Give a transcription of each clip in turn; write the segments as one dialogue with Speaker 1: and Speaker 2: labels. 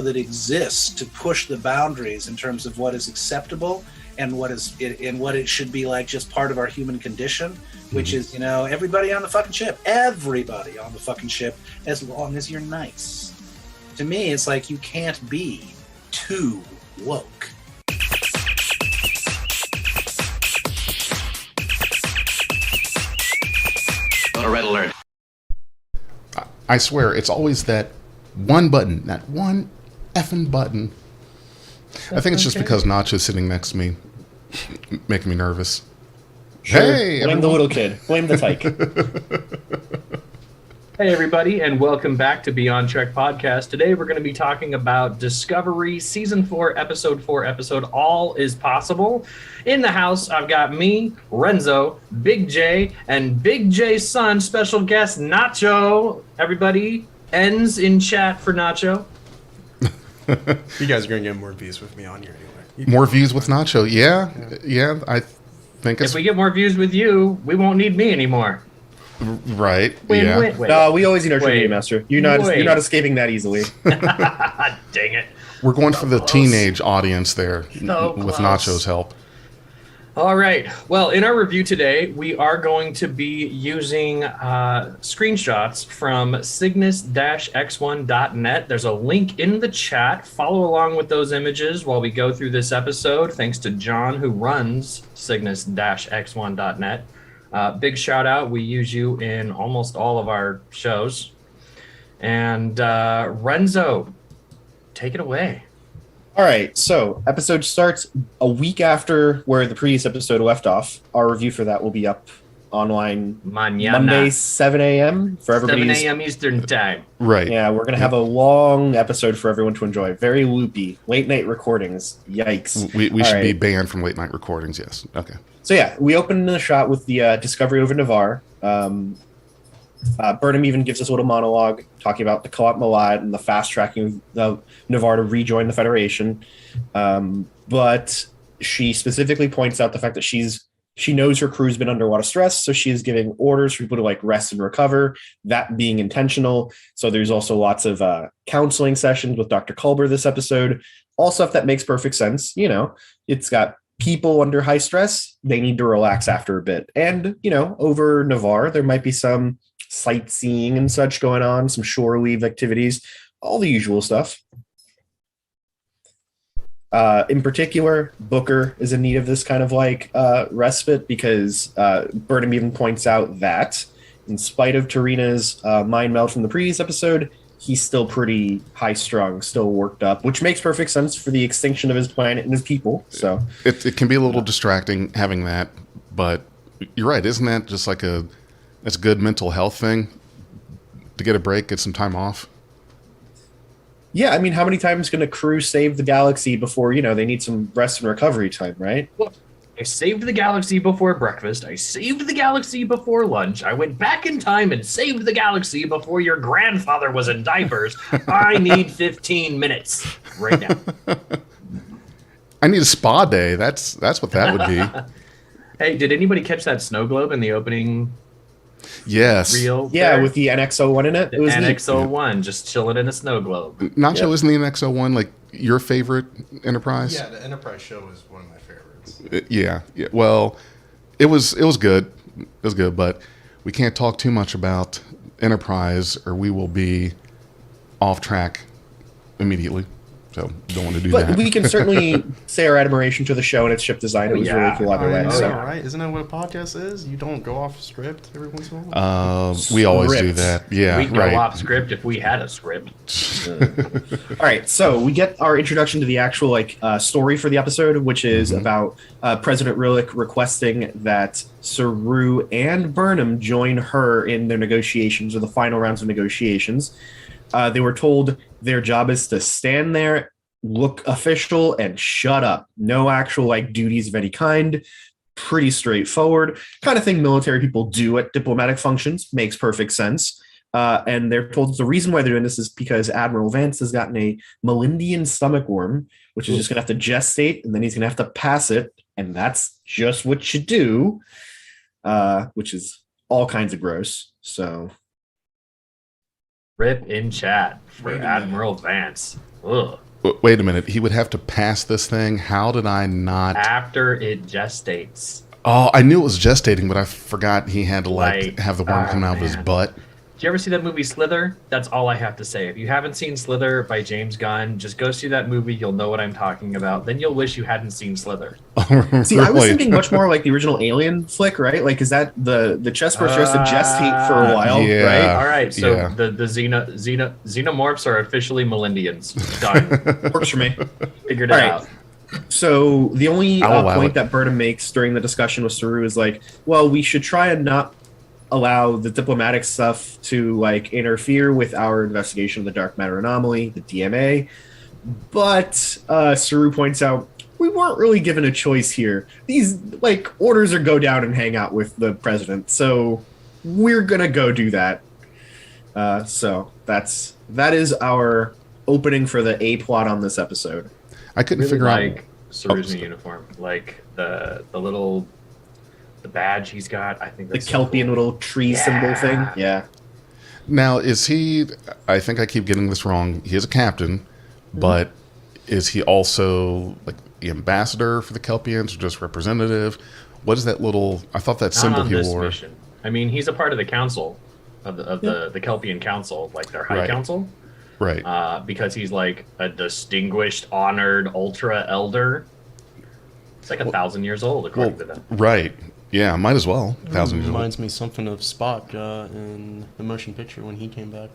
Speaker 1: that exists to push the boundaries in terms of what is acceptable and what it should be like just part of our human condition, which is, everybody on the fucking ship, as long as you're nice. To me, it's like you can't be too woke.
Speaker 2: Red alert.
Speaker 3: I swear, it's always that one button, that one effing button. I think it's just because Nacho's sitting next to me, making me nervous.
Speaker 4: Sure.
Speaker 3: Hey,
Speaker 4: blame the little kid. Blame the tyke.
Speaker 5: Hey, everybody, and welcome back to Beyond Trek Podcast. Today, we're going to be talking about Discovery Season 4, Episode All Is Possible. In the house, I've got me, Renzo, Big J, and Big J's son, special guest, Nacho. Everybody, ends in chat for Nacho.
Speaker 6: You guys are going to get more views with me on here anyway.
Speaker 3: More views with Nacho. Yeah, I think it's...
Speaker 5: If we get more views with you, we won't need me anymore.
Speaker 3: Right.
Speaker 5: Wait.
Speaker 4: No, we always need our trivia master. You're not escaping that easily.
Speaker 5: Dang it.
Speaker 3: We're going for the teenage audience there with Nacho's help.
Speaker 5: All right. Well, in our review today, we are going to be using screenshots from cygnus-x1.net. There's a link in the chat. Follow along with those images while we go through this episode. Thanks to John, who runs cygnus-x1.net. Big shout out. We use you in almost all of our shows. And Renzo, take it away.
Speaker 4: All right, so episode starts a week after where the previous episode left off. Our review for that will be up online Monday, 7 a.m. for everybody.
Speaker 5: 7 a.m. Eastern time.
Speaker 3: Right.
Speaker 4: Yeah, we're going to have a long episode for everyone to enjoy. Very loopy. Late night recordings. Yikes.
Speaker 3: We should be banned from late night recordings, yes. Okay.
Speaker 4: So yeah, we open the shot with the Discovery over Navarre. Burnham even gives us a little monologue talking about the co-op Malad and the fast tracking of Navarre to rejoin the Federation. But she specifically points out the fact that she knows her crew's been under a lot of stress, so she is giving orders for people to rest and recover, that being intentional. So there's also lots of counseling sessions with Dr. Culber this episode. All stuff that makes perfect sense. It's got people under high stress, they need to relax after a bit. And, over Navarre, there might be some sightseeing and such going on, some shore leave activities, all the usual stuff. In particular, Booker is in need of this kind of respite because Burnham even points out that in spite of Tarina's mind meld from the previous episode, he's still pretty high-strung, still worked up, which makes perfect sense for the extinction of his planet and his people. So
Speaker 3: it can be a little distracting having that, but you're right. Isn't that just that's a good mental health thing to get a break, get some time off?
Speaker 4: Yeah, I mean, how many times can a crew save the galaxy before, they need some rest and recovery time, right?
Speaker 5: Well, I saved the galaxy before breakfast. I saved the galaxy before lunch. I went back in time and saved the galaxy before your grandfather was in diapers. I need 15 minutes right now.
Speaker 3: I need a spa day. That's what that would be.
Speaker 5: Hey, did anybody catch that snow globe in the opening?
Speaker 3: Yes.
Speaker 5: Reel?
Speaker 4: Yeah,
Speaker 5: there?
Speaker 4: with the NX-01 in it.
Speaker 5: It was NX-01, just chilling in a snow globe.
Speaker 3: Nacho, isn't the NX-01 your favorite Enterprise?
Speaker 6: Yeah, the Enterprise show is one of my favorites.
Speaker 3: Yeah. Well, it was good. It was good, but we can't talk too much about Enterprise or we will be off track immediately. So don't want to do that.
Speaker 4: But we can certainly say our admiration to the show and its ship design. It was really cool either way.
Speaker 6: So. Right? Isn't that what a podcast is? You don't go off script every once in a while?
Speaker 3: We always do that. Yeah,
Speaker 5: We'd go off script if we had a script.
Speaker 4: All right, so we get our introduction to the actual story for the episode, which is about President Relic requesting that Saru and Burnham join her in their negotiations, or the final rounds of negotiations. They were told their job is to stand there, look official, and shut up. No actual duties of any kind. Pretty straightforward. Kind of thing military people do at diplomatic functions. Makes perfect sense. And they're told the reason why they're doing this is because Admiral Vance has gotten a Melindian stomach worm, which is just going to have to gestate, and then he's going to have to pass it. And that's just what you do, which is all kinds of gross. So...
Speaker 5: Rip in chat for Admiral Vance. Ugh.
Speaker 3: Wait a minute. He would have to pass this thing. How did I not?
Speaker 5: After it gestates.
Speaker 3: Oh, I knew it was gestating, but I forgot he had to
Speaker 5: Like,
Speaker 3: have the worm come out of his
Speaker 5: man.
Speaker 3: butt.
Speaker 5: Did you ever see that movie Slither? That's all I have to say. If you haven't seen Slither by James Gunn, just go see that movie. You'll know what I'm talking about. Then you'll wish you hadn't seen Slither.
Speaker 4: See, I was thinking much more like the original Alien flick, right? Like, is that the chest burster has to gestate for a while,
Speaker 3: yeah.
Speaker 4: right?
Speaker 5: All right, so
Speaker 3: Yeah.
Speaker 5: the xenomorphs are officially Millennians. Done.
Speaker 4: Works for me.
Speaker 5: Figured it
Speaker 4: All right.
Speaker 5: out.
Speaker 4: So the only
Speaker 3: I'll allow
Speaker 4: point
Speaker 3: it.
Speaker 4: that Burnham makes during the discussion with Saru is like, well, we should try and not allow the diplomatic stuff to like interfere with our investigation of the dark matter anomaly, the DMA. But Saru points out we weren't really given a choice here. These like orders are go down and hang out with the president, so we're gonna go do that. So that is our opening for the A plot on this episode.
Speaker 3: I couldn't
Speaker 5: Really
Speaker 3: figure
Speaker 5: like
Speaker 3: out.
Speaker 5: Saru's
Speaker 3: Oh,
Speaker 5: new uniform, like the little badge he's got. I think
Speaker 4: The
Speaker 5: that's so
Speaker 4: Kelpian
Speaker 5: cool.
Speaker 4: little tree symbol thing. Yeah.
Speaker 3: Now, is he? I think I keep getting this wrong. He is a captain, but is he also like the ambassador for the Kelpians, or just representative? What is that little? I thought that
Speaker 5: Not
Speaker 3: symbol
Speaker 5: on
Speaker 3: he
Speaker 5: this
Speaker 3: wore.
Speaker 5: mission. I mean, he's a part of the council of the Kelpian council, like their high
Speaker 3: Right.
Speaker 5: council.
Speaker 3: Right.
Speaker 5: Because he's like a distinguished, honored ultra elder. It's like 1,000 years old, according to them.
Speaker 3: Right. Yeah. Might as well. 1,000 years old.
Speaker 6: Reminds me something of Spock in the motion picture when he came back.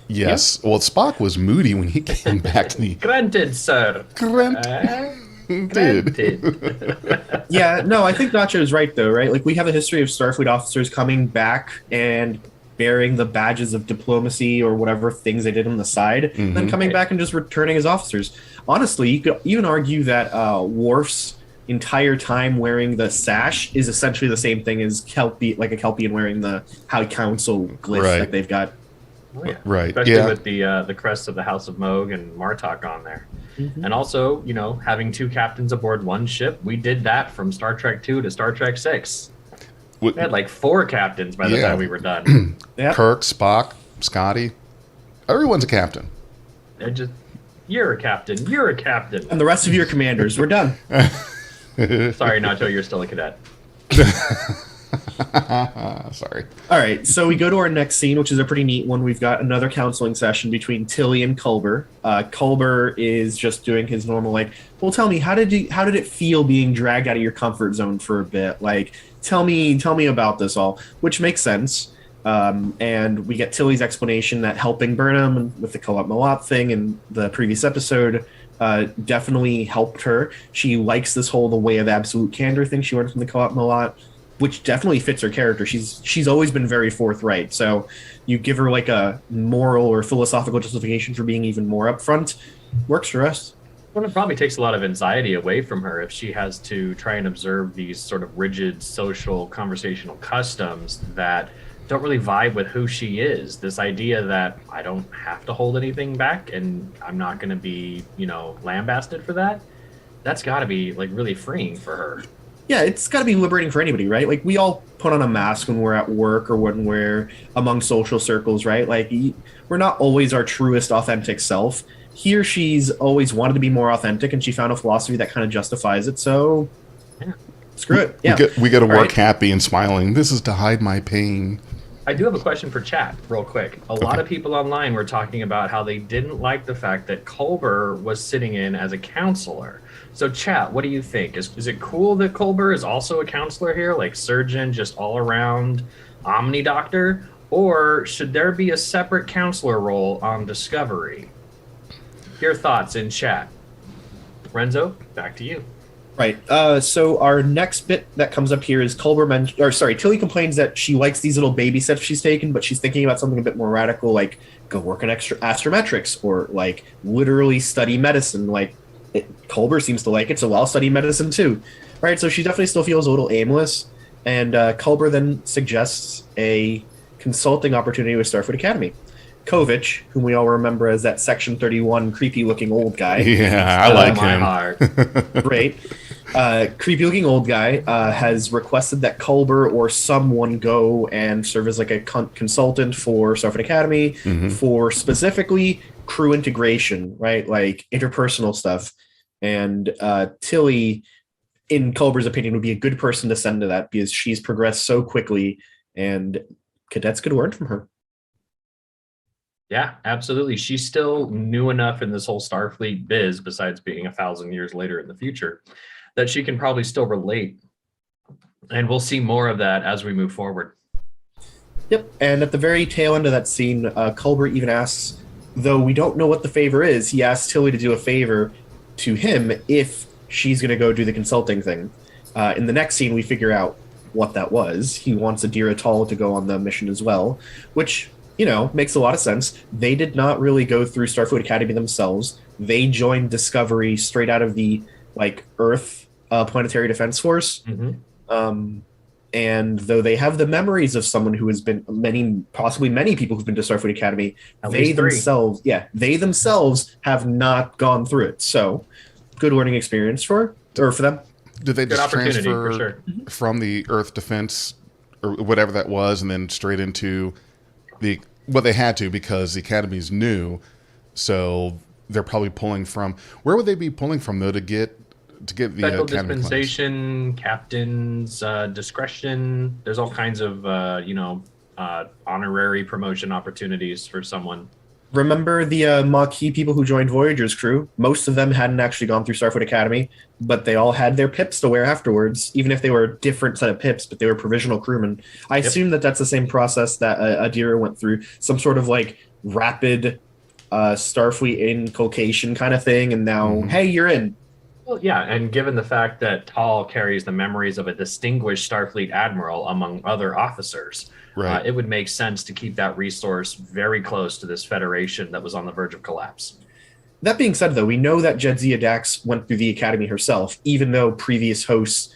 Speaker 3: Yes. Well, Spock was moody when he came back to the.
Speaker 5: Granted, sir.
Speaker 3: Dude.
Speaker 5: Granted.
Speaker 4: Yeah, no, I think Nacho's right though, right? Like we have a history of Starfleet officers coming back and bearing the badges of diplomacy or whatever things they did on the side, then coming back and just returning as officers. Honestly, you could even argue that Worf's entire time wearing the sash is essentially the same thing as like a Kelpian wearing the High Council glyph
Speaker 3: Right.
Speaker 4: that they've got.
Speaker 5: Oh, yeah.
Speaker 3: Right.
Speaker 5: Especially
Speaker 3: Yeah.
Speaker 5: with the crest of the House of Moog and Martok on there. And also, you know, having two captains aboard one ship, we did that from Star Trek 2 to Star Trek 6. We had like 4 captains by the
Speaker 3: Yeah.
Speaker 5: time we were done.
Speaker 4: Yeah.
Speaker 3: Kirk, Spock, Scotty. Everyone's a captain.
Speaker 5: They're just, you're a captain, you're a captain.
Speaker 4: And the rest of your commanders, we're done.
Speaker 5: Sorry, Nacho, you're still a cadet.
Speaker 3: Sorry.
Speaker 4: All right, so we go to our next scene, which is a pretty neat one. We've got another counseling session between Tilly and Culber. Culber is just doing his normal, like, well, tell me, how did it feel being dragged out of your comfort zone for a bit? Like, tell me about this all, which makes sense. And we get Tilly's explanation that helping Burnham with the co-op Malat thing in the previous episode definitely helped her. She likes this whole the way of absolute candor thing she learned from the co-op Malat, which definitely fits her character. She's always been very forthright. So you give her like a moral or philosophical justification for being even more upfront. Works for us.
Speaker 5: Well, it probably takes a lot of anxiety away from her if she has to try and observe these sort of rigid social conversational customs that don't really vibe with who she is. This idea that I don't have to hold anything back and I'm not going to be, lambasted for that. That's got to be like really freeing for her.
Speaker 4: Yeah, it's got to be liberating for anybody, right? Like, we all put on a mask when we're at work or when we're among social circles, right? Like, we're not always our truest, authentic self. Here, she's always wanted to be more authentic, and she found a philosophy that kind of justifies it, so screw it. Yeah.
Speaker 3: We get to work
Speaker 4: right.
Speaker 3: happy and smiling. This is to hide my pain.
Speaker 5: I do have a question for chat, real quick. A lot of people online were talking about how they didn't like the fact that Culber was sitting in as a counselor. So, chat, what do you think? Is it cool that Culber is also a counselor here, like surgeon, just all around Omni Doctor? Or should there be a separate counselor role on Discovery? Your thoughts in chat. Renzo, back to you.
Speaker 4: Right. So our next bit that comes up here is Tilly complains that she likes these little baby steps she's taken, but she's thinking about something a bit more radical, like go work on astrometrics or like literally study medicine. Like Culber seems to like it, so I'll study medicine too. Right. So she definitely still feels a little aimless, and Culber then suggests a consulting opportunity with Starfleet Academy. Kovich, whom we all remember as that Section 31 creepy-looking old guy.
Speaker 3: Yeah, I like
Speaker 5: my
Speaker 3: him.
Speaker 5: Heart.
Speaker 4: Right. creepy looking old guy has requested that Culber or someone go and serve as like a consultant for Starfleet Academy for specifically crew integration, right? Like interpersonal stuff. And Tilly, in Culber's opinion, would be a good person to send to that because she's progressed so quickly and cadets could learn from her.
Speaker 5: Yeah, absolutely. She's still new enough in this whole Starfleet biz, besides being 1,000 years later in the future, that she can probably still relate. And we'll see more of that as we move forward.
Speaker 4: Yep. And at the very tail end of that scene, Culber even asks, though we don't know what the favor is, he asks Tilly to do a favor to him if she's going to go do the consulting thing. In the next scene, we figure out what that was. He wants Adira Tall to go on the mission as well, which, you know, makes a lot of sense. They did not really go through Starfleet Academy themselves. They joined Discovery straight out of the, like, Earth Planetary Defense Force. And though they have the memories of someone who has been possibly many people who've been to Starfleet Academy, they themselves have not gone through it. So, good learning experience for them.
Speaker 3: Did they just transfer
Speaker 5: for sure.
Speaker 3: from the Earth Defense or whatever that was, and then straight into they had to because the Academy's new, so they're probably pulling from. Where would they be pulling from though to get the
Speaker 5: Special
Speaker 3: Academy
Speaker 5: dispensation, captain's discretion? There's all kinds of honorary promotion opportunities for someone.
Speaker 4: Remember the Maquis people who joined Voyager's crew? Most of them hadn't actually gone through Starfleet Academy, but they all had their pips to wear afterwards, even if they were a different set of pips, but they were provisional crewmen. I assume that that's the same process that Adira went through, some sort of like rapid Starfleet inculcation kind of thing, and now, hey, you're in.
Speaker 5: Well, yeah, and given the fact that Tall carries the memories of a distinguished Starfleet admiral among other officers,
Speaker 3: Right.
Speaker 5: It would make sense to keep that resource very close to this Federation that was on the verge of collapse.
Speaker 4: That being said, though, we know that Jadzia Dax went through the Academy herself, even though previous hosts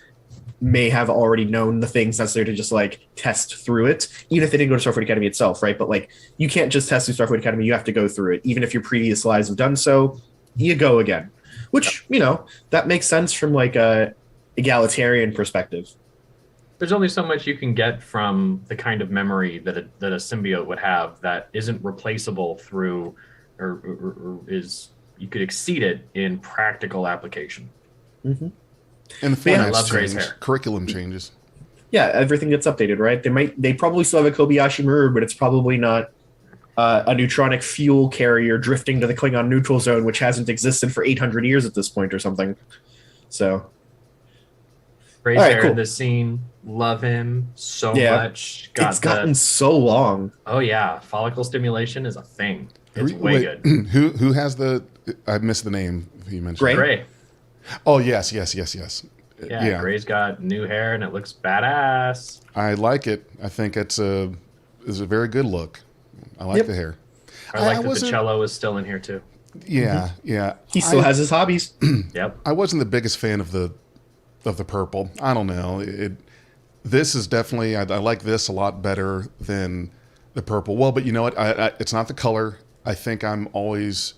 Speaker 4: may have already known the things necessary to just, like, test through it, even if they didn't go to Starfleet Academy itself, right? But, like, you can't just test through Starfleet Academy. You have to go through it. Even if your previous lives have done so, you go again. Which, you know, that makes sense from, like, a egalitarian perspective.
Speaker 5: There's only so much you can get from the kind of memory that a symbiote would have that isn't replaceable through, or is, you could exceed it in practical application.
Speaker 3: And the formats
Speaker 5: Gray's
Speaker 3: change,
Speaker 5: hair.
Speaker 3: curriculum changes.
Speaker 4: Yeah, everything gets updated, right? They probably still have a Kobayashi Maru, but it's probably not a neutronic fuel carrier drifting to the Klingon neutral zone, which hasn't existed for 800 years at this point or something. So,
Speaker 5: Gray's
Speaker 4: All right,
Speaker 5: hair
Speaker 4: cool.
Speaker 5: in this scene, love him so
Speaker 4: Yeah.
Speaker 5: much.
Speaker 4: it's gotten so long.
Speaker 5: Oh yeah, follicle stimulation is a thing. It's way
Speaker 3: Wait,
Speaker 5: good.
Speaker 3: Who has the? I missed the name you mentioned.
Speaker 4: Gray?
Speaker 5: Gray.
Speaker 3: Oh yes.
Speaker 5: Yeah, Gray's got new hair and it looks badass.
Speaker 3: I like it. I think it's a very good look. I like the hair.
Speaker 5: I like that the cello is still in here too.
Speaker 3: Yeah.
Speaker 4: He still has his hobbies.
Speaker 5: Yep.
Speaker 3: I wasn't the biggest fan of the purple. I don't know. This is definitely. I like this a lot better than the purple. Well, but you know what? It's not the color. I think I'm always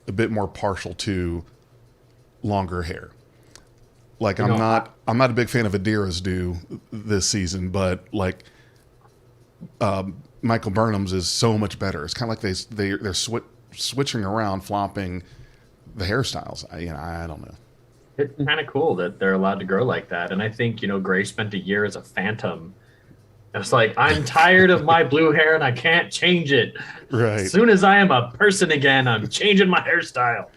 Speaker 3: a bit more partial to longer hair. Like I'm not a big fan of Adira's do this season, but like Michael Burnham's is so much better. It's kind of like they're switching around, flopping the hairstyles. I don't know.
Speaker 5: It's kind of cool that they're allowed to grow like that. And I think, Gray spent a year as a phantom. It's like, I'm tired of my blue hair and I can't change it.
Speaker 3: Right.
Speaker 5: As soon as I am a person again, I'm changing my hairstyle.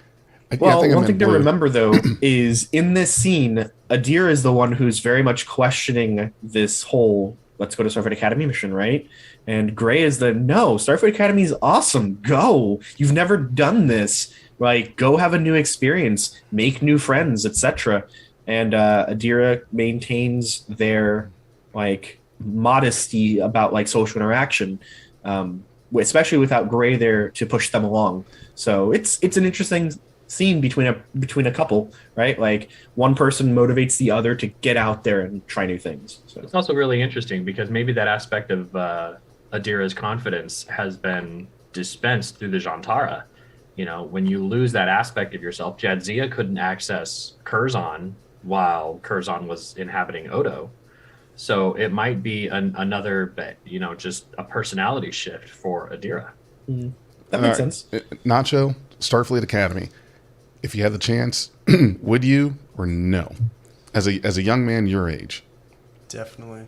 Speaker 4: Well, one thing to remember, though, is in this scene, Adira is the one who's very much questioning this whole let's go to Starfleet Academy mission, right? And Gray is no, Starfleet Academy is awesome. Go. You've never done this. Like, go have a new experience, make new friends, etc. And Adira maintains their, like, modesty about, like, social interaction, especially without Gray there to push them along. So it's an interesting scene between a couple, right? Like, one person motivates the other to get out there and try new things. So
Speaker 5: it's also really interesting because maybe that aspect of Adira's confidence has been dispensed through the Jantara. When you lose that aspect of yourself, Jadzia couldn't access Curzon while Curzon was inhabiting Odo. So it might be another, just a personality shift for Adira.
Speaker 4: That makes sense.
Speaker 3: Nacho, Starfleet Academy. If you had the chance, would you or no? As a young man your age,
Speaker 6: Definitely.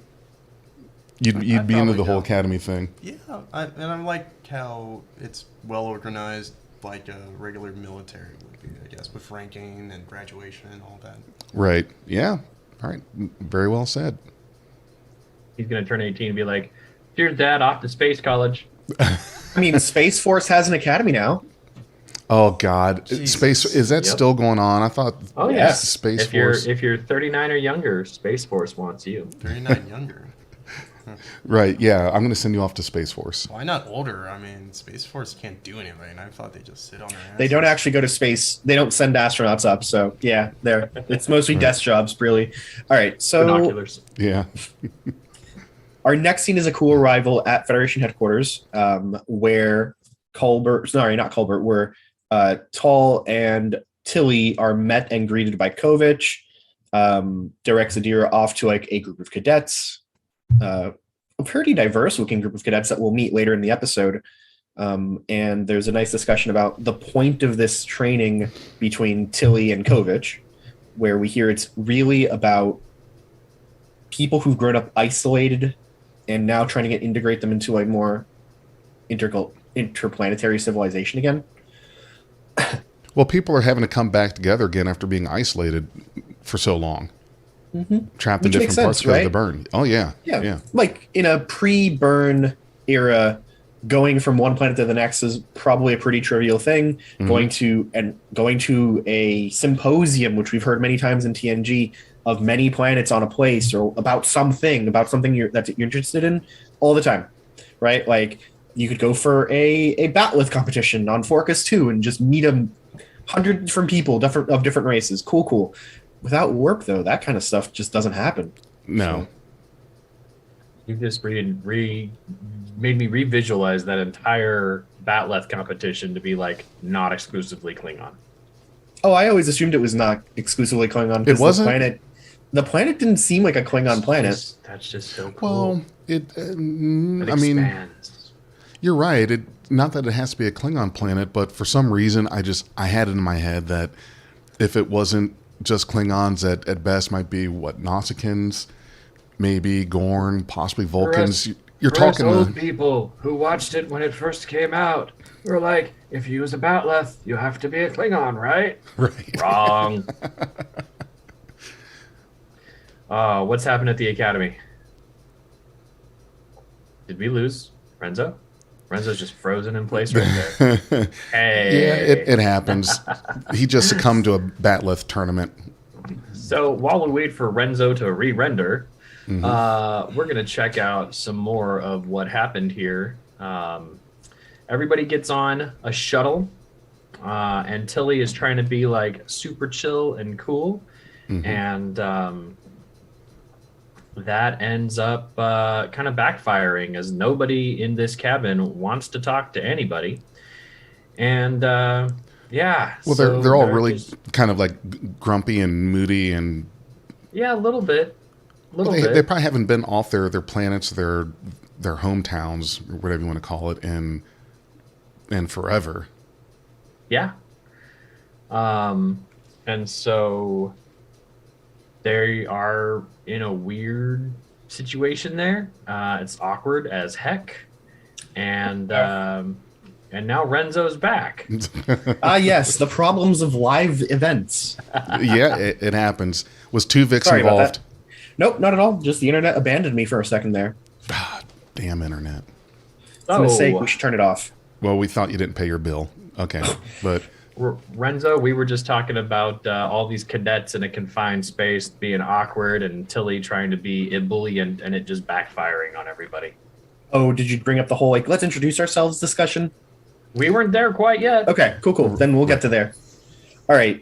Speaker 3: you'd be into
Speaker 6: probably
Speaker 3: the whole
Speaker 6: don't.
Speaker 3: academy thing.
Speaker 6: Yeah, and I like how it's well organized, like a regular military would be, I guess, with ranking and graduation and all that.
Speaker 3: Right. Yeah. All right. Very well said.
Speaker 5: He's going to turn 18 and be like, "Here's Dad off to space college."
Speaker 4: I mean, Space Force has an academy now.
Speaker 3: Oh God,
Speaker 6: Jesus.
Speaker 3: Space is that
Speaker 5: Yep.
Speaker 3: still going on? I thought.
Speaker 5: Oh
Speaker 4: Yes.
Speaker 5: yes,
Speaker 3: Space
Speaker 5: if you're
Speaker 3: Force.
Speaker 5: if you're 39 or younger, Space Force wants you.
Speaker 6: 39 younger.
Speaker 3: Right. Yeah. I'm going to send you off to Space Force.
Speaker 6: Why not older? I mean, Space Force can't do anything. I thought they just sit on their asses.
Speaker 4: They don't actually go to space. They don't send astronauts up. So yeah, it's mostly desk jobs, really. All right. So
Speaker 5: Binoculars.
Speaker 3: Yeah.
Speaker 4: our next scene is a cool arrival at Federation headquarters, where where Tall and Tilly are met and greeted by Kovich. Directs Adira off to like a group of cadets, a pretty diverse looking group of cadets that we'll meet later in the episode. And there's a nice discussion about the point of this training between Tilly and Kovich, where we hear it's really about people who've grown up isolated and now trying to integrate them into a more interplanetary civilization again.
Speaker 3: Well, people are having to come back together again after being isolated for so long, trapped in
Speaker 4: Which makes
Speaker 3: different parts
Speaker 4: sense,
Speaker 3: because of
Speaker 4: right?
Speaker 3: the burn. Oh yeah.
Speaker 4: Yeah. Like in a pre-burn era, going from one planet to the next is probably a pretty trivial thing. Going to a symposium, which we've heard many times in TNG, of many planets on a place or about something that you're interested in all the time, right? Like you could go for a batleth competition on Forcus 2 and just meet 100 different people of different races. Cool. Without work, though, that kind of stuff just doesn't happen.
Speaker 3: No.
Speaker 5: You just made me revisualize that entire Batleth competition to be like not exclusively Klingon.
Speaker 4: Oh, I always assumed it was not exclusively Klingon.
Speaker 3: It wasn't?
Speaker 4: The planet didn't seem like a Klingon planet.
Speaker 5: That's just so cool.
Speaker 3: Well, it.
Speaker 5: It
Speaker 3: I mean,
Speaker 5: expands.
Speaker 3: you're right. Not that it has to be a Klingon planet, but for some reason, I had it in my head that if it wasn't just Klingons, at best might be Nausicaans, maybe Gorn, possibly Vulcans. You're
Speaker 5: For us
Speaker 3: talking
Speaker 5: old people who watched it when it first came out. We're like, if you use a Batleth, you have to be a Klingon, right?
Speaker 3: right.
Speaker 5: Wrong. What's happened at the Academy? Did we lose Renzo? Renzo's just frozen in place right there. Hey.
Speaker 3: Yeah, it happens. He just succumbed to a Batleth tournament.
Speaker 5: So while we wait for Renzo to re-render, we're going to check out some more of what happened here. Everybody gets on a shuttle, and Tilly is trying to be like super chill and cool. And that ends up kind of backfiring as nobody in this cabin wants to talk to anybody. And yeah.
Speaker 3: Well,
Speaker 5: so
Speaker 3: they're all
Speaker 5: they're
Speaker 3: really
Speaker 5: just-
Speaker 3: kind of like grumpy and moody, and
Speaker 5: yeah, a little bit.
Speaker 3: they probably haven't been off their planets, their hometowns, or whatever you want to call it, in forever.
Speaker 5: Yeah. And so they are in a weird situation there. It's awkward as heck. And now Renzo's back.
Speaker 4: Yes, the problems of live events.
Speaker 3: Yeah, it happens. Was Tuvix
Speaker 4: Sorry about
Speaker 3: involved?
Speaker 4: that. Nope, not at all. Just the internet abandoned me for a second there.
Speaker 3: Damn internet.
Speaker 4: It's a mistake. We should turn it off.
Speaker 3: Well, we thought you didn't pay your bill. Okay, but
Speaker 5: Renzo, we were just talking about all these cadets in a confined space being awkward and Tilly trying to be a bully and it just backfiring on everybody.
Speaker 4: Oh, did you bring up the whole, like, let's introduce ourselves discussion?
Speaker 5: We weren't there quite yet.
Speaker 4: Okay, cool. Then we'll get to there. All right.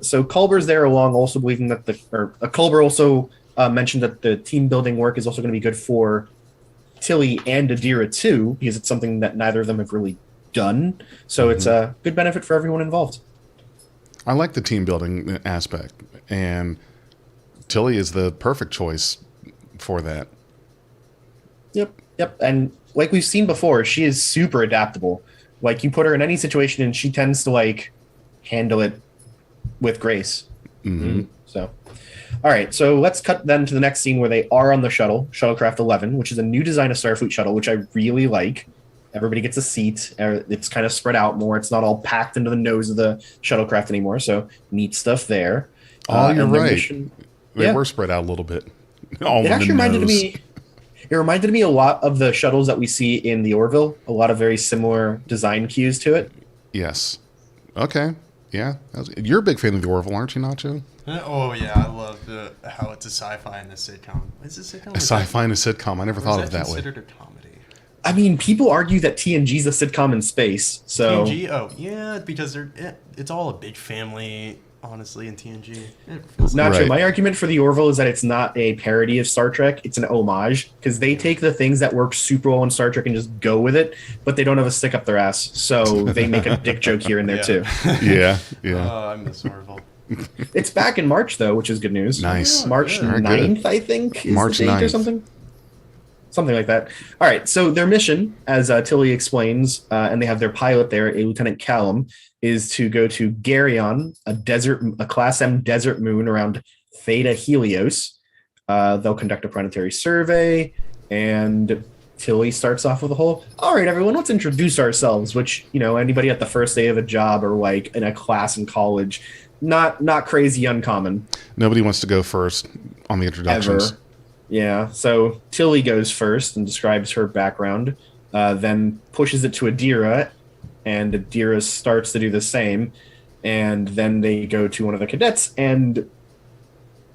Speaker 4: So Culber's there along, also believing that Culber also mentioned that the team building work is also going to be good for Tilly and Adira too, because it's something that neither of them have really done. So it's a good benefit for everyone involved.
Speaker 3: I like the team building aspect, and Tilly is the perfect choice for that.
Speaker 4: Yep. And like we've seen before, she is super adaptable. Like you put her in any situation and she tends to like handle it with grace. So, all right. So let's cut then to the next scene where they are on the shuttle, Shuttlecraft 11, which is a new design of Starfleet shuttle, which I really like. Everybody gets a seat. It's kind of spread out more. It's not all packed into the nose of the shuttlecraft anymore. So neat stuff there.
Speaker 3: Oh, you're right. They
Speaker 4: Yeah.
Speaker 3: were spread out a little bit. All
Speaker 4: It
Speaker 3: in
Speaker 4: actually
Speaker 3: the
Speaker 4: reminded
Speaker 3: nose.
Speaker 4: me. It reminded me a lot of the shuttles that we see in the Orville. A lot of very similar design cues to it.
Speaker 3: Yes. Okay. Yeah. You're a big fan of the Orville, aren't you, Nacho?
Speaker 6: Oh yeah, I love how it's a sci-fi and a sitcom. Is it a sitcom?
Speaker 3: A sci-fi and a sitcom. I never thought of it that way.
Speaker 6: Considered a comedy?
Speaker 4: I mean, people argue that TNG's a sitcom in space. So
Speaker 6: TNG? Oh yeah, because it's all a big family. Honestly, in TNG, it feels
Speaker 4: not
Speaker 3: Right.
Speaker 4: true. My argument for the Orville is that it's not a parody of Star Trek. It's an homage because they take the things that work super well in Star Trek and just go with it, but they don't have a stick up their ass. So they make a dick joke here and there too.
Speaker 3: Yeah.
Speaker 6: I miss Marvel.
Speaker 4: It's back in March though, which is good news.
Speaker 3: Nice.
Speaker 4: March
Speaker 3: Very
Speaker 4: 9th,
Speaker 3: good.
Speaker 4: I think, is
Speaker 3: March
Speaker 4: the date or
Speaker 3: 9th.
Speaker 4: something. Something like that. All right. So their mission, as Tilly explains, and they have their pilot there, a Lieutenant Callum, is to go to Geryon, a Class M desert moon around Theta Helios. They'll conduct a planetary survey, and Tilly starts off with a whole, all right, everyone, let's introduce ourselves, which, anybody at the first day of a job or like in a class in college, not crazy uncommon.
Speaker 3: Nobody wants to go first on the introductions.
Speaker 4: Ever. Yeah, so Tilly goes first and describes her background, then pushes it to Adira, and Adira starts to do the same, and then they go to one of the cadets, and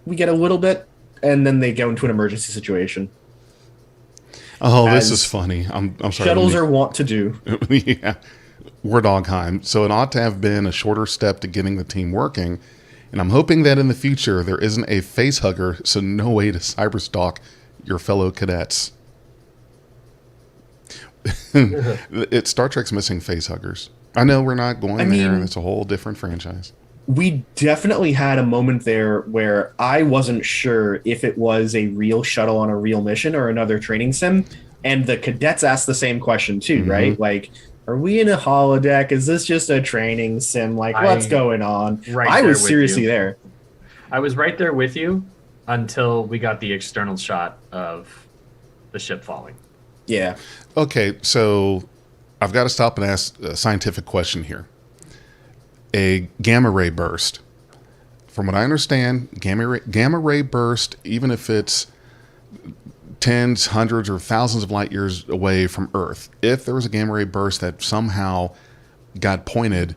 Speaker 4: we get a little bit, and then they go into an emergency situation.
Speaker 3: Oh, this
Speaker 4: As
Speaker 3: is funny. I'm sorry.
Speaker 4: Shuttles are wont to do.
Speaker 3: Yeah. We're Dogheim. So it ought to have been a shorter step to getting the team working. And I'm hoping that in the future there isn't a face hugger, so no way to cyberstalk your fellow cadets. Star Trek's missing face huggers. I know we're not going there, and it's a whole different franchise.
Speaker 4: We definitely had a moment there where I wasn't sure if it was a real shuttle on a real mission or another training sim. And the cadets asked the same question too, right? Like, are we in a holodeck? Is this just a training sim? Like, what's going on? I was seriously there.
Speaker 5: I was right there with you until we got the external shot of the ship falling.
Speaker 4: Yeah.
Speaker 3: Okay, so I've got to stop and ask a scientific question here. A gamma ray burst. From what I understand, gamma ray burst, even if it's tens, hundreds, or thousands of light years away from Earth, if there was a gamma ray burst that somehow got pointed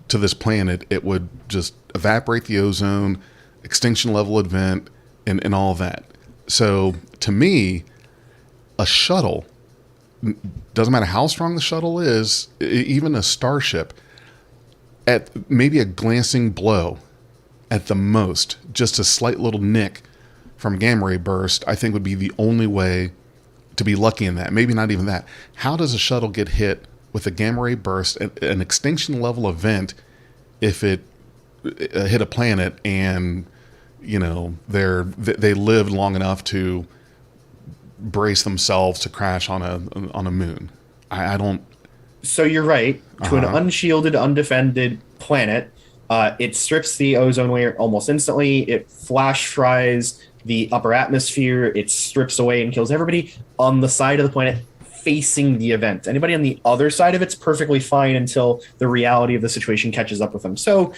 Speaker 3: to this planet, it would just evaporate the ozone, extinction level event, and all that. So to me, a shuttle, doesn't matter how strong the shuttle is, even a starship, at maybe a glancing blow at the most, just a slight little nick from a gamma ray burst, I think would be the only way to be lucky in that. Maybe not even that. How does a shuttle get hit with a gamma ray burst, an extinction level event, if it hit a planet and they lived long enough to brace themselves to crash on a moon? I don't.
Speaker 4: So you're right. To an unshielded, undefended planet, it strips the ozone layer almost instantly. It flash fries the upper atmosphere. It strips away and kills everybody on the side of the planet facing the event. Anybody on the other side of it's perfectly fine until the reality of the situation catches up with them. So,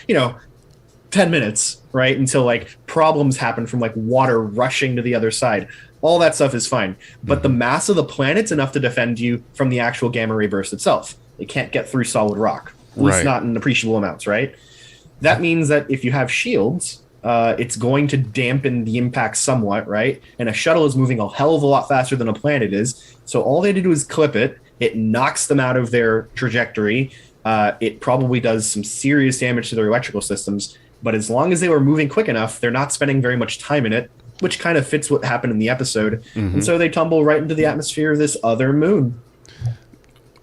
Speaker 4: 10 minutes, right? Until like problems happen from like water rushing to the other side. All that stuff is fine. But the mass of the planet's enough to defend you from the actual gamma ray burst itself. It can't get through solid rock, at least not in appreciable amounts, right? That means that if you have shields, it's going to dampen the impact somewhat, right? And a shuttle is moving a hell of a lot faster than a planet is. So all they do is clip it. It knocks them out of their trajectory. It probably does some serious damage to their electrical systems. But as long as they were moving quick enough, they're not spending very much time in it, which kind of fits what happened in the episode. And so they tumble right into the atmosphere of this other moon.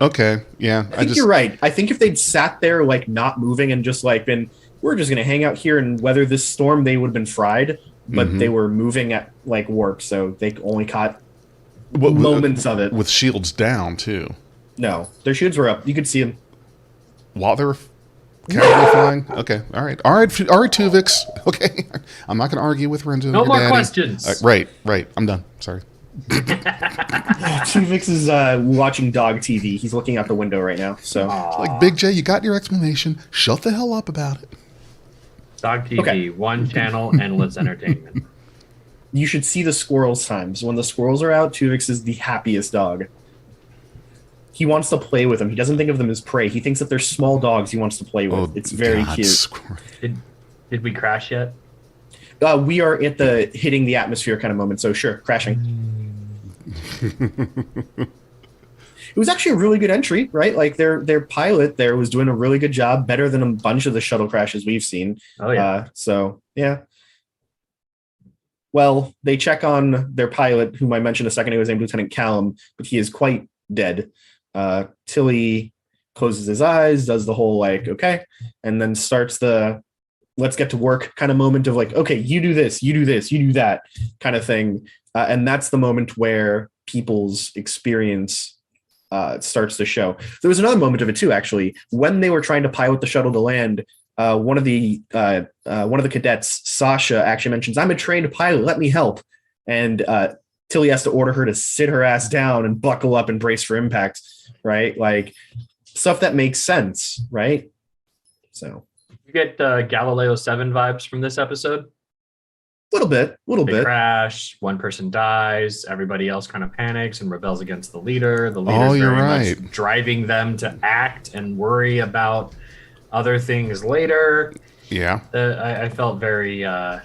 Speaker 3: Okay, yeah.
Speaker 4: I think you're right. I think if they'd sat there, like, not moving and just, like, we're just going to hang out here and weather this storm, they would have been fried. but they were moving at like warp, so they only caught moments of it.
Speaker 3: With shields down, too.
Speaker 4: No, their shields were up. You could see them.
Speaker 3: While they were casually flying? Okay, all right. All right, Tuvix. Okay. I'm not going to argue with Renzo.
Speaker 5: No more questions.
Speaker 3: Right. I'm done. Sorry.
Speaker 4: Tuvix is watching dog TV. He's looking out the window right now. So,
Speaker 3: like, Big J, you got your explanation. Shut the hell up about it.
Speaker 5: Dog TV,
Speaker 4: Okay.
Speaker 5: one channel, endless entertainment.
Speaker 4: you should see the squirrels times. When the squirrels are out, Tuvix is the happiest dog. He wants to play with them. He doesn't think of them as prey. He thinks that they're small dogs he wants to play with. It's very cute.
Speaker 5: Did we crash yet?
Speaker 4: We are at the hitting the atmosphere kind of moment. So sure, crashing. It was actually a really good entry, right? Like their pilot there was doing a really good job, better than a bunch of the shuttle crashes we've seen.
Speaker 5: Oh yeah.
Speaker 4: So yeah. Well, they check on their pilot, whom I mentioned a second ago, was named Lieutenant Callum, but he is quite dead. Tilly closes his eyes, does the whole like, okay, and then starts the let's get to work kind of moment of like, okay, you do this, you do this, you do that kind of thing. And that's the moment where people's experience starts to show. There was another moment of it too, actually, when they were trying to pilot the shuttle to land. One of the cadets, Sasha, actually mentions, "I'm a trained pilot. Let me help." And Tilly has to order her to sit her ass down and buckle up and brace for impact. Right, like stuff that makes sense, right? So
Speaker 5: you get Galileo 7 vibes from this episode.
Speaker 4: Little bit.
Speaker 5: They crash, one person dies, everybody else kind of panics and rebels against the leader. The leader's very much driving them to act and worry about other things later.
Speaker 3: Yeah.
Speaker 5: I felt very, I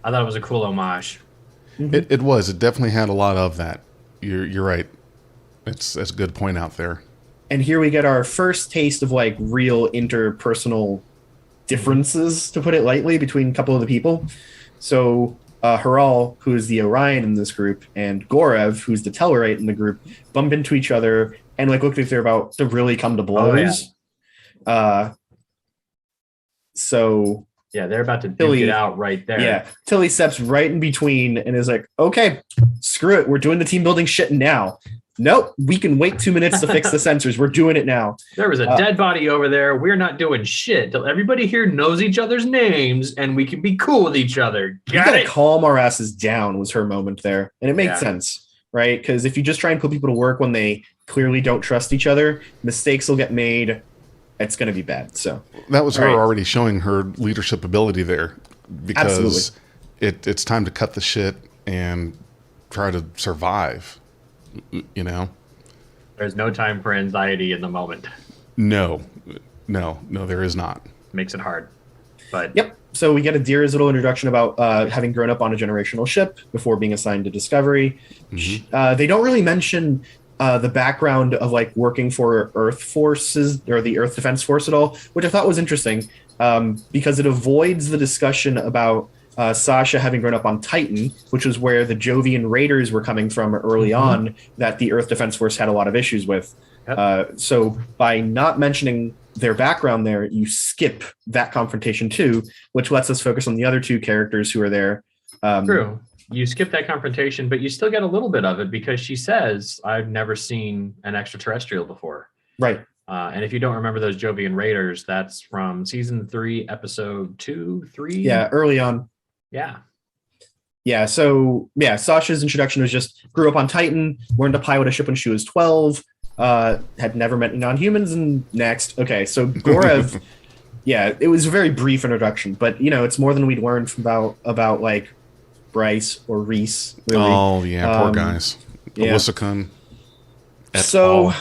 Speaker 5: thought it was a cool homage.
Speaker 3: Mm-hmm. It was. It definitely had a lot of that. You're right. That's a good point out there.
Speaker 4: And here we get our first taste of like real interpersonal differences, to put it lightly, between a couple of the people. So Haral, who is the Orion in this group, and Gorev, who's the Tellarite in the group, bump into each other and like look like they're about to really come to blows.
Speaker 5: Oh, yeah.
Speaker 4: So
Speaker 5: yeah, they're about to duke it out right there.
Speaker 4: Yeah, Tilly steps right in between and is like, "Okay, screw it. We're doing the team building shit now. Nope, we can wait 2 minutes to fix the sensors. We're doing it now."
Speaker 5: There was a dead body over there. We're not doing shit till everybody here knows each other's names and we can be cool with each other.
Speaker 4: You gotta calm our asses down was her moment there. And it makes sense, right? Because if you just try and put people to work when they clearly don't trust each other, mistakes will get made. It's going to be bad. So
Speaker 3: that was her already showing her leadership ability there, because it's time to cut the shit and try to survive. You know,
Speaker 5: there's no time for anxiety in the moment.
Speaker 3: No, there is not.
Speaker 5: Makes it hard. But
Speaker 4: yep. So we get Adira's little introduction about having grown up on a generational ship before being assigned to Discovery. Mm-hmm. They don't really mention the background of like working for Earth forces or the Earth Defense Force at all, which I thought was interesting because it avoids the discussion about Sasha having grown up on Titan, which was where the Jovian Raiders were coming from early on, that the Earth Defense Force had a lot of issues with. Yep. So by not mentioning their background there, you skip that confrontation too, which lets us focus on the other two characters who are there.
Speaker 5: True. You skip that confrontation, but you still get a little bit of it because she says, "I've never seen an extraterrestrial before."
Speaker 4: Right.
Speaker 5: And if you don't remember those Jovian Raiders, that's from season 3, episode 2, 3.
Speaker 4: Yeah, early on.
Speaker 5: Yeah.
Speaker 4: Yeah. So yeah, Sasha's introduction was just grew up on Titan, learned to pilot a ship when she was 12, had never met non-humans, and next. Okay, so Gorev, yeah, it was a very brief introduction, but you know, it's more than we'd learned from about like Bryce or Reese. Really.
Speaker 3: Oh yeah, poor guys.
Speaker 4: Yeah.
Speaker 3: Alyssa.
Speaker 4: So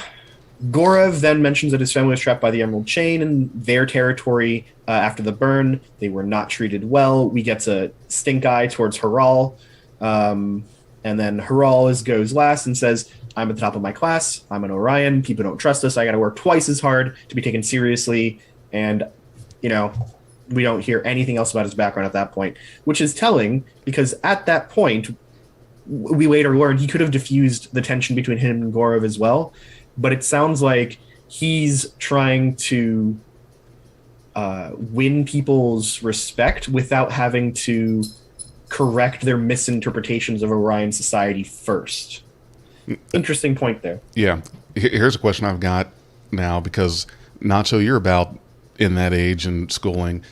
Speaker 4: Gorev then mentions that his family was trapped by the Emerald Chain in their territory after the burn. They were not treated well. We get to stink eye towards Haral. And then Haral goes last and says, "I'm at the top of my class. I'm an Orion. People don't trust us. I got to work twice as hard to be taken seriously." And, you know, we don't hear anything else about his background at that point, which is telling because at that point, we later learned he could have diffused the tension between him and Gorev as well. But it sounds like he's trying to win people's respect without having to correct their misinterpretations of Orion society first. Interesting point there.
Speaker 3: Yeah. Here's a question I've got now, because Nacho, you're about in that age and schooling.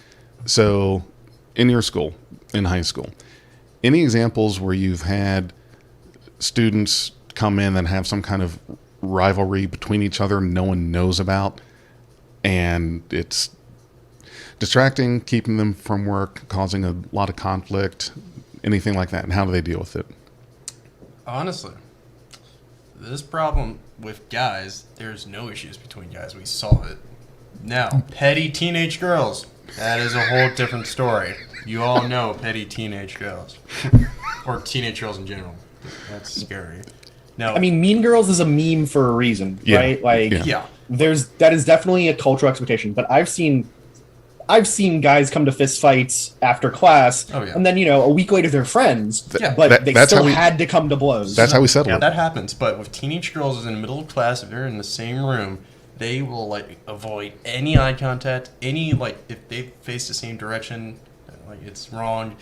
Speaker 3: So in your school, in high school, any examples where you've had students come in that have some kind of rivalry between each other no one knows about, and it's distracting, keeping them from work, causing a lot of conflict, anything like that? And how do they deal with it?
Speaker 6: Honestly, this problem with guys, there's no issues between guys. We solve it. Now, petty teenage girls, that is a whole different story. You all know petty teenage girls. Or teenage girls in general. That's scary. No,
Speaker 4: I mean, Mean Girls is a meme for a reason,
Speaker 3: Yeah.
Speaker 4: right? Like,
Speaker 6: yeah.
Speaker 4: that is definitely a cultural expectation. But I've seen guys come to fist fights after class,
Speaker 6: Oh, yeah.
Speaker 4: and then a week later they're friends,
Speaker 6: Yeah.
Speaker 4: but they
Speaker 3: that's
Speaker 4: still
Speaker 3: how we-
Speaker 4: had to come to blows.
Speaker 3: That's how we settle
Speaker 6: Yeah,
Speaker 3: it.
Speaker 6: that happens. But with teenage girls in the middle of class, if they're in the same room, they will like avoid any eye contact, any like if they face the same direction, like it's wrong.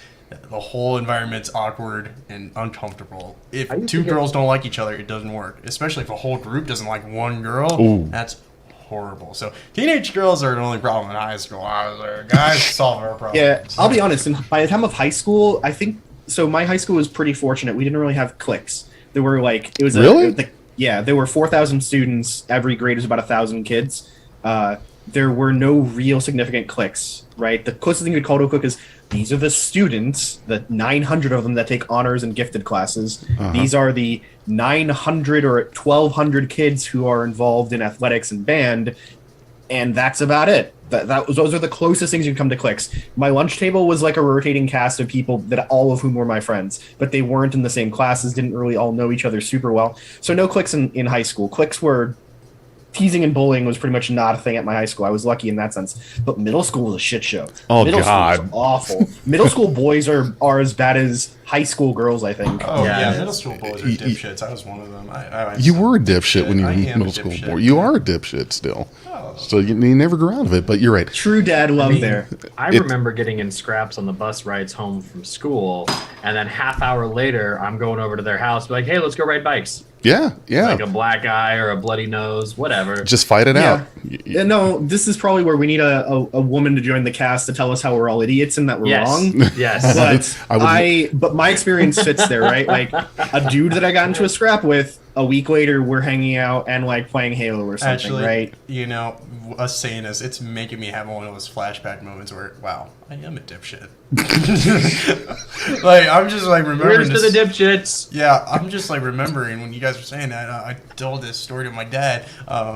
Speaker 6: The whole environment's awkward and uncomfortable. If two girls don't like each other, it doesn't work. Especially if a whole group doesn't like one girl,
Speaker 3: Ooh.
Speaker 6: that's horrible. So teenage girls are the only problem in high school. Guys solve our problems.
Speaker 4: Yeah, I'll be honest. By the time of high school, I think so. My high school was pretty fortunate. We didn't really have cliques. There were like it was
Speaker 3: Really?
Speaker 4: there were 4,000 students. Every grade was about 1,000 kids. There were no real significant cliques. Right. The closest thing you could call to a clique is these are the students, the 900 of them that take honors and gifted classes. These are the 900 or 1,200 kids who are involved in athletics and band, and that's about it. Those are the closest things you can come to cliques. My lunch table was like a rotating cast of people that all of whom were my friends, but they weren't in the same classes, didn't really all know each other super well. So no cliques in high school. Cliques were teasing and bullying was pretty much not a thing at my high school. I was lucky in that sense. But middle school was a shit show.
Speaker 3: Oh,
Speaker 4: middle
Speaker 3: God.
Speaker 4: school was awful. Middle school boys are as bad as high school girls, I think.
Speaker 6: Oh yeah,
Speaker 5: Yeah.
Speaker 6: middle school boys are dipshits. I was one of them.
Speaker 3: You were a dipshit when you were
Speaker 6: I
Speaker 3: in
Speaker 6: am a
Speaker 3: middle school,
Speaker 6: dipshit.
Speaker 3: boy. You are a dipshit still.
Speaker 6: Oh.
Speaker 3: So you never grew out of it, but you're right.
Speaker 4: True dad love there.
Speaker 5: I remember getting in scraps on the bus rides home from school, and then half hour later, I'm going over to their house, be like, "Hey, let's go ride bikes."
Speaker 3: Yeah, yeah.
Speaker 5: Like a black eye or a bloody nose, whatever.
Speaker 3: Just fight it out.
Speaker 4: Yeah, no, this is probably where we need a woman to join the cast to tell us how we're all idiots and that we're
Speaker 5: Yes.
Speaker 4: wrong.
Speaker 5: Yes.
Speaker 4: But but my experience fits there, right? Like a dude that I got into a scrap with, a week later we're hanging out and like playing Halo or something,
Speaker 6: Actually,
Speaker 4: right?
Speaker 6: you know, us saying this, it's making me have one of those flashback moments where, wow, I am a dipshit. Like, I'm just like remembering
Speaker 5: Here's to the dipshits.
Speaker 6: Yeah, I'm just like remembering when you guys were saying that. I told this story to my dad.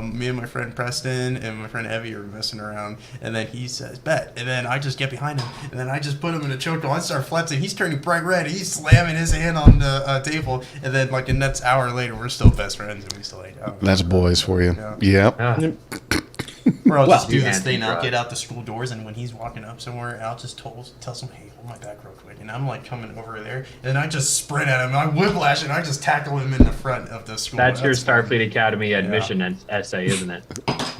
Speaker 6: Me and my friend Preston and my friend Evie were messing around, and then he says, "Bet," and then I just get behind him, and then I just put him in a chokehold. I start flexing. He's turning bright red. He's slamming his hand on the table, and then like the next hour later, we're still best friends, and we still like, oh,
Speaker 3: That's boys for you.
Speaker 6: Yeah.
Speaker 3: Yep.
Speaker 6: Or I'll just do
Speaker 5: you
Speaker 6: this
Speaker 5: can't
Speaker 6: thing.
Speaker 5: be
Speaker 6: I'll
Speaker 5: right.
Speaker 6: get out the school doors, and when he's walking up somewhere, I'll just tell some, "Hey, hold my back real quick." And I'm like coming over there, and then I just sprint at him. I whiplash, and I just tackle him in the front of the school.
Speaker 5: That's your
Speaker 6: fun.
Speaker 5: Starfleet Academy admission essay, isn't it?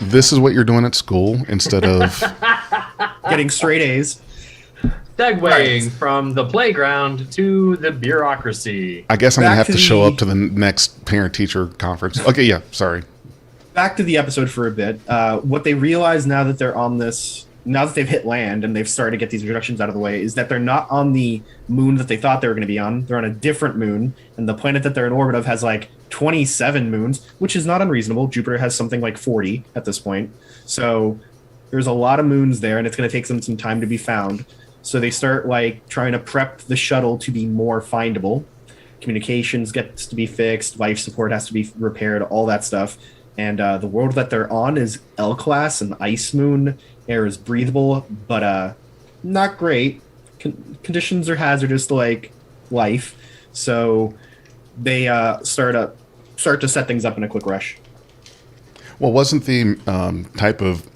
Speaker 3: This is what you're doing at school instead of
Speaker 4: Getting straight A's.
Speaker 5: Segueing from the playground to the bureaucracy.
Speaker 3: I guess I'm going to
Speaker 4: Back
Speaker 3: have
Speaker 4: to
Speaker 3: to show
Speaker 4: the-
Speaker 3: up to the next parent-teacher conference. Okay, yeah, sorry.
Speaker 4: Back to the episode for a bit. What they realize now that they're on this, now that they've hit land and they've started to get these introductions out of the way, is that they're not on the moon that they thought they were going to be on. They're on a different moon, and the planet that they're in orbit of has like 27 moons, which is not unreasonable. Jupiter has something like 40 at this point. So there's a lot of moons there, and it's going to take them some time to be found. So they start like trying to prep the shuttle to be more findable. Communications gets to be fixed, life support has to be repaired, all that stuff. And the world that they're on is L-class, an ice moon. Air is breathable, but not great. Conditions are hazardous to like life. So they start to set things up in a quick rush.
Speaker 3: Well, wasn't the type of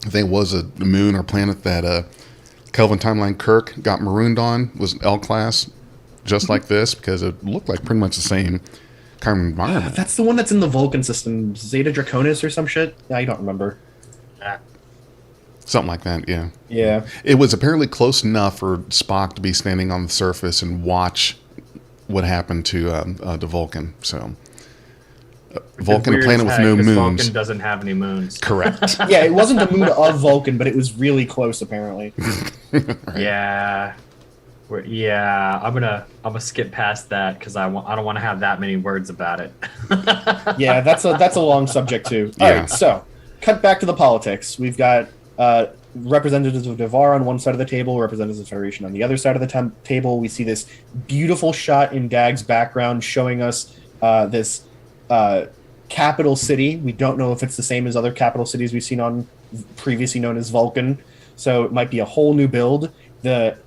Speaker 3: thing was a moon or planet that Kelvin Timeline Kirk got marooned on was L-class, just like this, because it looked like pretty much the same kind of environment.
Speaker 4: That's the one that's in the Vulcan system, Zeta Draconis or some shit. I don't remember.
Speaker 3: Something like that, yeah.
Speaker 4: Yeah.
Speaker 3: It was apparently close enough for Spock to be standing on the surface and watch what happened to Vulcan. So, Vulcan, a planet with no moons.
Speaker 5: Vulcan doesn't have any moons.
Speaker 3: Correct.
Speaker 4: Yeah, it wasn't the moon of Vulcan, but it was really close, apparently.
Speaker 5: Yeah. I'm gonna skip past that because I don't want to have that many words about it.
Speaker 4: Yeah, that's a long subject too. All right, so cut back to the politics. We've got representatives of Navarre on one side of the table, representatives of the Federation on the other side of the table. We see this beautiful shot in Dag's background showing us this capital city. We don't know if it's the same as other capital cities we've seen on previously known as Vulcan, so it might be a whole new build. The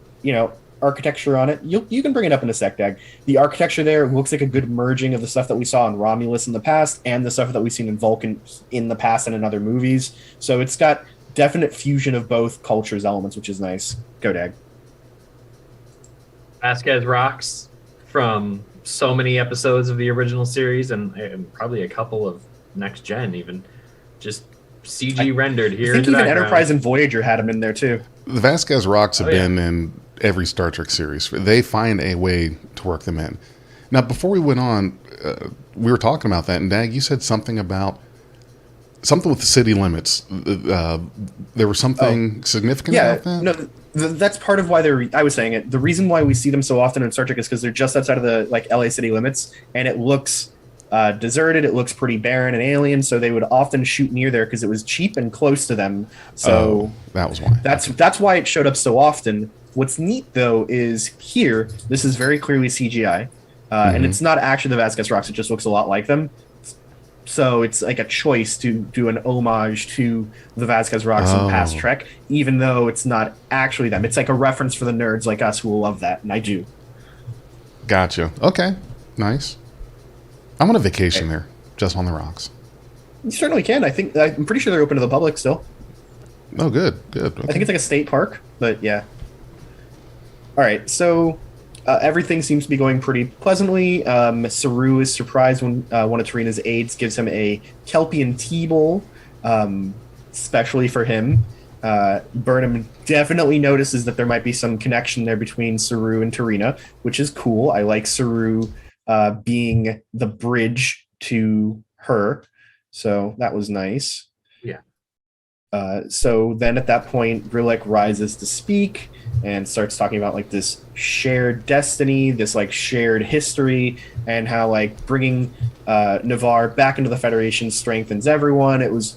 Speaker 4: architecture on it, you can bring it up in a sec, Dag. The architecture there looks like a good merging of the stuff that we saw in Romulus in the past and the stuff that we've seen in Vulcan in the past and in other movies. So it's got definite fusion of both cultures elements, which is nice. Go, Dag.
Speaker 5: Vasquez rocks from so many episodes of the original series and probably a couple of next gen, even just CG rendered here.
Speaker 4: I think even Enterprise and Voyager had him in there too.
Speaker 3: The Vasquez rocks have been in every Star Trek series. They find a way to work them in. Now, before we went on, we were talking about that, and Dag, you said something with the city limits. There was something significant about that?
Speaker 4: No, that's part of why I was saying it. The reason why we see them so often in Star Trek is because they're just outside of the LA city limits, and it looks deserted. It looks pretty barren and alien, so they would often shoot near there because it was cheap and close to them. So
Speaker 3: that was why.
Speaker 4: That's why it showed up so often. What's neat though is here, this is very clearly CGI, and it's not actually the Vasquez rocks. It just looks a lot like them. So it's like a choice to do an homage to the Vasquez rocks in past Trek, even though it's not actually them. It's like a reference for the nerds like us who will love that, and I do.
Speaker 3: Gotcha. Okay, nice. I'm on a vacation there, just on the rocks.
Speaker 4: You certainly can. I'm pretty sure they're open to the public still.
Speaker 3: Oh, good. Okay.
Speaker 4: I think it's like a state park, but yeah. All right, so everything seems to be going pretty pleasantly. Saru is surprised when one of Tarina's aides gives him a Kelpian tea bowl, especially for him. Burnham definitely notices that there might be some connection there between Saru and Tarina, which is cool. I like Saru being the bridge to her, so that was nice.
Speaker 5: Yeah.
Speaker 4: So then at that point, Relic rises to speak and starts talking about like this shared destiny, this like shared history, and how like bringing Navarre back into the Federation strengthens everyone. It was,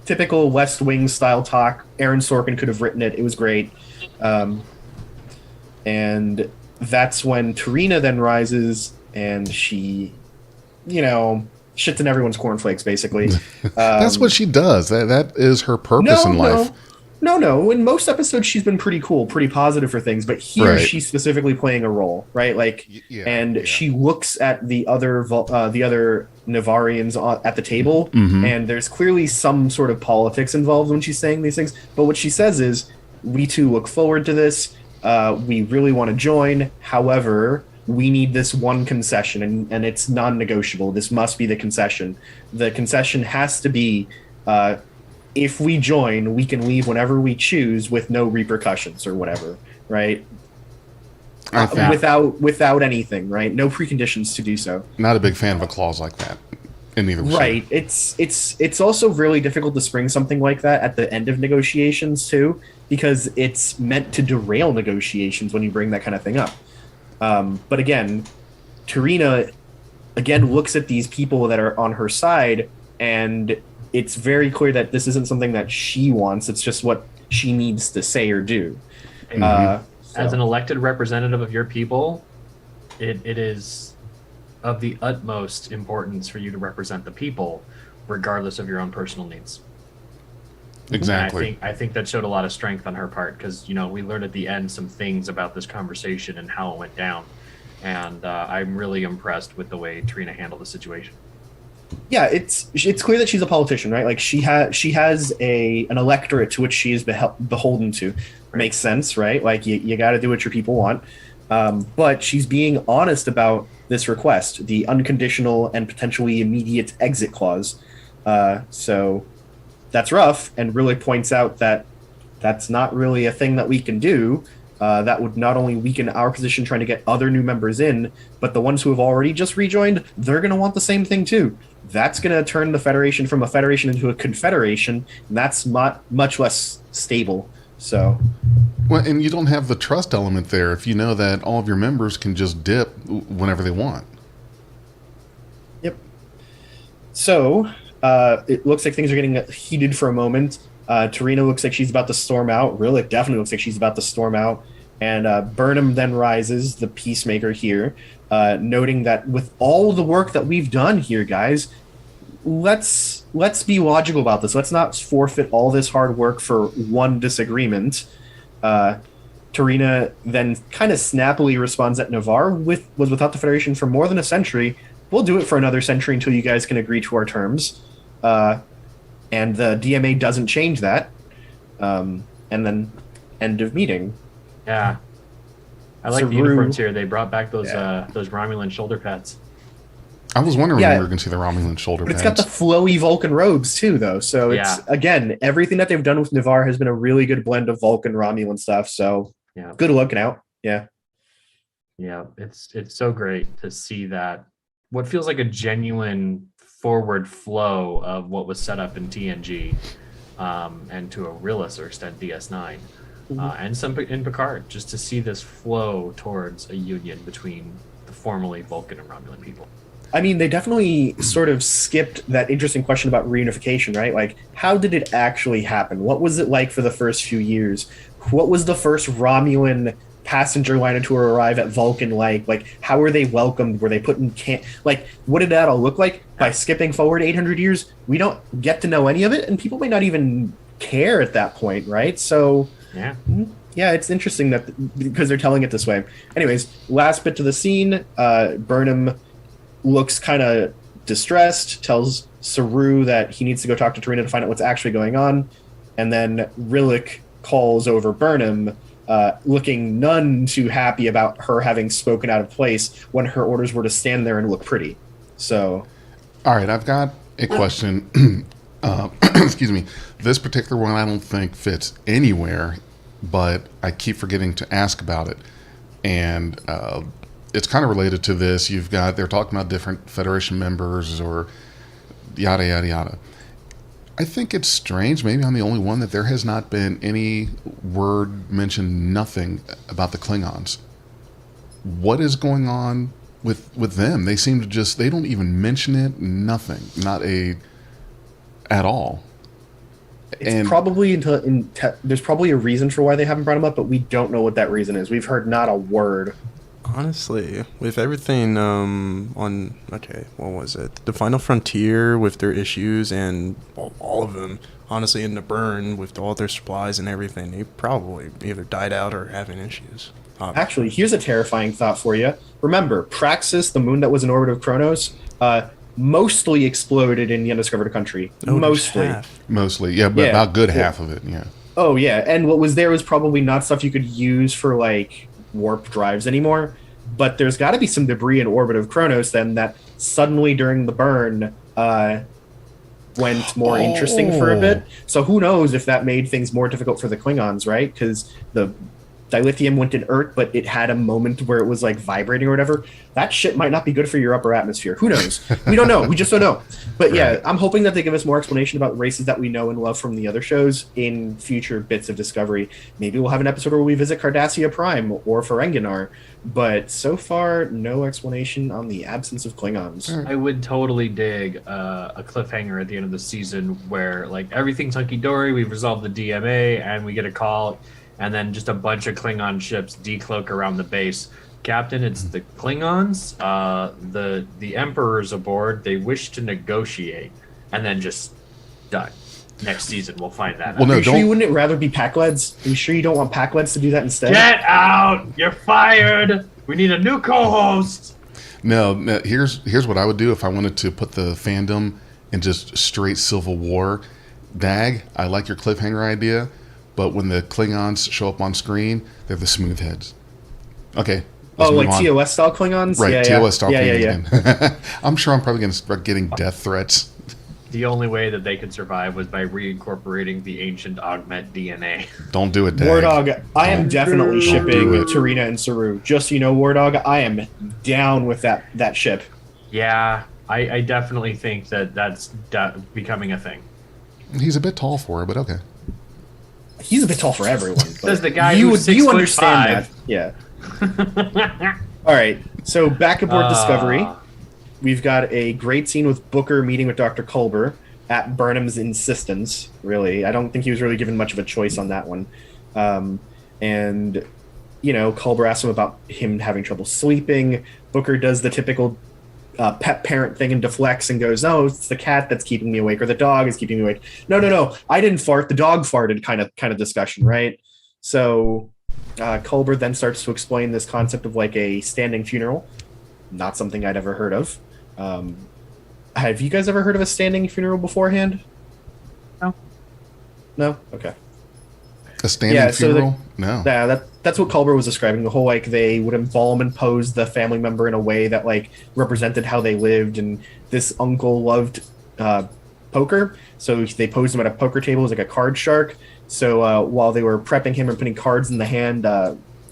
Speaker 4: typical West Wing style talk. Aaron Sorkin could have written it. It was great. And that's when Tarina then rises and she, shits in everyone's cornflakes, basically.
Speaker 3: That's what she does. That is her purpose in life.
Speaker 4: No. In most episodes, she's been pretty cool, pretty positive for things. But here, she's specifically playing a role, right? Like, she looks at the other Navarrians at the table, and there's clearly some sort of politics involved when she's saying these things. But what she says is, "We too look forward to this. We really want to join. However, we need this one concession, and it's non-negotiable. This must be the concession. The concession has to be, if we join, we can leave whenever we choose with no repercussions or whatever, right? Without anything, right? No preconditions to do so."
Speaker 3: Not a big fan of a clause like that in either way.
Speaker 4: Right. It's also really difficult to spring something like that at the end of negotiations too, because it's meant to derail negotiations when you bring that kind of thing up. But again, Tarina looks at these people that are on her side, and it's very clear that this isn't something that she wants. It's just what she needs to say or do.
Speaker 5: As an elected representative of your people, it is of the utmost importance for you to represent the people, regardless of your own personal needs.
Speaker 3: Exactly.
Speaker 5: I think that showed a lot of strength on her part because, we learned at the end some things about this conversation and how it went down. And I'm really impressed with the way Tarina handled the situation.
Speaker 4: Yeah, it's clear that she's a politician, right? Like she has an electorate to which she is beholden to. Right. Makes sense, right? Like you got to do what your people want. But she's being honest about this request, the unconditional and potentially immediate exit clause. So that's rough. And Relic points out that that's not really a thing that we can do. That would not only weaken our position trying to get other new members in, but the ones who have already just rejoined, they're going to want the same thing too. That's going to turn the Federation from a Federation into a Confederation, and that's much less stable. So,
Speaker 3: well, and you don't have the trust element there if you know that all of your members can just dip whenever they want.
Speaker 4: Yep. So, it looks like things are getting heated for a moment. Tarina looks like she's about to storm out. Relic definitely looks like she's about to storm out. And Burnham then rises, the peacemaker here, noting that with all the work that we've done here, guys, let's be logical about this. Let's not forfeit all this hard work for one disagreement. Tarina then kind of snappily responds that Navarre was without the Federation for more than a century. We'll do it for another century until you guys can agree to our terms. And the DMA doesn't change that. And then end of meeting.
Speaker 5: Yeah. I like the uniforms here. They brought back those Romulan shoulder pads.
Speaker 3: I was wondering when we were going to see the Romulan shoulder pads.
Speaker 4: It's got the flowy Vulcan robes too, though. So it's, again, everything that they've done with Navarre has been a really good blend of Vulcan, Romulan stuff. So good looking out. Yeah.
Speaker 5: Yeah. It's so great to see that. What feels like a genuine forward flow of what was set up in TNG, and to a real lesser extent DS9, and some in Picard, just to see this flow towards a union between the formerly Vulcan and Romulan people.
Speaker 4: I mean, they definitely sort of skipped that interesting question about reunification, right? Like, how did it actually happen? What was it like for the first few years? What was the first Romulan passenger liner to arrive at Vulcan like? Like, how were they welcomed? Were they put in camp? Like, what did that all look like? By skipping forward 800 years, we don't get to know any of it, and people may not even care at that point, right? So, yeah, it's interesting that because they're telling it this way. Anyways, last bit to the scene, Burnham looks kind of distressed, tells Saru that he needs to go talk to Tarina to find out what's actually going on, and then Relic calls over Burnham, looking none too happy about her having spoken out of place when her orders were to stand there and look pretty. So,
Speaker 3: all right, I've got a question. Excuse me. This particular one I don't think fits anywhere, but I keep forgetting to ask about it. And it's kind of related to this. They're talking about different Federation members or yada, yada, yada. I think it's strange, maybe I'm the only one, that there has not been any word mentioned, nothing about the Klingons. What is going on with them? They seem to they don't even mention it, nothing, at all.
Speaker 4: It's probably there's probably a reason for why they haven't brought them up, but we don't know what that reason is. We've heard not a word.
Speaker 6: Honestly, with everything what was it? The Final Frontier with their issues and all of them, honestly, in the burn with all their supplies and everything, they probably either died out or having issues.
Speaker 4: Actually, here's a terrifying thought for you. Remember, Praxis, the moon that was in orbit of Kronos, mostly exploded in the undiscovered country.
Speaker 3: Mostly, yeah, but about good half of it, yeah.
Speaker 4: Oh, yeah, and what was there was probably not stuff you could use for, like, warp drives anymore, but there's got to be some debris in orbit of Kronos then that suddenly during the burn went more interesting for a bit. So who knows if that made things more difficult for the Klingons, right? Because the dilithium went inert, but it had a moment where it was like vibrating or whatever. That shit might not be good for your upper atmosphere. Who knows? We don't know. We just don't know. But yeah, I'm hoping that they give us more explanation about races that we know and love from the other shows in future bits of Discovery. Maybe we'll have an episode where we visit Cardassia Prime or Ferenginar. But so far, no explanation on the absence of Klingons.
Speaker 5: I would totally dig a cliffhanger at the end of the season where like everything's hunky-dory, we've resolved the DMA, and we get a call, and then just a bunch of Klingon ships decloak around the base. Captain, it's the Klingons. The Emperor's aboard. They wish to negotiate, and then just done. Next season, we'll find that out.
Speaker 4: Are you sure you wouldn't rather be Pakleds? Are you sure you don't want Pakleds to do that instead?
Speaker 5: Get out! You're fired! We need a new co-host!
Speaker 3: No, here's what I would do if I wanted to put the fandom in just straight Civil War. Dag, I like your cliffhanger idea, but when the Klingons show up on screen, they're the smooth heads. Okay.
Speaker 4: Like TOS style Klingons?
Speaker 3: Right,
Speaker 4: yeah,
Speaker 3: TOS style Klingons.
Speaker 4: Yeah.
Speaker 3: I'm sure I'm probably going to start getting death threats.
Speaker 5: The only way that they could survive was by reincorporating the ancient augment DNA.
Speaker 3: Don't do it, Dag.
Speaker 4: Wardog, I am definitely
Speaker 3: Don't
Speaker 4: shipping
Speaker 3: do it.
Speaker 4: Tarina and Saru. Just so you know, Wardog, I am down with that ship.
Speaker 5: Yeah, I definitely think that's becoming a thing.
Speaker 3: He's a bit tall for her, but okay.
Speaker 4: He's a bit tall for everyone.
Speaker 5: Says the guy who's 6'5".
Speaker 4: understand that. Yeah. All right. So back aboard Discovery, we've got a great scene with Booker meeting with Dr. Culber at Burnham's insistence. Really, I don't think he was really given much of a choice on that one. And Culber asks him about him having trouble sleeping. Booker does the typical pet parent thing and deflects and goes, "Oh, it's the cat that's keeping me awake, or the dog is keeping me awake." No, I didn't fart. The dog farted. Kind of discussion, right? So Culber then starts to explain this concept of like a standing funeral. Not something I'd ever heard of. Have you guys ever heard of a standing funeral beforehand? No. Okay.
Speaker 3: A standing funeral? No.
Speaker 4: Yeah, that's what Culber was describing. The whole like they would embalm and pose the family member in a way that like represented how they lived, and this uncle loved poker, so they posed him at a poker table as like a card shark. So while they were prepping him and putting cards in the hand,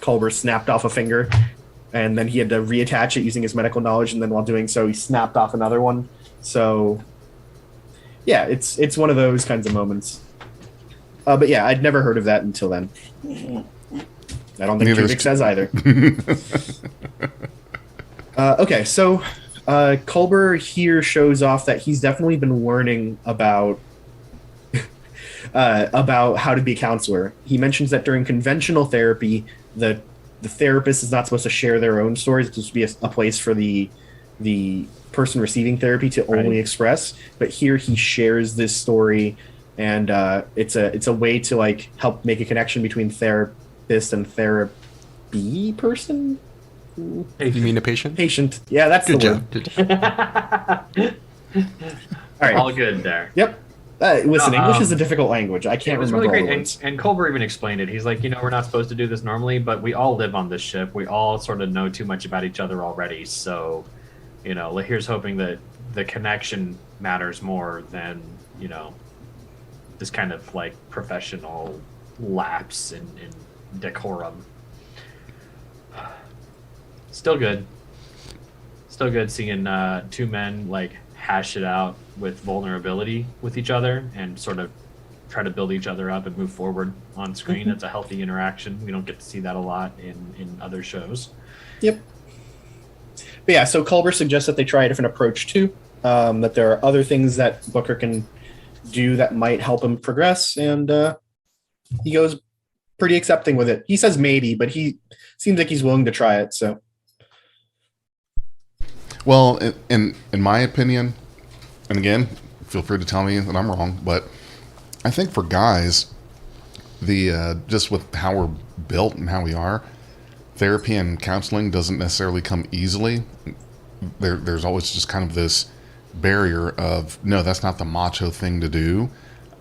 Speaker 4: Culber snapped off a finger, and then he had to reattach it using his medical knowledge, and then while doing so, he snapped off another one. So yeah, it's one of those kinds of moments. But yeah, I'd never heard of that until then. I don't think Judix has either. Okay, so Culber here shows off that he's definitely been learning about how to be a counselor. He mentions that during conventional therapy, the therapist is not supposed to share their own stories. It's supposed to be a place for the person receiving therapy to only express. But here he shares this story, and it's a way to like help make a connection between therapist and therapy person.
Speaker 2: You mean a patient?
Speaker 4: Patient. Yeah, that's
Speaker 2: Good
Speaker 4: the
Speaker 2: job.
Speaker 4: word.
Speaker 2: Good job.
Speaker 4: All right.
Speaker 5: All good there.
Speaker 4: Yep. Listen, English is a difficult language. I can't
Speaker 5: It was
Speaker 4: remember
Speaker 5: really
Speaker 4: all the
Speaker 5: great,
Speaker 4: words.
Speaker 5: and Culber even explained it. He's like, we're not supposed to do this normally, but we all live on this ship. We all sort of know too much about each other already. So, here's hoping that the connection matters more than this kind of like professional lapse in decorum. Still good seeing two men like hash it out with vulnerability with each other and sort of try to build each other up and move forward on screen. It's a healthy interaction. We don't get to see that a lot in other shows.
Speaker 4: Yep. But yeah, so Culber suggests that they try a different approach too. That there are other things that Booker can do that might help him progress, and he goes pretty accepting with it. He says maybe, but he seems like he's willing to try it. So,
Speaker 3: well, in my opinion, and again, feel free to tell me that I'm wrong, but I think for guys, the just with how we're built and how we are, therapy and counseling doesn't necessarily come easily. There's always just kind of this barrier of, no, that's not the macho thing to do.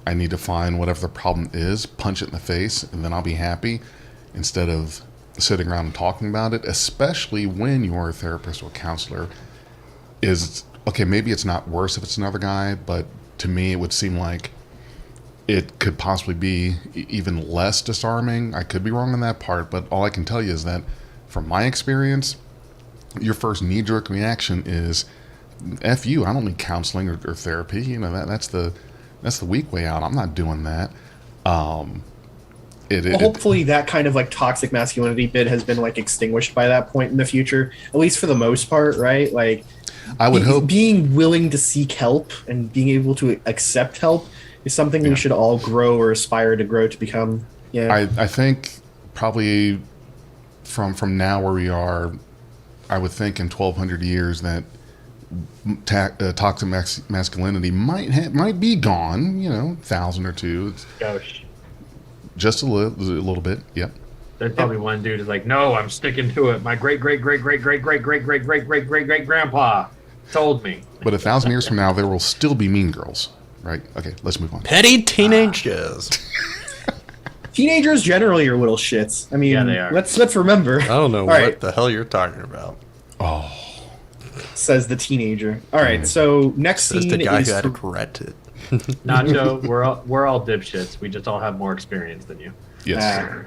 Speaker 3: I need to find whatever the problem is, punch it in the face, and then I'll be happy, instead of sitting around and talking about it, especially when you're a therapist or a counselor. Is okay, maybe it's not worse if it's another guy, but to me it would seem like it could possibly be even less disarming. I could be wrong on that part, but all I can tell you is that from my experience, your first knee-jerk reaction is, F you, I don't need counseling or therapy. That's the weak way out. I'm not doing that.
Speaker 4: Hopefully that kind of like toxic masculinity bit has been like extinguished by that point in the future, at least for the most part, right? Like,
Speaker 3: I would hope
Speaker 4: being willing to seek help and being able to accept help is something we should all grow or aspire to grow to become. Yeah,
Speaker 3: I think probably from now where we are, I would think in 1,200 years that toxic masculinity might be gone. 1,000 or two.
Speaker 5: Gosh.
Speaker 3: Just a little bit. Yep.
Speaker 5: There's probably one dude who's like, no, I'm sticking to it. My great grandpa told me.
Speaker 3: But 1,000 years from now, there will still be mean girls, right? Okay, let's move on.
Speaker 2: Petty teenagers.
Speaker 4: Teenagers generally are little shits. I mean,
Speaker 5: Yeah, they are.
Speaker 4: let's remember.
Speaker 2: I don't know
Speaker 4: All
Speaker 2: what
Speaker 4: right.
Speaker 2: the hell you're talking about.
Speaker 3: Oh,
Speaker 4: says the teenager. All right, so next
Speaker 2: Says
Speaker 4: scene
Speaker 2: the guy
Speaker 4: is
Speaker 2: who had to correct it.
Speaker 5: Nacho, we're all dipshits. We just all have more experience than you.
Speaker 3: Yes.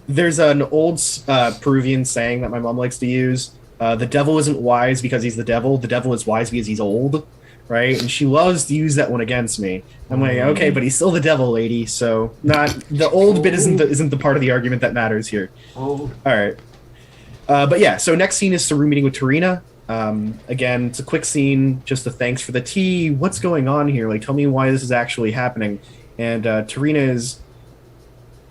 Speaker 4: There's an old Peruvian saying that my mom likes to use. The devil isn't wise because he's the devil. The devil is wise because he's old, right? And she loves to use that one against me. I'm like, okay, but he's still the devil, lady. So not the old bit isn't the part of the argument that matters here.
Speaker 5: Oh,
Speaker 4: All right. But yeah, so next scene is Saru meeting with Tarina. Again, it's a quick scene, just a thanks for the tea. What's going on here? Like, tell me why this is actually happening. And Tarina is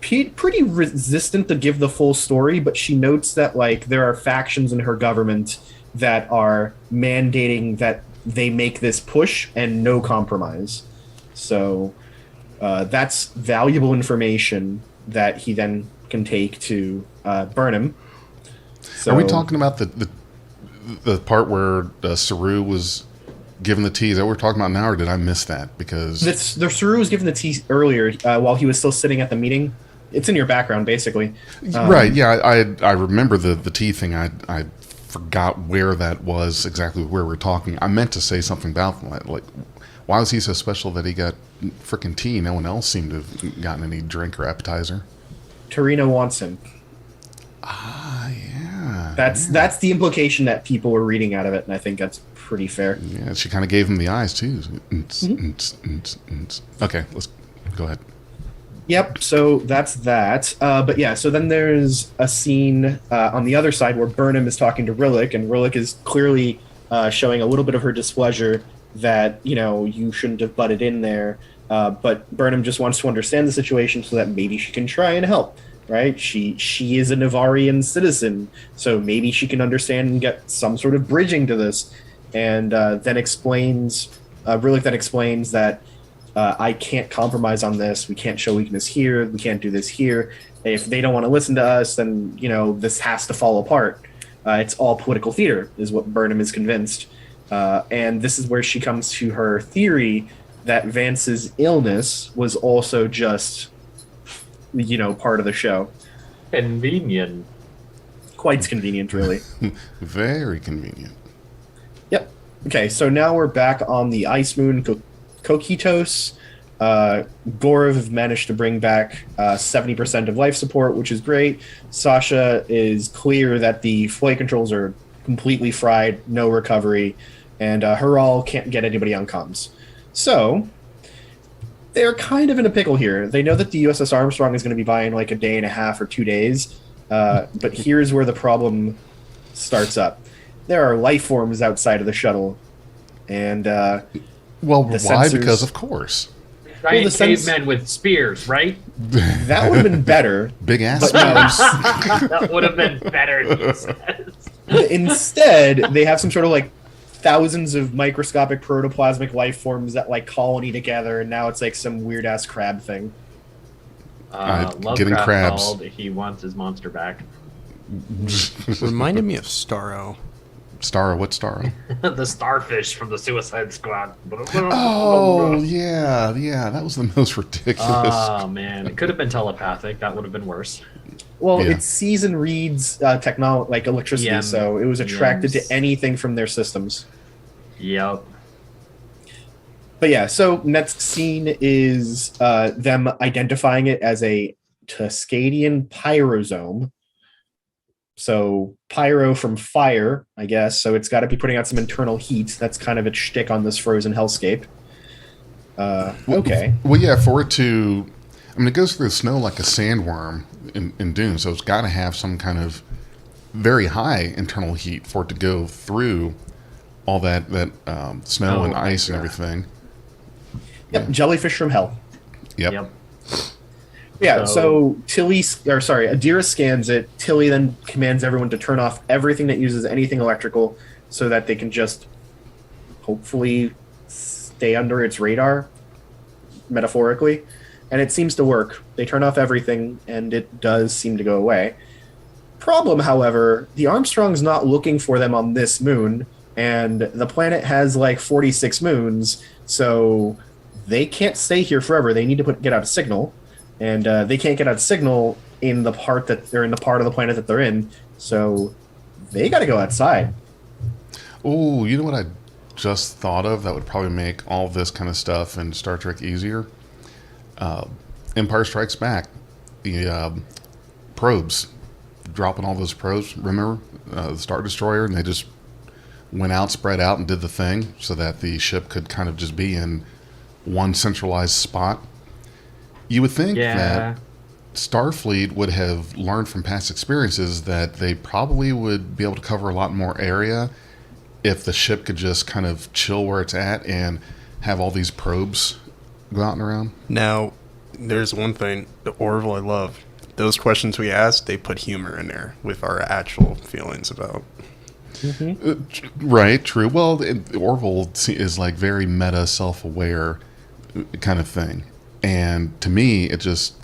Speaker 4: pretty resistant to give the full story, but she notes that like there are factions in her government that are mandating that they make this push and no compromise. So that's valuable information that he then can take to Burnham. So,
Speaker 3: Are we talking about the part where Saru was given the tea? Is that what we're talking about now, or did I miss that? Because
Speaker 4: the Saru was given the tea earlier while he was still sitting at the meeting. It's in your background, basically.
Speaker 3: Right, yeah, I remember the tea thing. I forgot where that was, exactly where we're talking. I meant to say something about that. Like, why was he so special that he got freaking tea? No one else seemed to have gotten any drink or appetizer.
Speaker 4: Tarina wants him.
Speaker 3: Ah, yeah.
Speaker 4: That's the implication that people were reading out of it, and I think that's pretty fair.
Speaker 3: Yeah, she kind of gave him the eyes, too. Okay, let's go ahead.
Speaker 4: Yep, so that's that. But yeah, so then there's a scene on the other side where Burnham is talking to Relic, and Relic is clearly showing a little bit of her displeasure that, you know, you shouldn't have butted in there. But Burnham just wants to understand the situation so that maybe she can try and help, right? She is a Navarian citizen, so maybe she can understand and get some sort of bridging to this. And then explains, Relic then explains that I can't compromise on this. We can't show weakness here. We can't do this here. If they don't want to listen to us, then, you know, this has to fall apart. It's all political theater, is what Burnham is convinced. And this is where she comes to her theory that Vance's illness was also just, you know, part of the show.
Speaker 5: convenient.
Speaker 4: Quite convenient, really.
Speaker 3: Very convenient.
Speaker 4: Yep. Okay, so now we're back on the ice moon Kokitos. Gorov have managed to bring back 70% of life support, which is great. Sasha is clear that the flight controls are completely fried, no recovery, and Heral can't get anybody on comms. So they're kind of in a pickle here. They know that the USS Armstrong is going to be by in like a day and a half or 2 days, but here's where the problem starts up. There are life forms outside of the shuttle, and
Speaker 3: Well,
Speaker 4: the
Speaker 3: why?
Speaker 4: sensors-
Speaker 3: Because of course.
Speaker 5: Giant
Speaker 4: the sense-
Speaker 5: cavemen with spears, right?
Speaker 4: that would have been better.
Speaker 3: Big ass
Speaker 4: But no.
Speaker 3: spears.
Speaker 5: That would have been better, he says.
Speaker 4: Instead, they have some sort of like thousands of microscopic protoplasmic life forms that like colony together, and now it's like some weird ass crab thing.
Speaker 3: Getting
Speaker 5: Lovecraft
Speaker 3: crabs.
Speaker 5: called, he wants his monster back.
Speaker 2: Reminded me of Starro.
Speaker 3: Starro, what Starro?
Speaker 5: The starfish from the Suicide Squad.
Speaker 3: Oh, yeah, that was the most ridiculous.
Speaker 5: Oh, man. It could have been telepathic. That would have been worse.
Speaker 4: Well,
Speaker 3: Yeah.
Speaker 4: it sees and reads technology like electricity,
Speaker 5: Yeah,
Speaker 4: so it was attracted
Speaker 5: yes.
Speaker 4: to anything from their systems.
Speaker 5: Yep.
Speaker 4: But yeah, so next scene is them identifying it as a Tuscadian pyrosome. So pyro from fire, I guess. So it's got to be putting out some internal heat. That's kind of its shtick on this frozen hellscape. Okay.
Speaker 3: Well, yeah, for it to... I mean, it goes through the snow like a sandworm in Dune, so it's got to have some kind of very high internal heat for it to go through all that snow
Speaker 5: Oh,
Speaker 3: and ice and
Speaker 5: yeah.
Speaker 3: everything.
Speaker 4: Yep, jellyfish from hell.
Speaker 3: Yep.
Speaker 4: Yeah, so Adira scans it. Tilly then commands everyone to turn off everything that uses anything electrical so that they can just hopefully stay under its radar, metaphorically. And it seems to work. They turn off everything, and it does seem to go away. Problem, however, the Armstrong's not looking for them on this moon, and the planet has like 46 moons, so they can't stay here forever. They need to get out a signal. And they can't get out a signal in the part of the planet that they're in, so they got to go outside.
Speaker 3: Oh, you know what I just thought of that would probably make all this kind of stuff in Star Trek easier? Empire Strikes Back. The probes. Dropping all those probes. Remember? The Star Destroyer, and they just went out, spread out, and did the thing so that the ship could kind of just be in one centralized spot. You would think that Starfleet would have learned from past experiences that they probably would be able to cover a lot more area if the ship could just kind of chill where it's at and have all these probes go out and around.
Speaker 6: Now, there's one thing, the Orville I love. Those questions we asked, they put humor in there with our actual feelings about.
Speaker 3: Right, true. Well, Orville is like very meta, self-aware kind of thing. And to me, it just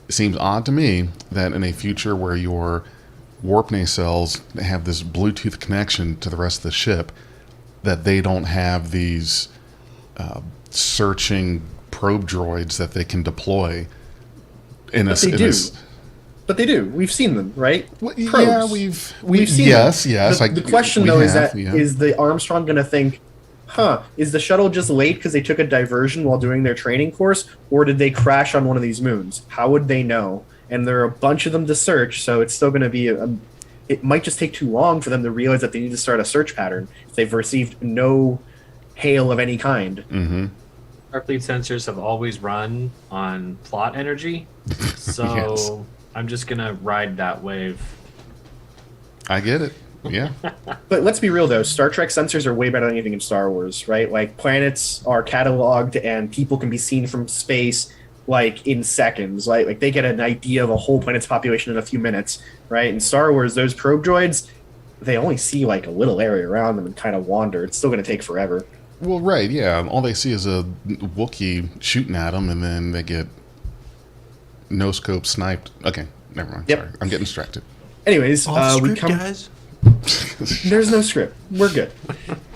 Speaker 3: seems odd to me that in a future where your warp nacelles have this Bluetooth connection to the rest of the ship, that they don't have these searching probe droids that they can deploy.
Speaker 4: But they do. We've seen them, right?
Speaker 3: Well, yeah, we've seen them. Yes.
Speaker 4: The question, though, is the Armstrong going to think, is the shuttle just late because they took a diversion while doing their training course, or did they crash on one of these moons? How would they know? And there are a bunch of them to search, so it's still going to be it might just take too long for them to realize that they need to start a search pattern if they've received no hail of any kind.
Speaker 3: Mm-hmm.
Speaker 5: Starfleet sensors have always run on plot energy, so
Speaker 3: Yes.
Speaker 5: I'm just going to ride that wave.
Speaker 3: I get it. Yeah.
Speaker 4: But let's be real, though. Star Trek sensors are way better than anything in Star Wars, right? Like, planets are cataloged and people can be seen from space, like, in seconds. Like they get an idea of a whole planet's population in a few minutes, right? In Star Wars, those probe droids, they only see, like, a little area around them and kind of wander. It's still going to take forever.
Speaker 3: Well, right, yeah. All they see is a Wookiee shooting at them, and then they get no-scope sniped. Okay, never mind.
Speaker 4: Yep.
Speaker 3: Sorry. I'm getting distracted.
Speaker 4: Anyways, we come...
Speaker 6: guys.
Speaker 4: There's no script. We're good.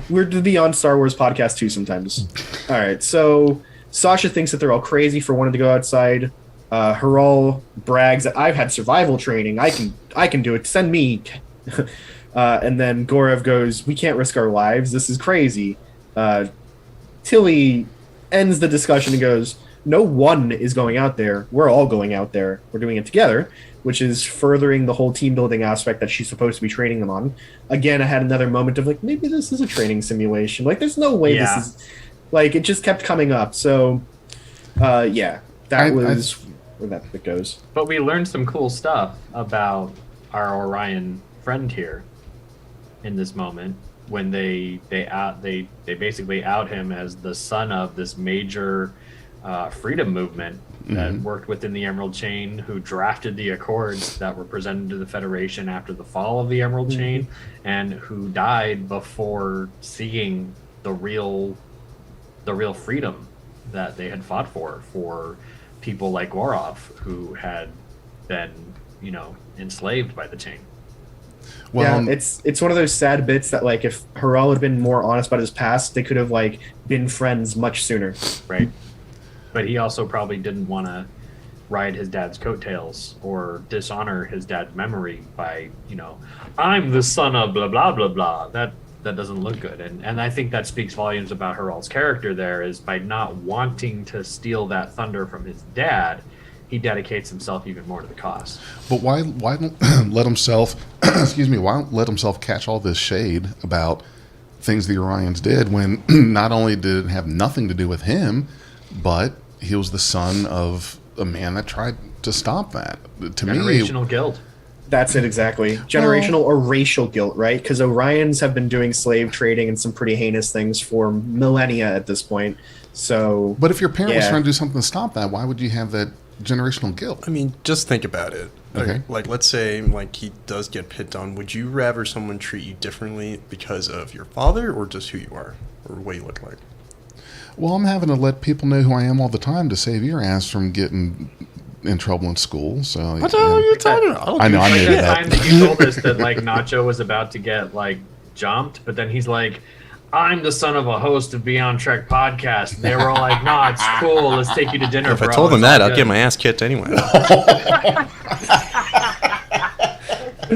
Speaker 4: We're the Beyond Star Wars podcast too sometimes. All right, so Sasha thinks that they're all crazy for wanting to go outside. Haral brags that I've had survival training. I can do it. Send me. And then Gorev goes, "We can't risk our lives. This is crazy." Tilly ends the discussion and goes, "No one is going out there. We're all going out there. We're doing it together," which is furthering the whole team building aspect that she's supposed to be training them on. Again, I had another moment of like, maybe this is a training simulation. Like, there's no way this is... Like, it just kept coming up. So, that was where that bit goes.
Speaker 5: But we learned some cool stuff about our Orion friend here in this moment when they basically out him as the son of this major freedom movement that worked within the Emerald Chain, who drafted the accords that were presented to the Federation after the fall of the Emerald Chain, and who died before seeing the real freedom that they had fought for people like Gorov, who had been, enslaved by the chain.
Speaker 3: Well,
Speaker 4: yeah, it's one of those sad bits that, like, if Haral had been more honest about his past, they could have, like, been friends much sooner.
Speaker 5: Right. But he also probably didn't want to ride his dad's coattails or dishonor his dad's memory by, I'm the son of blah, blah, blah, blah. That doesn't look good. And I think that speaks volumes about Haral's character there, is by not wanting to steal that thunder from his dad, he dedicates himself even more to the cause.
Speaker 3: But why don't let himself, why don't let himself catch all this shade about things the Orions did when not only did it have nothing to do with him, but he was the son of a man that tried to stop that. To me,
Speaker 5: generational guilt.
Speaker 4: That's it, exactly. Generational or racial guilt, right? Because Orions have been doing slave trading and some pretty heinous things for millennia at this point. So,
Speaker 3: but if your parent was trying to do something to stop that, why would you have that generational guilt?
Speaker 6: I mean, just think about it.
Speaker 3: Okay.
Speaker 6: Like, let's say, like, he does get picked on. Would you rather someone treat you differently because of your father or just who you are or what you look like?
Speaker 3: Well, I'm having to let people know who I am all the time to save your ass from getting in trouble in school. So
Speaker 6: what the hell are you talking about?
Speaker 3: I know, I knew
Speaker 5: Like
Speaker 3: that.
Speaker 5: time that you told us that, like, Nacho was about to get, like, jumped, but then he's like, I'm the son of a host of Beyond Trek podcast. And they were all like, "No, it's cool. Let's take you to dinner."
Speaker 6: If
Speaker 5: bro.
Speaker 6: I told them
Speaker 5: It's all
Speaker 6: that, I'd
Speaker 5: good."
Speaker 6: get my ass kicked anyway.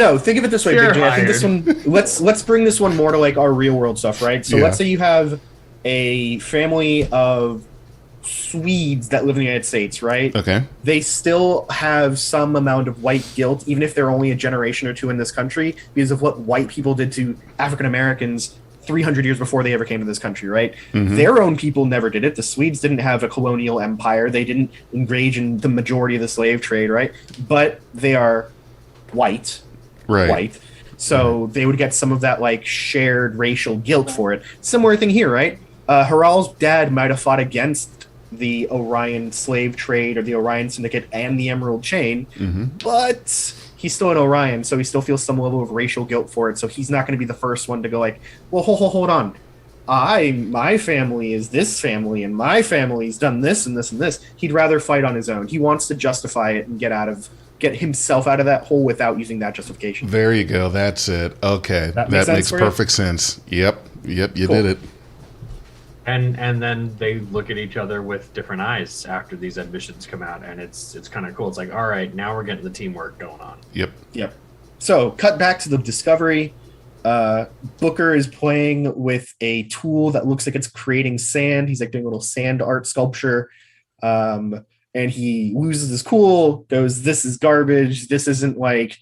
Speaker 4: No, think of it this way,
Speaker 5: You're
Speaker 4: Big J. I think this
Speaker 5: hired.
Speaker 4: one. Let's bring this one more to like our real world stuff, right? So
Speaker 3: Yeah.
Speaker 4: let's say you have a family of Swedes that live in the United States, right?
Speaker 3: Okay.
Speaker 4: They still have some amount of white guilt, even if they're only a generation or two in this country, because of what white people did to African Americans 300 years before they ever came to this country, right? Their own people never did it. The Swedes didn't have a colonial empire. They didn't engage in the majority of the slave trade, right? But they are white.
Speaker 3: Right.
Speaker 4: White. So they would get some of that like shared racial guilt for it. Similar thing here, right? Haral's dad might have fought against the Orion slave trade or the Orion Syndicate and the Emerald Chain, but he's still an Orion, so he still feels some level of racial guilt for it. So he's not going to be the first one to go like, well, hold on. My family is this family, and my family's done this and this and this. He'd rather fight on his own. He wants to justify it and get himself out of that hole without using that justification.
Speaker 3: There you go. That's it. Okay.
Speaker 4: That
Speaker 3: That
Speaker 4: makes sense
Speaker 3: makes
Speaker 4: for you?
Speaker 3: perfect sense. Yep. You
Speaker 4: Cool.
Speaker 3: did it.
Speaker 5: And then they look at each other with different eyes after these admissions come out, and it's kind of cool. It's like, all right, now we're getting the teamwork going on.
Speaker 3: Yep.
Speaker 4: Yep. So, cut back to the Discovery. Booker is playing with a tool that looks like it's creating sand. He's like doing a little sand art sculpture. And he loses his cool, goes, this is garbage. This isn't like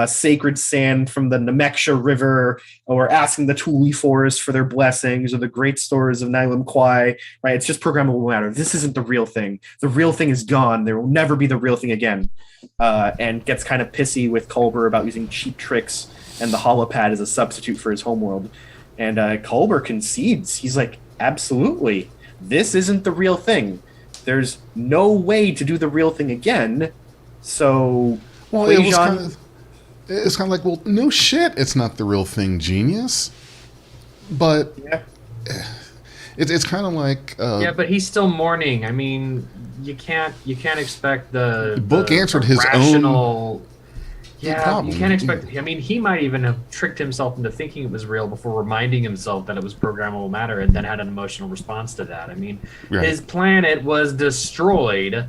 Speaker 4: sacred sand from the Nameksha River, or asking the Thule Forest for their blessings, or the great stores of Nylam Kwai, right? It's just programmable matter. This isn't the real thing. The real thing is gone. There will never be the real thing again. And gets kind of pissy with Culber about using cheap tricks and the holopad as a substitute for his homeworld. And Culber concedes. He's like, absolutely. This isn't the real thing. There's no way to do the real thing again. So,
Speaker 3: Well, it's kind of like, well, no shit, it's not the real thing, genius. But
Speaker 4: yeah.
Speaker 3: it's kind of like
Speaker 5: Yeah, but he's still mourning. I mean, you can't expect the
Speaker 3: Book answered his
Speaker 5: rational. Yeah,
Speaker 3: problem.
Speaker 5: you can't expect. I mean, he might even have tricked himself into thinking it was real before reminding himself that it was programmable matter, and then had an emotional response to that. I mean,
Speaker 3: Right.
Speaker 5: his planet was destroyed.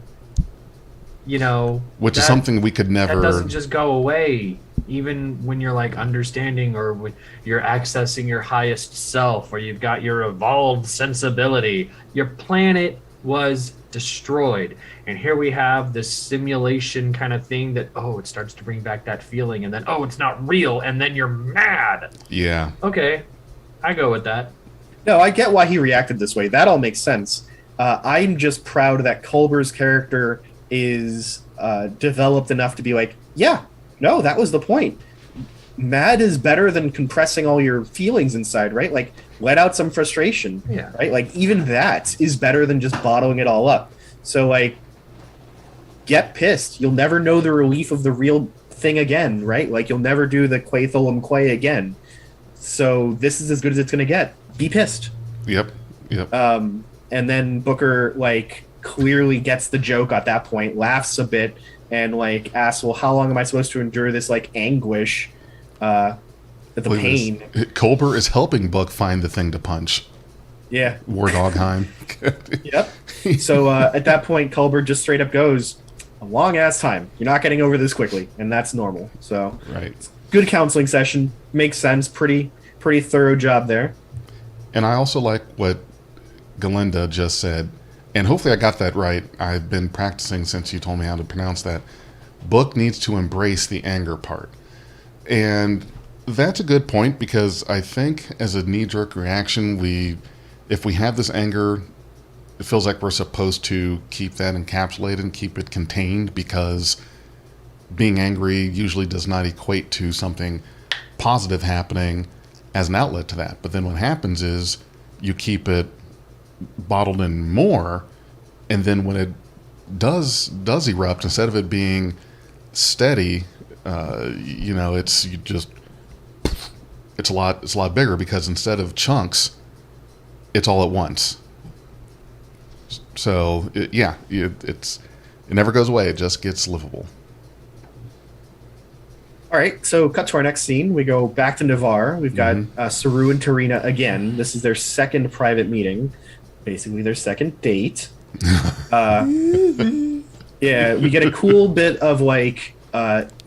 Speaker 5: You know,
Speaker 3: which is something we could never.
Speaker 5: That doesn't just go away, even when you're like understanding, or when you're accessing your highest self, or you've got your evolved sensibility. Your planet was destroyed, and here we have this simulation kind of thing that, oh, it starts to bring back that feeling, and then, oh, it's not real, and then you're mad.
Speaker 3: Yeah.
Speaker 5: Okay, I go with that.
Speaker 4: No, I get why he reacted this way. That all makes sense. I'm just proud that Culber's character is developed enough to be like, yeah, no, that was the point. Mad is better than compressing all your feelings inside, right? Like, let out some frustration,
Speaker 5: Yeah.
Speaker 4: right? Like, even that is better than just bottling it all up. So, like, get pissed. You'll never know the relief of the real thing again, right? Like, you'll never do the Quaetholum Quay again. So, this is as good as it's going to get. Be pissed.
Speaker 3: Yep.
Speaker 4: And then Booker, like, clearly gets the joke at that point, laughs a bit, and, like, asks, well, how long am I supposed to endure this, like, anguish, the pain?
Speaker 3: Culber is helping Book find the thing to punch.
Speaker 4: Yeah.
Speaker 3: War Dogheim.
Speaker 4: Yep. So at that point, Culber just straight up goes, a long-ass time. You're not getting over this quickly, and that's normal. So,
Speaker 3: Right.
Speaker 4: good counseling session. Makes sense. Pretty thorough job there.
Speaker 3: And I also like what Galinda just said, and hopefully I got that right. I've been practicing since you told me how to pronounce that. Book needs to embrace the anger part. And that's a good point, because I think as a knee-jerk reaction, if we have this anger, it feels like we're supposed to keep that encapsulated and keep it contained, because being angry usually does not equate to something positive happening as an outlet to that. But then what happens is you keep it bottled in more, and then when it does erupt, instead of it being steady, it's a lot bigger, because instead of chunks, it's all at once. So it never goes away. It just gets livable.
Speaker 4: All right, so cut to our next scene. We go back to Navarre. We've got Saru and Tarina again. This is their second private meeting, basically their second date. Yeah, we get a cool bit of like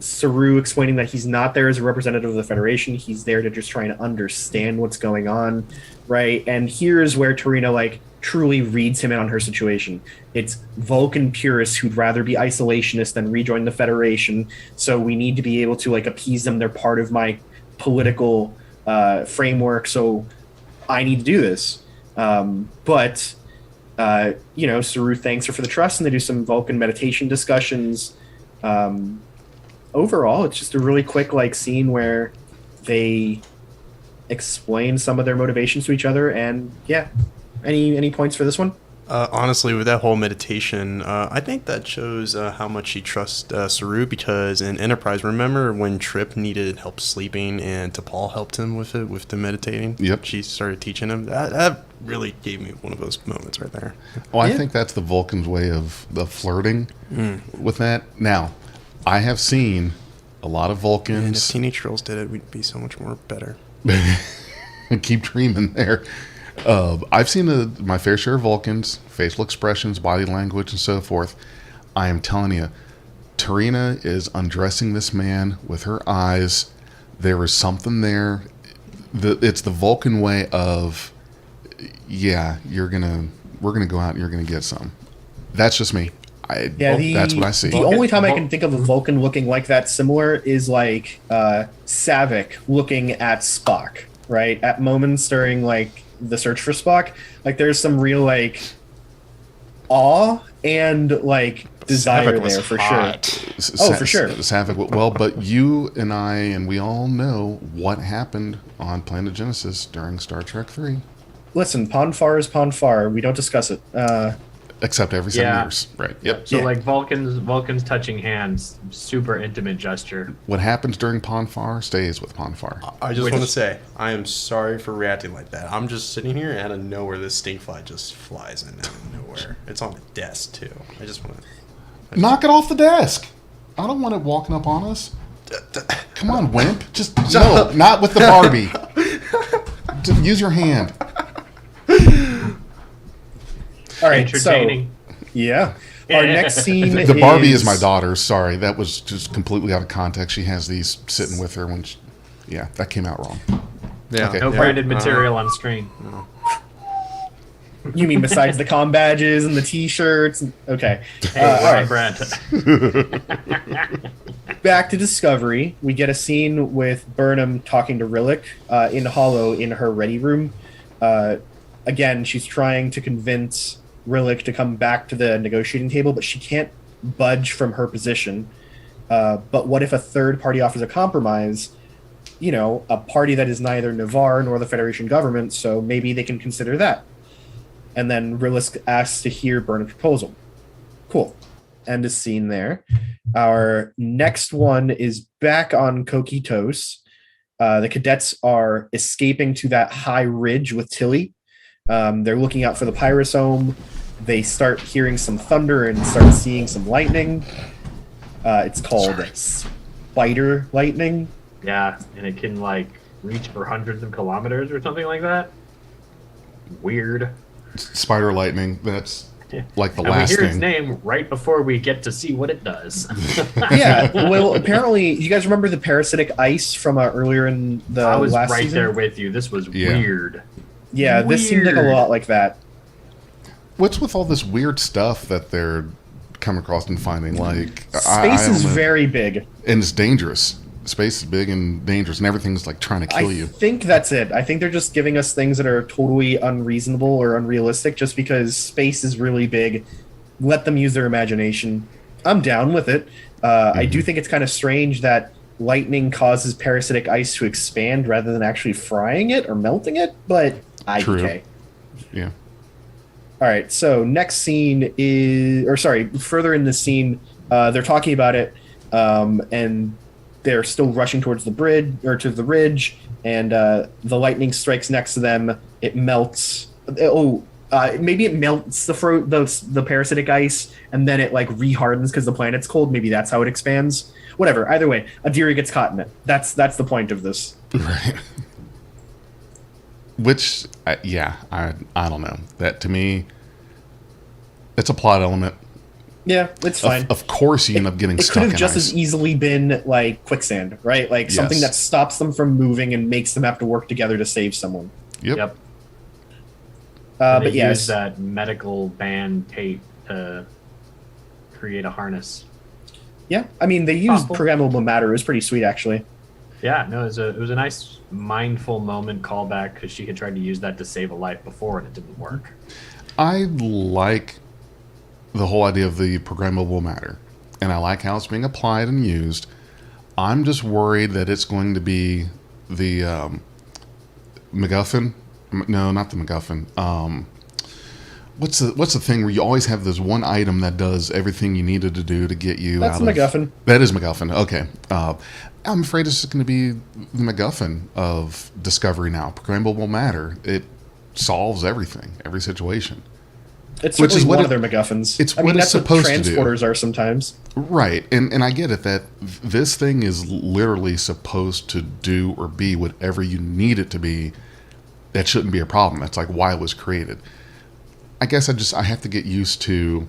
Speaker 4: Saru explaining that he's not there as a representative of the Federation. He's there to just try and understand what's going on, right? And here's where Tarina like truly reads him in on her situation. It's Vulcan purists who'd rather be isolationists than rejoin the Federation. So we need to be able to like appease them. They're part of my political framework. So I need to do this. But Saru thanks her for the trust, and they do some Vulcan meditation discussions. Overall, it's just a really quick like scene where they explain some of their motivations to each other. And yeah, any points for this one?
Speaker 6: Honestly, with that whole meditation, I think that shows how much she trusts Saru, because in Enterprise, remember when Trip needed help sleeping and T'Pol helped him with it, with the meditating?
Speaker 3: Yep.
Speaker 6: She started teaching him. That really gave me one of those moments right there.
Speaker 3: Well, I think that's the Vulcan's way of the flirting with that. Now, I have seen a lot of
Speaker 6: And if
Speaker 3: Vulcans.
Speaker 6: Teenage Girls did it, we'd be so much more better.
Speaker 3: Keep dreaming there. I've seen my fair share of Vulcans, facial expressions, body language, and so forth. I am telling you, Tarina is undressing this man with her eyes. There is something there. It's the Vulcan way of, yeah, we're gonna go out and you're gonna get some. That's just me. That's what I see.
Speaker 4: The only time I can think of a Vulcan looking like that similar is like Savick looking at Spock, right? At moments during like the search for Spock, like there's some real like awe and like desire there for sure. For sure.
Speaker 3: Savick, well, but you and I and we all know what happened on Planet Genesis during Star Trek 3.
Speaker 4: Listen, Ponfar is Ponfar. We don't discuss it.
Speaker 3: Except every 7 years. Right. Yep.
Speaker 5: So like Vulcans touching hands, super intimate gesture.
Speaker 3: What happens during Ponfar stays with Ponfar.
Speaker 6: I just want to say, I am sorry for reacting like that. I'm just sitting here, and out of nowhere, this stink fly just flies in out of nowhere. It's on the desk, too. I just want to...
Speaker 3: Knock it off the desk. I don't want it walking up on us. Come on, wimp. Just, no, not with the Barbie. Use your hand.
Speaker 4: All right,
Speaker 5: entertaining.
Speaker 4: So, yeah. Our next scene
Speaker 3: The Barbie is my daughter. Sorry, that was just completely out of context. She has these sitting with her when yeah, that came out wrong.
Speaker 6: Yeah.
Speaker 3: Okay.
Speaker 5: No branded material on screen.
Speaker 4: You mean besides the comm badges and the T-shirts? Okay.
Speaker 5: Hey,
Speaker 4: all right.
Speaker 5: Brad.
Speaker 4: Back to Discovery. We get a scene with Burnham talking to Relic in Hollow in her ready room. Again, she's trying to convince Relic to come back to the negotiating table, but she can't budge from her position. But what if a third party offers a compromise? You know, a party that is neither Navarre nor the Federation government, so maybe they can consider that. And then Relic asks to hear Burnham's proposal. Cool. End of scene there. Our next one is back on Coquitos. The cadets are escaping to that high ridge with Tilly. They're looking out for the pyrosome. They start hearing some thunder and start seeing some lightning. It's called spider lightning.
Speaker 5: Yeah, and it can like reach for hundreds of kilometers or something like that. Weird.
Speaker 3: Spider lightning. That's like the
Speaker 5: and
Speaker 3: last
Speaker 5: we hear
Speaker 3: thing.
Speaker 5: its name right before we get to see what it does.
Speaker 4: Yeah, well, apparently, you guys remember the parasitic ice from earlier in the
Speaker 5: I was
Speaker 4: last
Speaker 5: right
Speaker 4: season?
Speaker 5: there with you. This was weird.
Speaker 4: Yeah, this seemed like a lot like that.
Speaker 3: What's with all this weird stuff that they're coming across and finding? Like
Speaker 4: Space is very big.
Speaker 3: And it's dangerous. Space is big and dangerous, and everything's like trying to kill you.
Speaker 4: I think that's it. I think they're just giving us things that are totally unreasonable or unrealistic just because space is really big. Let them use their imagination. I'm down with it. I do think it's kind of strange that lightning causes parasitic ice to expand rather than actually frying it or melting it, but
Speaker 3: True. Yeah.
Speaker 4: All right, so next scene further in the scene, they're talking about it, and they're still rushing towards the bridge or to the ridge, and the lightning strikes next to them. It melts. Maybe it melts the parasitic ice, and then it like rehardens because the planet's cold. Maybe that's how it expands. Whatever. Either way, Adira gets caught in it. That's the point of this.
Speaker 3: Right. Which, I don't know. That to me, it's a plot element.
Speaker 4: Yeah, it's fine.
Speaker 3: Of course, you end up getting
Speaker 4: It
Speaker 3: stuck
Speaker 4: could
Speaker 3: in
Speaker 4: have just
Speaker 3: ice.
Speaker 4: as easily been like quicksand, right? Like something
Speaker 3: Yes.
Speaker 4: that stops them from moving and makes them have to work together to save someone.
Speaker 3: Yep.
Speaker 5: Yep. They
Speaker 4: But
Speaker 5: use
Speaker 4: yes,
Speaker 5: that medical band tape to create a harness.
Speaker 4: yeah. I mean, they used
Speaker 5: Possible.
Speaker 4: programmable matter. It was pretty sweet, actually.
Speaker 5: Yeah, no, it was a nice mindful moment callback because she had tried to use that to save a life before and it didn't work.
Speaker 3: I like the whole idea of the programmable matter, and I like how it's being applied and used. I'm just worried that it's going to be the MacGuffin. No, not the MacGuffin. What's the thing where you always have this one item that does everything you needed to do to get you
Speaker 4: That's
Speaker 3: out of...
Speaker 4: MacGuffin.
Speaker 3: That is MacGuffin. Okay. I'm afraid it's just going to be the MacGuffin of Discovery now. Programmable matter. It solves everything, every situation.
Speaker 4: It's
Speaker 3: Which is
Speaker 4: certainly
Speaker 3: what
Speaker 4: one
Speaker 3: it-
Speaker 4: of their MacGuffins.
Speaker 3: it's
Speaker 4: I
Speaker 3: what
Speaker 4: mean,
Speaker 3: it's
Speaker 4: that's
Speaker 3: supposed
Speaker 4: what
Speaker 3: to do.
Speaker 4: transporters are sometimes.
Speaker 3: Right, and I get it that this thing is literally supposed to do or be whatever you need it to be. That shouldn't be a problem. That's like why it was created. I guess I have to get used to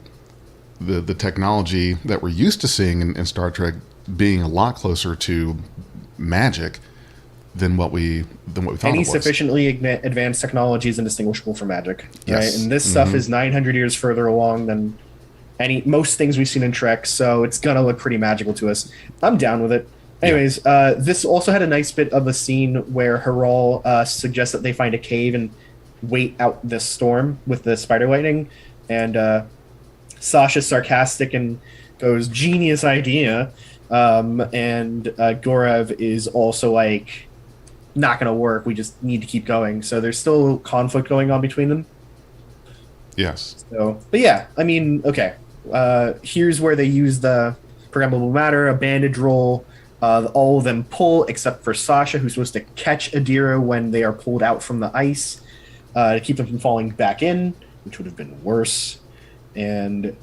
Speaker 3: the technology that we're used to seeing in Star Trek being a lot closer to magic than what we thought
Speaker 4: Any
Speaker 3: it was.
Speaker 4: sufficiently advanced technology is indistinguishable from magic.
Speaker 3: Yes.
Speaker 4: Right? And this stuff is 900 years further along than most things we've seen in Trek, so it's gonna look pretty magical to us. I'm down with it. Anyways, this also had a nice bit of a scene where Haral suggests that they find a cave and wait out the storm with the spider lightning, and Sasha's sarcastic and goes, "Genius idea," and Gorev is also like, "Not gonna work. We just need to keep going." So there's still conflict going on between them.
Speaker 3: Yes.
Speaker 4: So, but yeah, I mean, okay. Here's where they use the programmable matter, a bandage roll. All of them pull except for Sasha, who's supposed to catch Adira when they are pulled out from the ice to keep them from falling back in, which would have been worse. And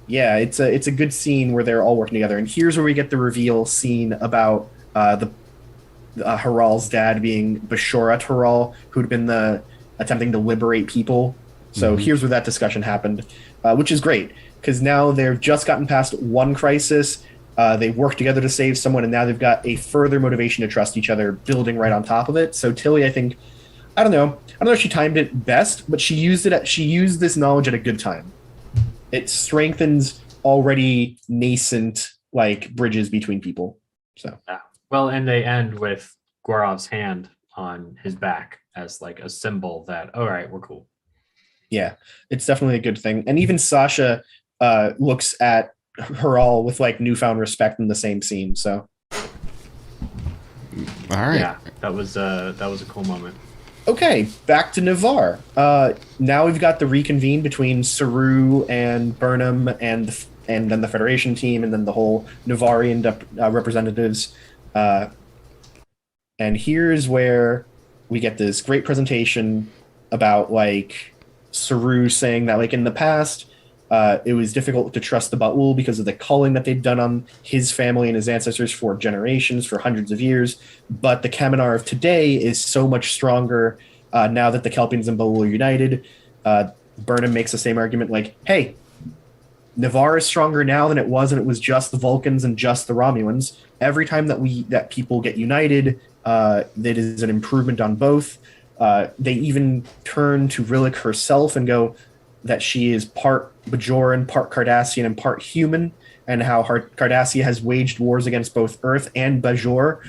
Speaker 4: yeah, it's a good scene where they're all working together. And here's where we get the reveal scene about Haral's dad being Bashorat Haral, who'd been attempting to liberate people. So here's where that discussion happened, which is great because now they've just gotten past one crisis. They work together to save someone, and now they've got a further motivation to trust each other, building right on top of it. So Tilly, I think, I don't know if she timed it best, but she used this knowledge at a good time. It strengthens already nascent like bridges between people. So
Speaker 5: Yeah. Well, and they end with Gorov's hand on his back as like a symbol that, all right, we're cool.
Speaker 4: yeah, it's definitely a good thing. And even Sasha looks at Haral with like newfound respect in the same scene. So
Speaker 3: All right.
Speaker 5: Yeah, that was a cool moment.
Speaker 4: okay, back to Navarre. Now we've got the reconvene between Saru and Burnham and then the Federation team and then the whole Navarrian representatives. And here's where we get this great presentation about like Saru saying that like in the past, it was difficult to trust the Ba'ul because of the culling that they'd done on his family and his ancestors for generations, for hundreds of years. But the Kaminar of today is so much stronger now that the Kelpians and Ba'ul are united. Burnham makes the same argument like, hey, Navarre is stronger now than it was, and it was just the Vulcans and just the Romulans. Every time that people get united, that is an improvement on both. They even turn to Relic herself and go that she is part Bajoran, part Cardassian, and part human, and how Cardassia has waged wars against both Earth and Bajor.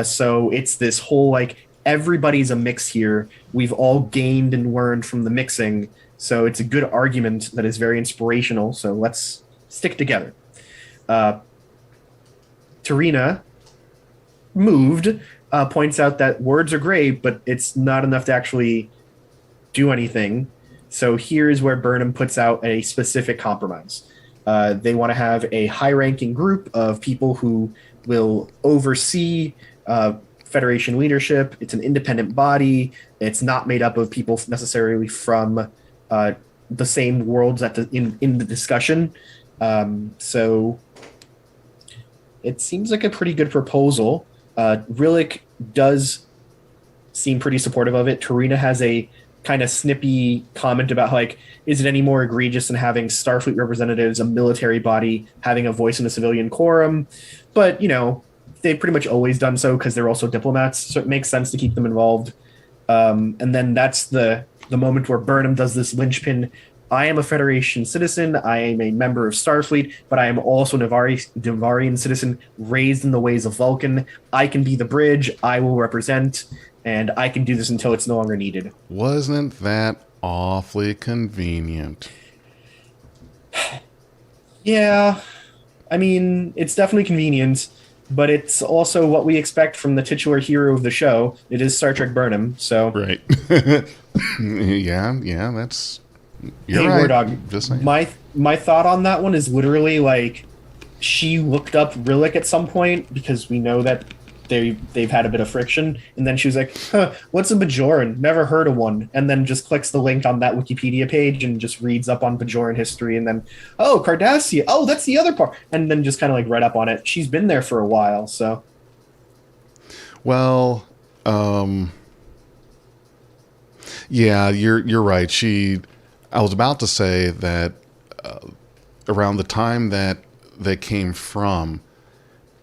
Speaker 4: So it's this whole like everybody's a mix here. We've all gained and learned from the mixing. So it's a good argument that is very inspirational. So let's stick together. Tarina, moved, points out that words are great, but it's not enough to actually do anything. So here's where Burnham puts out a specific compromise. They want to have a high-ranking group of people who will oversee Federation leadership. It's an independent body. It's not made up of people necessarily from the same worlds in the discussion. So it seems like a pretty good proposal. Relic does seem pretty supportive of it. Tarina has a kind of snippy comment about like, is it any more egregious than having Starfleet representatives, a military body, having a voice in a civilian quorum? But, you know, they've pretty much always done so because they're also diplomats, so it makes sense to keep them involved. And then that's the moment where Burnham does this linchpin. I am a Federation citizen. I am a member of Starfleet, but I am also a Navarian citizen raised in the ways of Vulcan. I can be the bridge. I will represent, and I can do this until it's no longer needed.
Speaker 3: Wasn't that awfully convenient?
Speaker 4: Yeah. I mean, it's definitely convenient, but it's also what we expect from the titular hero of the show. It is Star Trek Burnham, so...
Speaker 3: Right. yeah, that's... You're
Speaker 4: hey,
Speaker 3: right.
Speaker 4: War Dog,
Speaker 3: Just saying.
Speaker 4: my thought on that one is literally like she looked up Relic at some point because we know that they've had a bit of friction, and then she was like, what's a Bajoran? Never heard of one. And then just clicks the link on that Wikipedia page and just reads up on Bajoran history, and then, oh, Cardassia, oh, that's the other part. And then just kind of like read up on it. She's been there for a while, so.
Speaker 3: Well, yeah, you're right. I was about to say that around the time that they came from,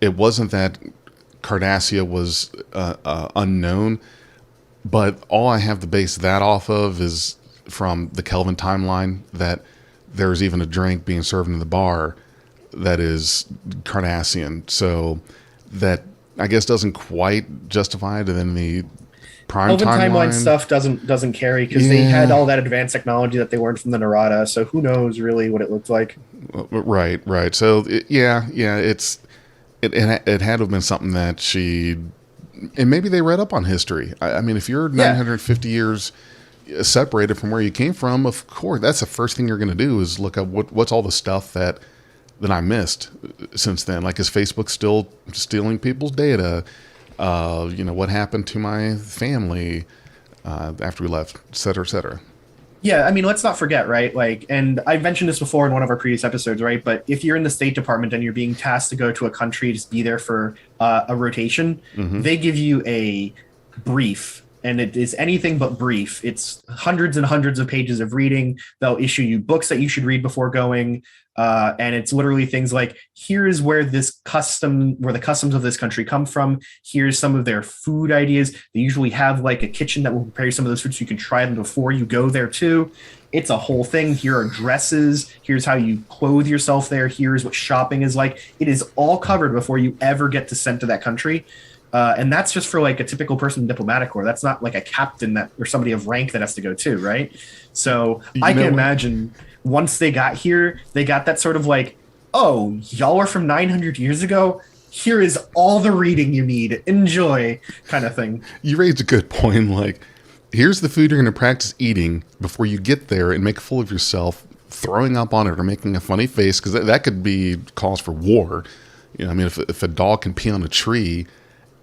Speaker 3: it wasn't that Cardassia was unknown, but all I have to base that off of is from the Kelvin timeline that there's even a drink being served in the bar that is Cardassian. So that, I guess, doesn't quite justify it. And then the prime
Speaker 4: timeline stuff doesn't carry because they had all that advanced technology that they learned from the Narada. So who knows really what it looked like?
Speaker 3: Right. So it had to have been something that she, and maybe they read up on history. I mean, if you're 950 years separated from where you came from, of course, that's the first thing you're going to do is look up what's all the stuff that I missed since then. Like, is Facebook still stealing people's data? What happened to my family after we left, et cetera, et cetera.
Speaker 4: Yeah, I mean, let's not forget, right? Like, and I mentioned this before in one of our previous episodes, right? But if you're in the State Department and you're being tasked to go to a country to be there for a rotation, they give you a brief, and it is anything but brief. It's hundreds and hundreds of pages of reading. They'll issue you books that you should read before going. And it's literally things like, here is where the customs of this country come from. Here's some of their food ideas. They usually have like a kitchen that will prepare you some of those foods so you can try them before you go there too. It's a whole thing. Here are dresses. Here's how you clothe yourself there. Here's what shopping is like. It is all covered before you ever get to sent to that country. And that's just for like a typical person in diplomatic corps. That's not like a captain or somebody of rank that has to go too, right? So I can imagine once they got here, they got that sort of like, oh, y'all are from 900 years ago? Here is all the reading you need. Enjoy, kind of thing.
Speaker 3: You raised a good point. Like, here's the food you're going to practice eating before you get there and make a fool of yourself, throwing up on it or making a funny face, because that could be cause for war. You know, I mean, if a dog can pee on a tree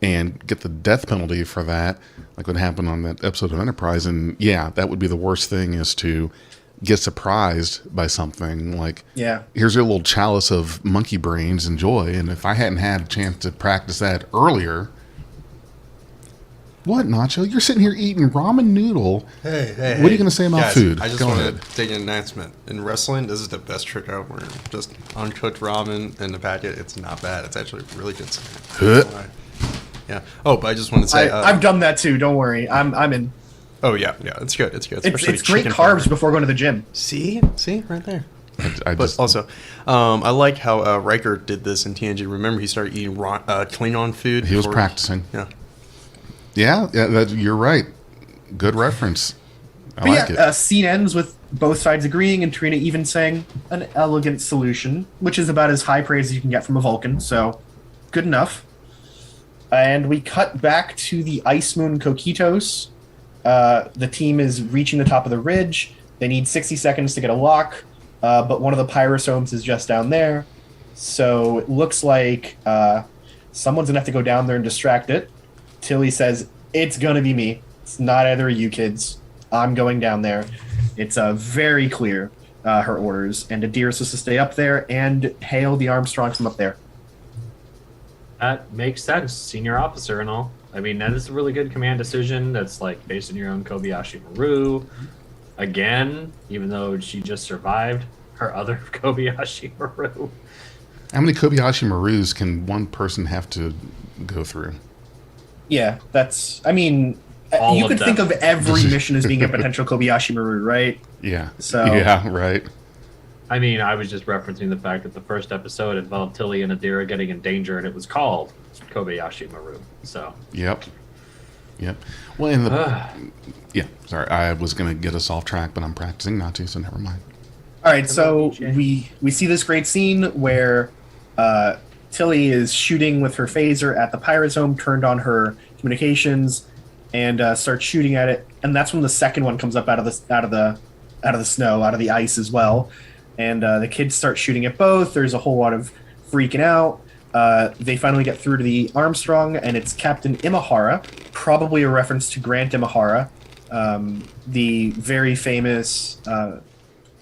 Speaker 3: and get the death penalty for that, like what happened on that episode of Enterprise, and yeah, that would be the worst thing, is to get surprised by something like, here's your little chalice of monkey brains, enjoy. And if I hadn't had a chance to practice that earlier. What, Nacho? You're sitting here eating ramen noodle.
Speaker 6: Hey.
Speaker 3: What are you going to say about
Speaker 6: guys,
Speaker 3: food?
Speaker 6: I just want to take an announcement. In wrestling, this is the best trick I've learned. Just uncooked ramen in the packet. It's not bad. It's actually really good stuff. Yeah. Oh, but I just want to say,
Speaker 4: I've done that too. Don't worry. I'm in.
Speaker 6: Oh yeah, it's good. It's good.
Speaker 4: It's great carbs before going to the gym.
Speaker 6: See, right there.
Speaker 3: But
Speaker 6: also, I like how Riker did this in TNG. Remember, he started eating Klingon food.
Speaker 3: He was practicing. Yeah, you're right. Good reference. I like it.
Speaker 4: Scene ends with both sides agreeing and Trina even saying an elegant solution, which is about as high praise as you can get from a Vulcan. So, good enough. And we cut back to the ice moon Coquitos. The team is reaching the top of the ridge. They need 60 seconds to get a lock, but one of the pyrosomes is just down there. So it looks like someone's going to have to go down there and distract it. Tilly says, it's going to be me. It's not either of you kids. I'm going down there. It's very clear, her orders. And Adira is supposed to stay up there and hail the Armstrong from up there.
Speaker 5: That makes sense. Senior officer and all. I mean, that is a really good command decision. That's like based on your own Kobayashi Maru. Again, even though she just survived her other Kobayashi Maru.
Speaker 3: How many Kobayashi Marus can one person have to go through?
Speaker 4: Yeah, that's. I mean,
Speaker 5: All
Speaker 4: you
Speaker 5: of
Speaker 4: could
Speaker 5: them.
Speaker 4: think of every mission as being a potential Kobayashi Maru, right?
Speaker 3: Yeah.
Speaker 4: So-
Speaker 3: Yeah, right.
Speaker 5: I mean, I was just referencing the fact that the first episode involved Tilly and Adira getting in danger, and it was called Kobayashi Maru. So,
Speaker 3: Yep. Well, in the yeah, sorry, I was going to get us off track, but I'm practicing not to, so never mind.
Speaker 4: All right, so we see this great scene where Tilly is shooting with her phaser at the pirate's home, turned on her communications, and starts shooting at it. And that's when the second one comes up out of the snow, out of the ice as well. And the kids start shooting at both. There's a whole lot of freaking out. They finally get through to the Armstrong, and it's Captain Imahara, probably a reference to Grant Imahara, the very famous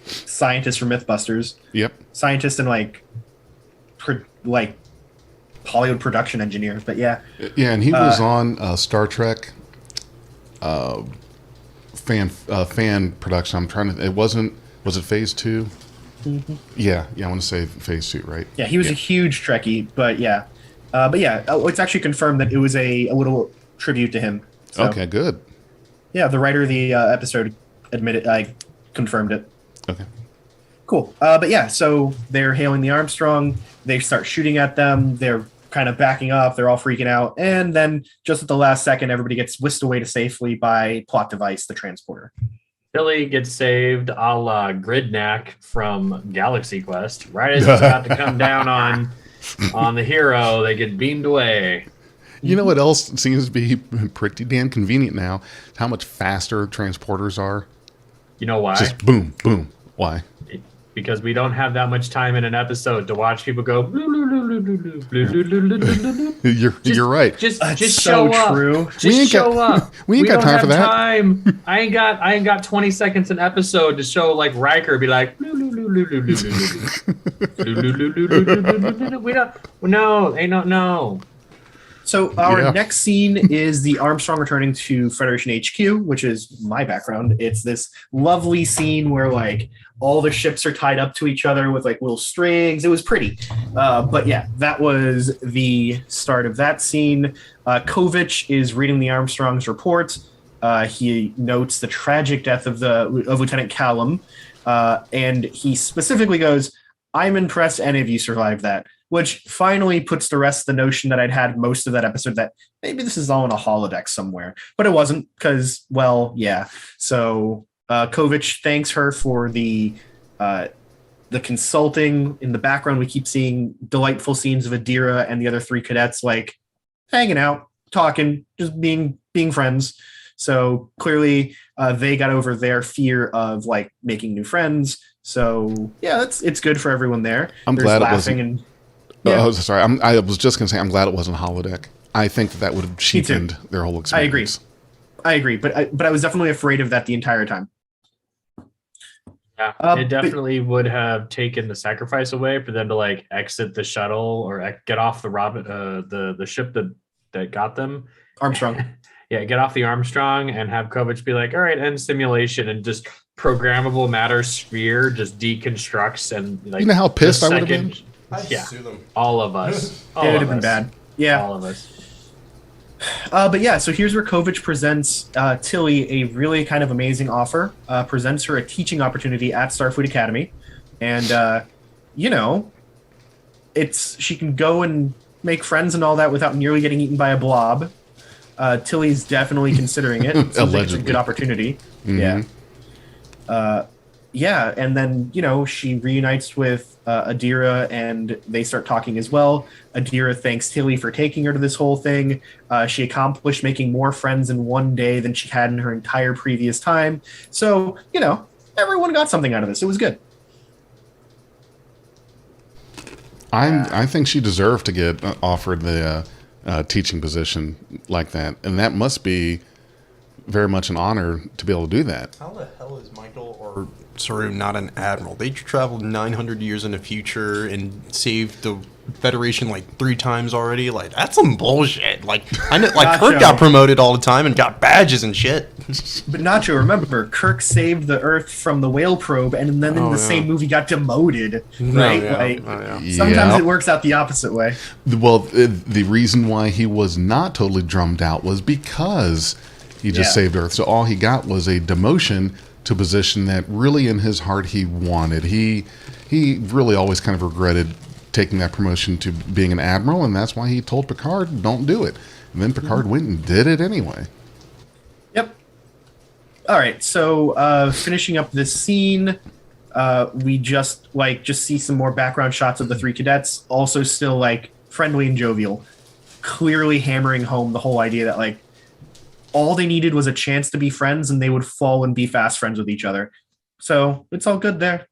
Speaker 4: scientist from MythBusters.
Speaker 3: Yep.
Speaker 4: Scientist and like Hollywood production engineer. But yeah,
Speaker 3: Yeah, and he was on Star Trek fan production. I'm trying to. It wasn't. Was it Phase 2?
Speaker 4: Mm-hmm.
Speaker 3: Yeah. I want to say Phase 2, right?
Speaker 4: yeah, he was a huge Trekkie. But yeah, it's actually confirmed that it was a little tribute to him. So,
Speaker 3: Okay, good.
Speaker 4: yeah, the writer of the episode confirmed it.
Speaker 3: Okay.
Speaker 4: Cool. But yeah, so they're hailing the Armstrong. They start shooting at them. They're kind of backing up. They're all freaking out. And then just at the last second, everybody gets whisked away to safely by plot device, the transporter.
Speaker 5: Tilly gets saved a la Gridnack from Galaxy Quest. Right as it's about to come down on the hero, they get beamed away.
Speaker 3: You know what else seems to be pretty damn convenient now? How much faster transporters are.
Speaker 5: You know why?
Speaker 3: Just boom, boom. Why?
Speaker 5: Because we don't have that much time in an episode to watch people go.
Speaker 3: You're right.
Speaker 5: Just
Speaker 4: so
Speaker 5: show up.
Speaker 4: true.
Speaker 5: Just
Speaker 3: We ain't got-
Speaker 5: show up.
Speaker 3: we ain't got
Speaker 5: don't
Speaker 3: time for
Speaker 5: have
Speaker 3: that.
Speaker 5: Time. I ain't got 20 seconds an episode to show like Riker be like. We don't. No, ain't no.
Speaker 4: So our
Speaker 3: Yeah.
Speaker 4: next scene is the Armstrong returning to Federation HQ, which is my background. It's this lovely scene where like all the ships are tied up to each other with like little strings. It was pretty. But yeah, that was the start of that scene. Kovich is reading the Armstrong's report. He notes the tragic death of Lieutenant Callum. And he specifically goes, "I'm impressed any of you survived that." Which finally puts to rest the notion that I'd had most of that episode that maybe this is all in a holodeck somewhere. But it wasn't because, well, yeah. So Kovich thanks her for the consulting. In the background, we keep seeing delightful scenes of Adira and the other three cadets like hanging out, talking, just being friends. So clearly they got over their fear of like making new friends. So yeah, it's good for everyone there.
Speaker 3: I'm
Speaker 4: There's
Speaker 3: glad it
Speaker 4: laughing
Speaker 3: wasn't.
Speaker 4: Yeah.
Speaker 3: Oh, sorry. I was just going to say I'm glad it wasn't holodeck. I think that would have cheapened their whole experience.
Speaker 4: I agree, but I was definitely afraid of that the entire time.
Speaker 5: Yeah, it definitely would have taken the sacrifice away for them to like exit the shuttle or get off the ship that got them.
Speaker 4: Armstrong.
Speaker 5: Yeah, get off the Armstrong and have Kovich be like, all right, end simulation, and just programmable matter sphere just deconstructs and like.
Speaker 3: You know how pissed
Speaker 5: the
Speaker 3: I would have
Speaker 5: second-
Speaker 3: been?
Speaker 6: I'd
Speaker 5: Yeah.
Speaker 6: sue them.
Speaker 5: All of us.
Speaker 4: It would have been bad. Yeah.
Speaker 5: All of us.
Speaker 4: But yeah, so here's where Kovich presents Tilly a really kind of amazing offer. Presents her a teaching opportunity at Starfleet Academy, and she can go and make friends and all that without nearly getting eaten by a blob. Tilly's definitely considering it. Seems like it's a
Speaker 3: Allegedly.
Speaker 4: good opportunity.
Speaker 3: Mhm.
Speaker 4: Yeah. And then, she reunites with Adira and they start talking as well. Adira thanks Tilly for taking her to this whole thing. She accomplished making more friends in one day than she had in her entire previous time. So, everyone got something out of this. It was good.
Speaker 3: I think she deserved to get offered the teaching position like that, and that must be very much an honor to be able to do that.
Speaker 6: How the hell is Michael or Saru not an admiral? They traveled 900 years in the future and saved the Federation like 3 times already. Like, that's some bullshit. Like, I know, like Kirk got promoted all the time and got badges and shit.
Speaker 4: But Nacho, remember, Kirk saved the Earth from the whale probe, and then in the same movie got demoted, right? Sometimes it works out the opposite way.
Speaker 3: Well, the reason why he was not totally drummed out was because he just saved Earth. So all he got was a demotion to a position that really in his heart he wanted. He really always kind of regretted taking that promotion to being an admiral, and that's why he told Picard, don't do it. And then Picard went and did it anyway.
Speaker 4: Yep. All right, so finishing up this scene, we just see some more background shots of the 3 cadets, also still like friendly and jovial, clearly hammering home the whole idea that like all they needed was a chance to be friends and they would fall and be fast friends with each other. So it's all good there.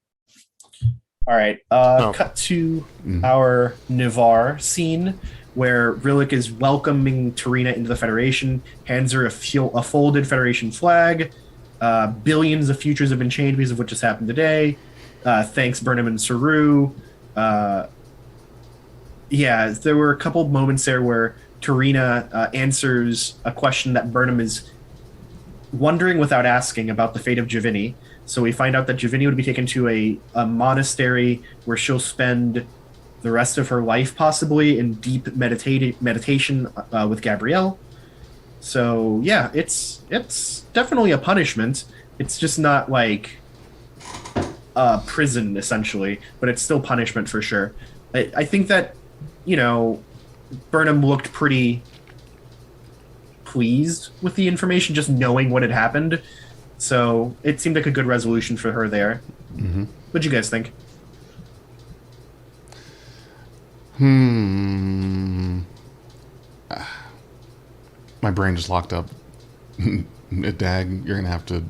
Speaker 4: All right, cut to our Nivar scene where Relic is welcoming Tarina into the Federation, hands her a folded Federation flag. Billions of futures have been changed because of what just happened today. Thanks, Burnham and Saru. There were a couple moments there where Tarina answers a question that Burnham is wondering without asking about the fate of Javini. So we find out that Javini would be taken to a monastery where she'll spend the rest of her life, possibly in deep meditation with Gabrielle. So yeah, it's definitely a punishment. It's just not like prison essentially, but it's still punishment for sure. I think that, you know, Burnham looked pretty pleased with the information, just knowing what had happened. So it seemed like a good resolution for her there. Mm-hmm. What'd you guys think?
Speaker 3: My brain just locked up. Dag, you're gonna have to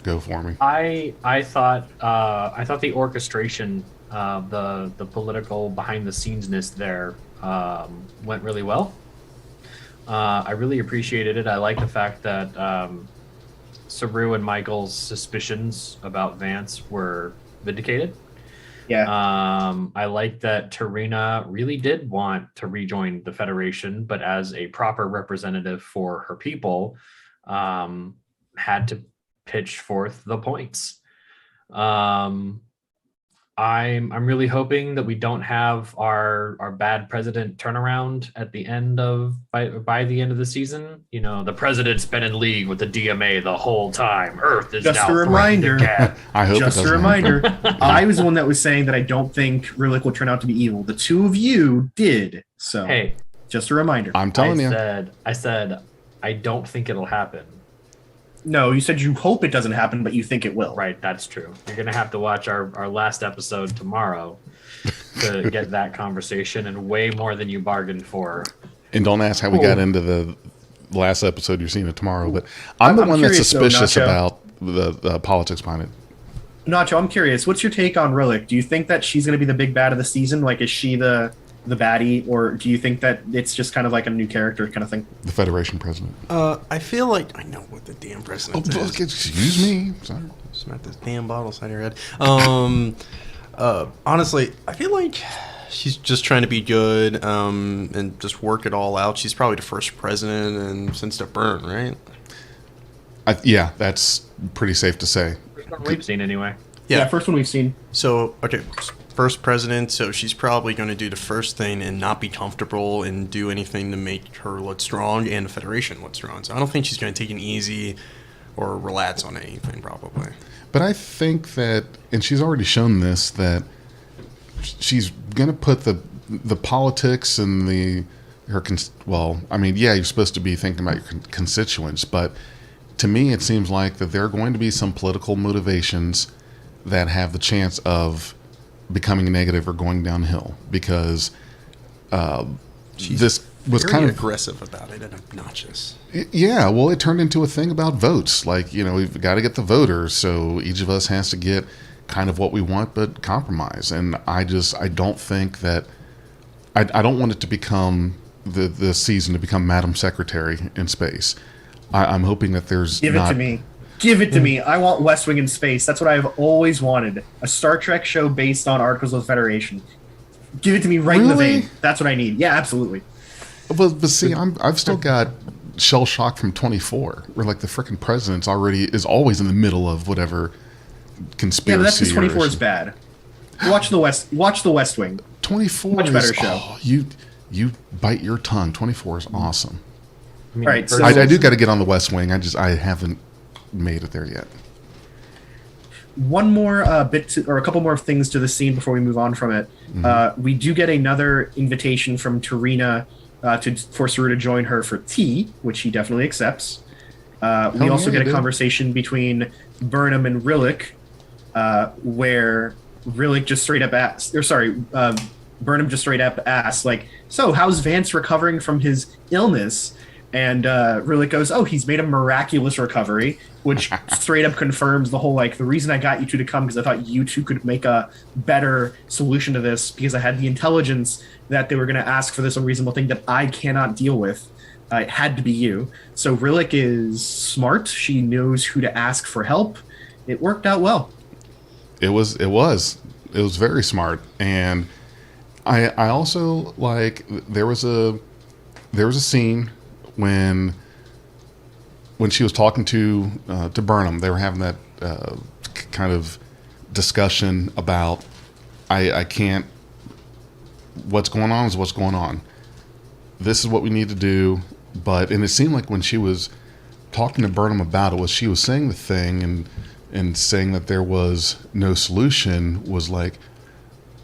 Speaker 3: go for me.
Speaker 5: I thought the orchestration, the political behind the scenesness there went really well. I really appreciated it. I like the fact that Saru and Michael's suspicions about Vance were vindicated.
Speaker 4: Yeah.
Speaker 5: I like that Tarina really did want to rejoin the Federation, but as a proper representative for her people, had to pitch forth the points. I'm really hoping that we don't have our bad president turnaround at the end of by the end of the season. You know, the president's been in league with the DMA the whole time. Earth is
Speaker 4: just
Speaker 5: now
Speaker 4: a reminder.
Speaker 3: I hope
Speaker 4: just a reminder. I was the one that was saying that I don't think Relic will turn out to be evil. The two of you did. So
Speaker 5: hey,
Speaker 4: just a reminder.
Speaker 3: I'm telling you.
Speaker 5: I said I don't think it'll happen.
Speaker 4: No, you said you hope it doesn't happen, but you think it will.
Speaker 5: Right, that's true. You're going to have to watch our last episode tomorrow to get that conversation and way more than you bargained for.
Speaker 3: And don't ask how we got into the last episode you're seeing it tomorrow, but I'm the one that's suspicious about the politics behind it.
Speaker 4: Nacho, I'm curious. What's your take on Relic? Do you think that she's going to be the big bad of the season? Like, is she the baddie, or do you think that it's just kind of like a new character kind of thing?
Speaker 3: The Federation president.
Speaker 6: I feel like I know what the damn president is.
Speaker 3: Excuse me. Sorry.
Speaker 6: Smack this damn bottle side of your head. Honestly, I feel like she's just trying to be good and just work it all out. She's probably the first president and since the burn, right?
Speaker 3: Yeah, that's pretty safe to say.
Speaker 5: First one we've seen anyway.
Speaker 4: Yeah, first one we've seen.
Speaker 6: So, okay, first president, so she's probably going to do the first thing and not be comfortable and do anything to make her look strong and the Federation look strong. So I don't think she's going to take it easy or relax on anything, probably.
Speaker 3: But I think that, and she's already shown this, that she's going to put the politics and you're supposed to be thinking about your constituents, but to me it seems like that there are going to be some political motivations that have the chance of becoming negative or going downhill, because this was
Speaker 6: very
Speaker 3: kind of
Speaker 6: aggressive about it and obnoxious.
Speaker 3: Yeah, well, it turned into a thing about votes. Like, you know, we've got to get the voters, so each of us has to get kind of what we want, but compromise. And I don't think that I don't want it to become the season to become Madam Secretary in space. I'm hoping that there's
Speaker 4: Give it to me. Give it to me. I want West Wing in space. That's what I've always wanted. A Star Trek show based on Articles of Federation. Give it to me right in the
Speaker 3: Really?
Speaker 4: vein. That's what I need. Yeah, absolutely.
Speaker 3: But see, I've still got shell shock from 24, where like the freaking president's is always in the middle of whatever conspiracy.
Speaker 4: Yeah, but that's because
Speaker 3: or
Speaker 4: 24 is
Speaker 3: issue.
Speaker 4: bad. Watch the West Wing.
Speaker 3: 24
Speaker 4: Much
Speaker 3: is,
Speaker 4: better show.
Speaker 3: oh, you bite your tongue. 24 is awesome.
Speaker 5: I mean,
Speaker 4: All right,
Speaker 5: first-
Speaker 4: so-
Speaker 3: I do got to get on the West Wing. I haven't made it there yet.
Speaker 4: One more or a couple more things to the scene before we move on from it. We do get another invitation from Tarina for Saru to join her for tea, which he definitely accepts. We also get a
Speaker 3: dude.
Speaker 4: conversation between Burnham and Relic, where Relic just straight up asks, Burnham just straight up asks, like, so how's Vance recovering from his illness? And Relic goes, oh, he's made a miraculous recovery, which straight up confirms the whole, like, the reason I got you two to come because I thought you two could make a better solution to this because I had the intelligence that they were going to ask for this unreasonable thing that I cannot deal with. It had to be you. So Relic is smart. She knows who to ask for help. It worked out well.
Speaker 3: It was very smart, and I also like there was a scene when she was talking to Burnham. They were having that kind of discussion about I can't. What's going on is what's going on. This is what we need to do. And it seemed like when she was talking to Burnham about it, she was saying the thing and saying that there was no solution was like,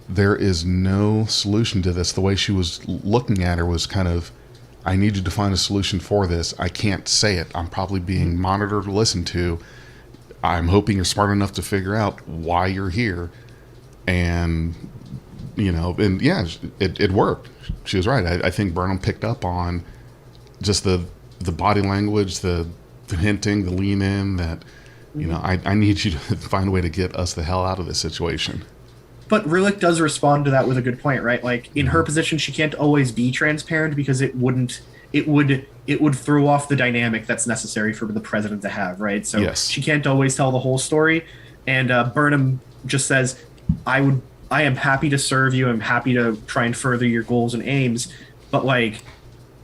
Speaker 3: there is no solution to this. The way she was looking at her was kind of, I need you to find a solution for this. I can't say it. I'm probably being monitored or listened to. I'm hoping you're smart enough to figure out why you're here. And, yeah, it worked. She was right. I think Burnham picked up on just the body language, the hinting, the lean in that, I need you to find a way to get us the hell out of this situation.
Speaker 4: But Relic does respond to that with a good point, right? Like, in her position, she can't always be transparent because it would throw off the dynamic that's necessary for the president to have, right? So
Speaker 3: Yes.
Speaker 4: she can't always tell the whole story. And Burnham just says, I am happy to serve you. I'm happy to try and further your goals and aims, but like,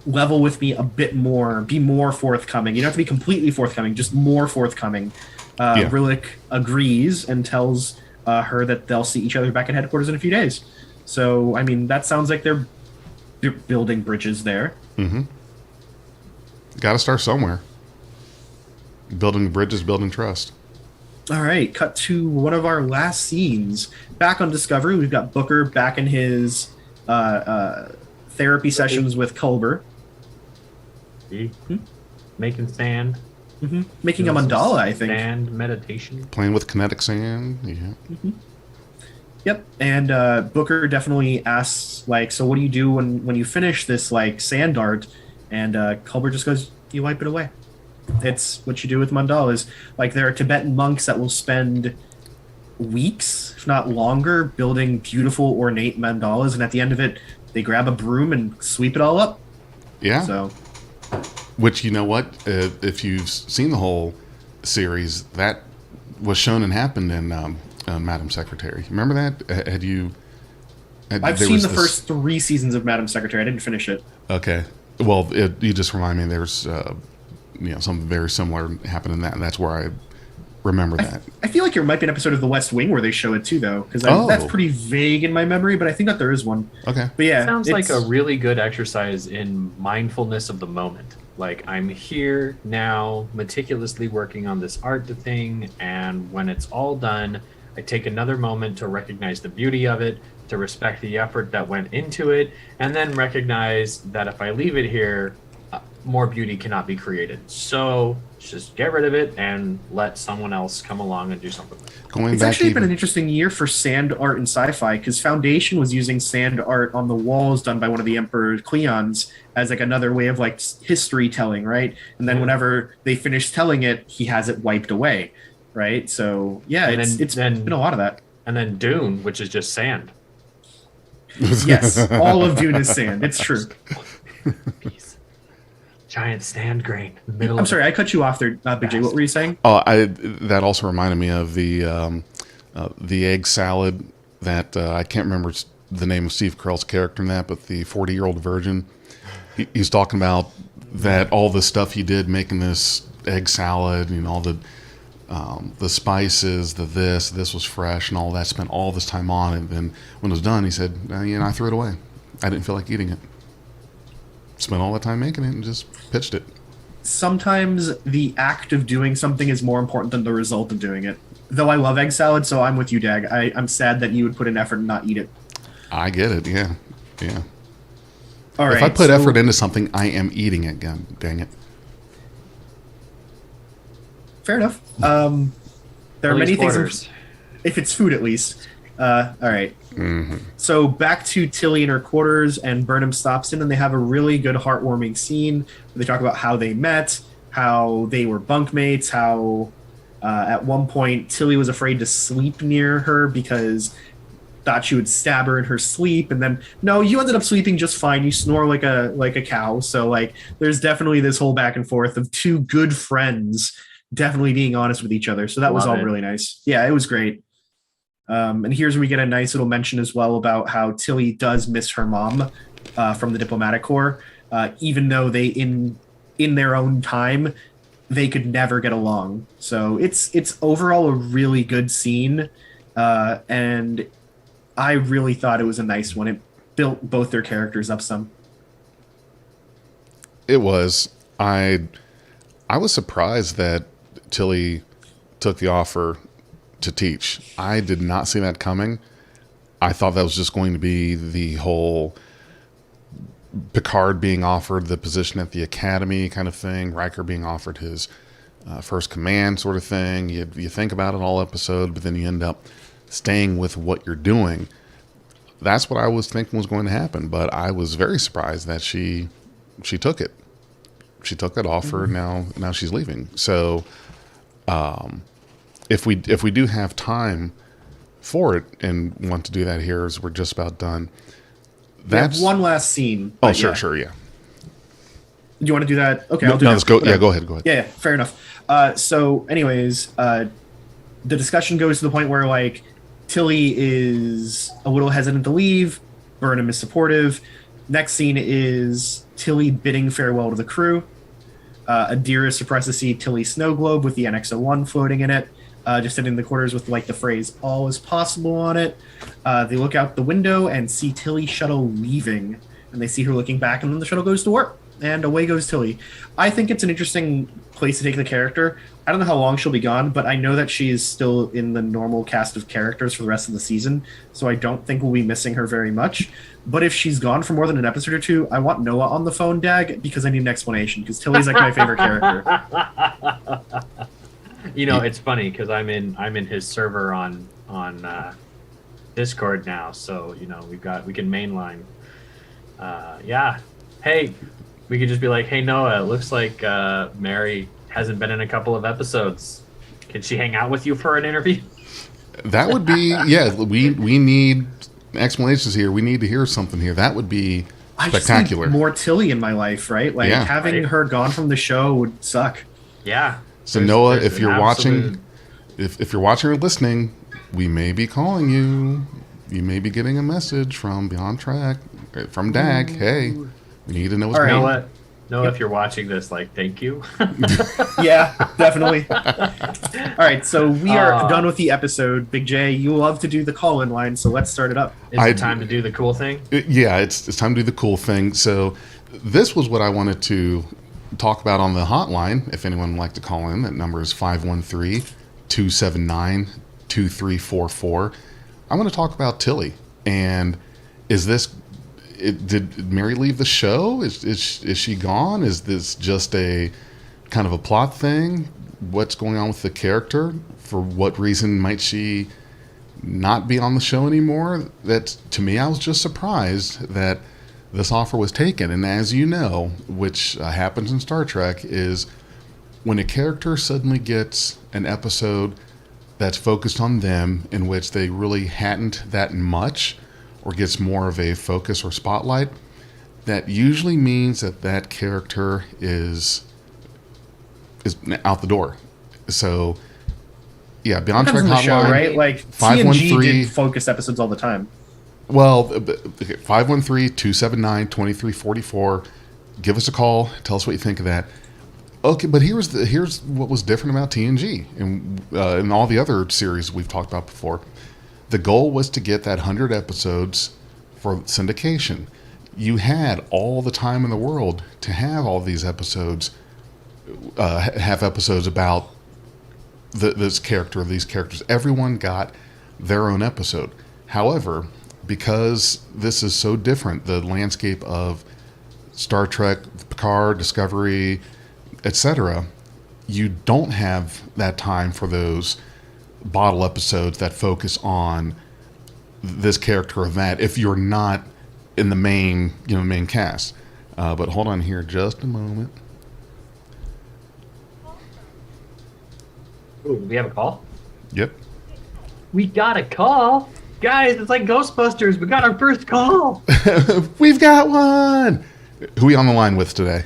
Speaker 4: level with me a bit more, be more forthcoming. You don't have to be completely forthcoming, just more forthcoming.
Speaker 3: Yeah.
Speaker 4: Relic agrees and tells her that they'll see each other back at headquarters in a few days. So, I mean, that sounds like they're building bridges there.
Speaker 3: Mm-hmm. Got to start somewhere. Building bridges, building trust.
Speaker 4: All right, cut to one of our last scenes. Back on Discovery, we've got Booker back in his therapy sessions with Culber.
Speaker 5: Making sand.
Speaker 4: Making a mandala, I think.
Speaker 5: Sand meditation.
Speaker 3: Playing with kinetic sand. Yeah.
Speaker 4: Yep, and Booker definitely asks, like, so what do you do when you finish this, like, sand art? And Culber just goes, you wipe it away. It's what you do with mandalas. Like, there are Tibetan monks that will spend weeks, if not longer, building beautiful, ornate mandalas, and at the end of it, they grab a broom and sweep it all up.
Speaker 3: Yeah.
Speaker 4: So,
Speaker 3: Which, you know what? If you've seen the whole series, that was shown and happened in Madam Secretary. Remember that?
Speaker 4: I've seen the first 3 seasons of Madam Secretary. I didn't finish it.
Speaker 3: Okay. Well, you just remind me there's something very similar happened in that, and that's where I remember that.
Speaker 4: I feel like there might be an episode of The West Wing where they show it too, though, because
Speaker 3: Oh.
Speaker 4: that's pretty vague in my memory, but I think that there is one.
Speaker 3: Okay.
Speaker 4: But yeah,
Speaker 5: Sounds like
Speaker 4: it's-
Speaker 5: a really good exercise in mindfulness of the moment. Like, I'm here now, meticulously working on this art thing, and when it's all done, I take another moment to recognize the beauty of it, to respect the effort that went into it, and then recognize that if I leave it here, more beauty cannot be created. So just get rid of it and let someone else come along and do something with it.
Speaker 3: Going
Speaker 4: It's
Speaker 3: back
Speaker 4: actually been
Speaker 3: even,
Speaker 4: an interesting year for sand art and sci-fi because Foundation was using sand art on the walls done by one of the Emperor Cleons as like another way of like history telling, right? And then whenever they finish telling it, he has it wiped away, right? So yeah,
Speaker 5: And
Speaker 4: it's
Speaker 5: then-
Speaker 4: been a lot of that.
Speaker 5: And then Dune, which is just sand.
Speaker 4: Yes, all of Dune is sand. It's true.
Speaker 5: Giant stand grain in the middle.
Speaker 4: I'm sorry, I cut you off there, Big J. What were you saying?
Speaker 3: Oh, that also reminded me of the egg salad that I can't remember the name of Steve Carell's character in that, but the 40-year-old virgin. He's talking about that all the stuff he did making this egg salad, you know, all the spices, this was fresh and all that. Spent all this time on it, and then when it was done, he said, I threw it away. I didn't feel like eating it. Spent all that time making it and just pitched it.
Speaker 4: Sometimes the act of doing something is more important than the result of doing it. Though I love egg salad, so I'm with you, Dag. I'm sad that you would put in effort and not eat it.
Speaker 3: I get it, yeah.
Speaker 4: All right.
Speaker 3: If I put effort into something, I am eating it, dang it.
Speaker 4: Fair enough. There are many things. If it's food, at least. All right.
Speaker 3: Mm-hmm.
Speaker 4: So back to Tilly in her quarters, and Burnham stops in, and they have a really good, heartwarming scene. They talk about how they met, how they were bunkmates, how at one point Tilly was afraid to sleep near her because thought she would stab her in her sleep, and then no, you ended up sleeping just fine. You snore like a cow. So like, there's definitely this whole back and forth of two good friends definitely being honest with each other. So that was all really nice. Yeah, it was great. And here's where we get a nice little mention as well about how Tilly does miss her mom from the diplomatic corps, even though they in their own time they could never get along. So it's overall a really good scene, and I really thought it was a nice one. It built both their characters up some.
Speaker 3: It was. I was surprised that Tilly took the offer to teach. I did not see that coming. I thought that was just going to be the whole Picard being offered the position at the Academy kind of thing, Riker being offered his first command sort of thing. You think about it all episode, but then you end up staying with what you're doing. That's what I was thinking was going to happen, but I was very surprised that she took it. She took that offer.
Speaker 4: Mm-hmm.
Speaker 3: Now she's leaving. So if we do have time for it and want to do that here, as we're just about done.
Speaker 4: That's one last scene.
Speaker 3: Oh, sure, yeah.
Speaker 4: Do you want to do that? Okay,
Speaker 3: no,
Speaker 4: I'll do
Speaker 3: no,
Speaker 4: that.
Speaker 3: let's go.
Speaker 4: Okay.
Speaker 3: Yeah, go ahead.
Speaker 4: Yeah, fair enough. So anyways, the discussion goes to the point where like Tilly is a little hesitant to leave. Burnham is supportive. Next scene is Tilly bidding farewell to the crew. Adira surprised to see Tilly's snow globe with the NX-01 floating in it, just sitting in the quarters with like the phrase "all is possible" on it. They look out the window and see Tilly's shuttle leaving, and they see her looking back, and then the shuttle goes to work, and away goes Tilly. I think it's an interesting place to take the character. I don't know how long she'll be gone, but I know that she is still in the normal cast of characters for the rest of the season, so I don't think we'll be missing her very much. But if she's gone for more than an episode or two, I want Noah on the phone, Dag, because I need an explanation, because Tilly's like my favorite character.
Speaker 5: You know, it's funny because I'm in his server on Discord now, so you know we can mainline. Yeah, hey, we could just be like, hey Noah, it looks like Mary hasn't been in a couple of episodes. Can she hang out with you for an interview?
Speaker 3: That would be we need explanations here. We need to hear something here. That would be spectacular.
Speaker 4: I just need more Tilly in my life, right? Like having her gone from the show would suck.
Speaker 5: Yeah.
Speaker 3: So Noah, if you're watching, if you're watching or listening, we may be calling you. You may be getting a message from Beyond Track, from Dag. Hey, we need to know what's going on.
Speaker 5: Noah, if you're watching this, like, thank you.
Speaker 4: Yeah, definitely. All right, so we are done with the episode. Big J, you love to do the call-in line, so let's start it up.
Speaker 5: Is it time to do the cool thing?
Speaker 3: Yeah, it's time to do the cool thing. So this was what I wanted to talk about on the hotline. If anyone would like to call in, that number is 513-279-2344. I want to talk about Tilly. And did Mary leave the show? Is she gone? Is this just a kind of a plot thing? What's going on with the character? For what reason might she not be on the show anymore? That, to me, I was just surprised that this offer was taken. And as you know, which happens in Star Trek, is when a character suddenly gets an episode that's focused on them, in which they really hadn't that much, or gets more of a focus or spotlight, that usually means that character is out the door. So, yeah, Beyond Trek
Speaker 4: Depends on the show,
Speaker 3: Hotline,
Speaker 4: right? Like
Speaker 3: 513
Speaker 4: TNG did focused episodes all the time.
Speaker 3: Well, 513-279-2344. Give us a call. Tell us what you think of that. Okay, but here's what was different about TNG and all the other series we've talked about before. The goal was to get that 100 episodes for syndication. You had all the time in the world to have all these episodes, have episodes about this character, these characters. Everyone got their own episode. However, because this is so different, the landscape of Star Trek, Picard, Discovery, etc., you don't have that time for those bottle episodes that focus on this character or that if you're not in the main cast. But hold on here just a moment.
Speaker 5: Ooh, do we have a call?
Speaker 3: Yep.
Speaker 5: We got a call. Guys, it's like Ghostbusters. We got our first call.
Speaker 3: We've got one. Who are we on the line with today?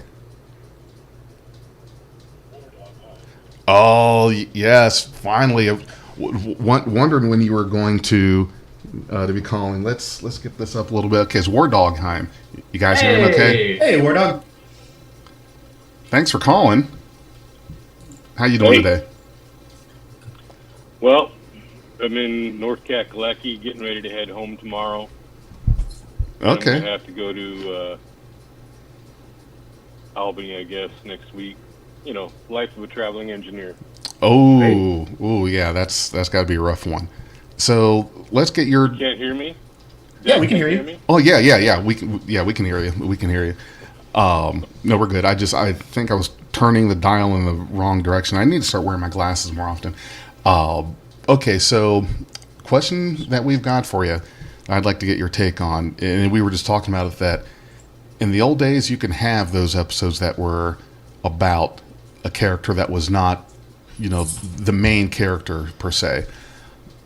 Speaker 3: Oh, yes, finally. Wondering when you were going to be calling. Let's get this up a little bit. Okay, it's War Dog time. You guys hear him okay?
Speaker 4: Hey, War Dog.
Speaker 3: Thanks for calling. How you doing today?
Speaker 7: Well, I'm in North Kakalaki, getting ready to head home tomorrow.
Speaker 3: Okay.
Speaker 7: I'm going to have to go to Albany, I guess, next week. You know, life of a traveling engineer.
Speaker 3: Oh, yeah, that's got to be a rough one. So let's get your.
Speaker 7: You can't hear me?
Speaker 4: Yeah, we can hear you.
Speaker 7: Me?
Speaker 3: Oh yeah. We can hear you. We can hear you. No, we're good. I think I was turning the dial in the wrong direction. I need to start wearing my glasses more often. Okay, so question that we've got for you, I'd like to get your take on, and we were just talking about it, that in the old days you can have those episodes that were about a character that was not, the main character per se.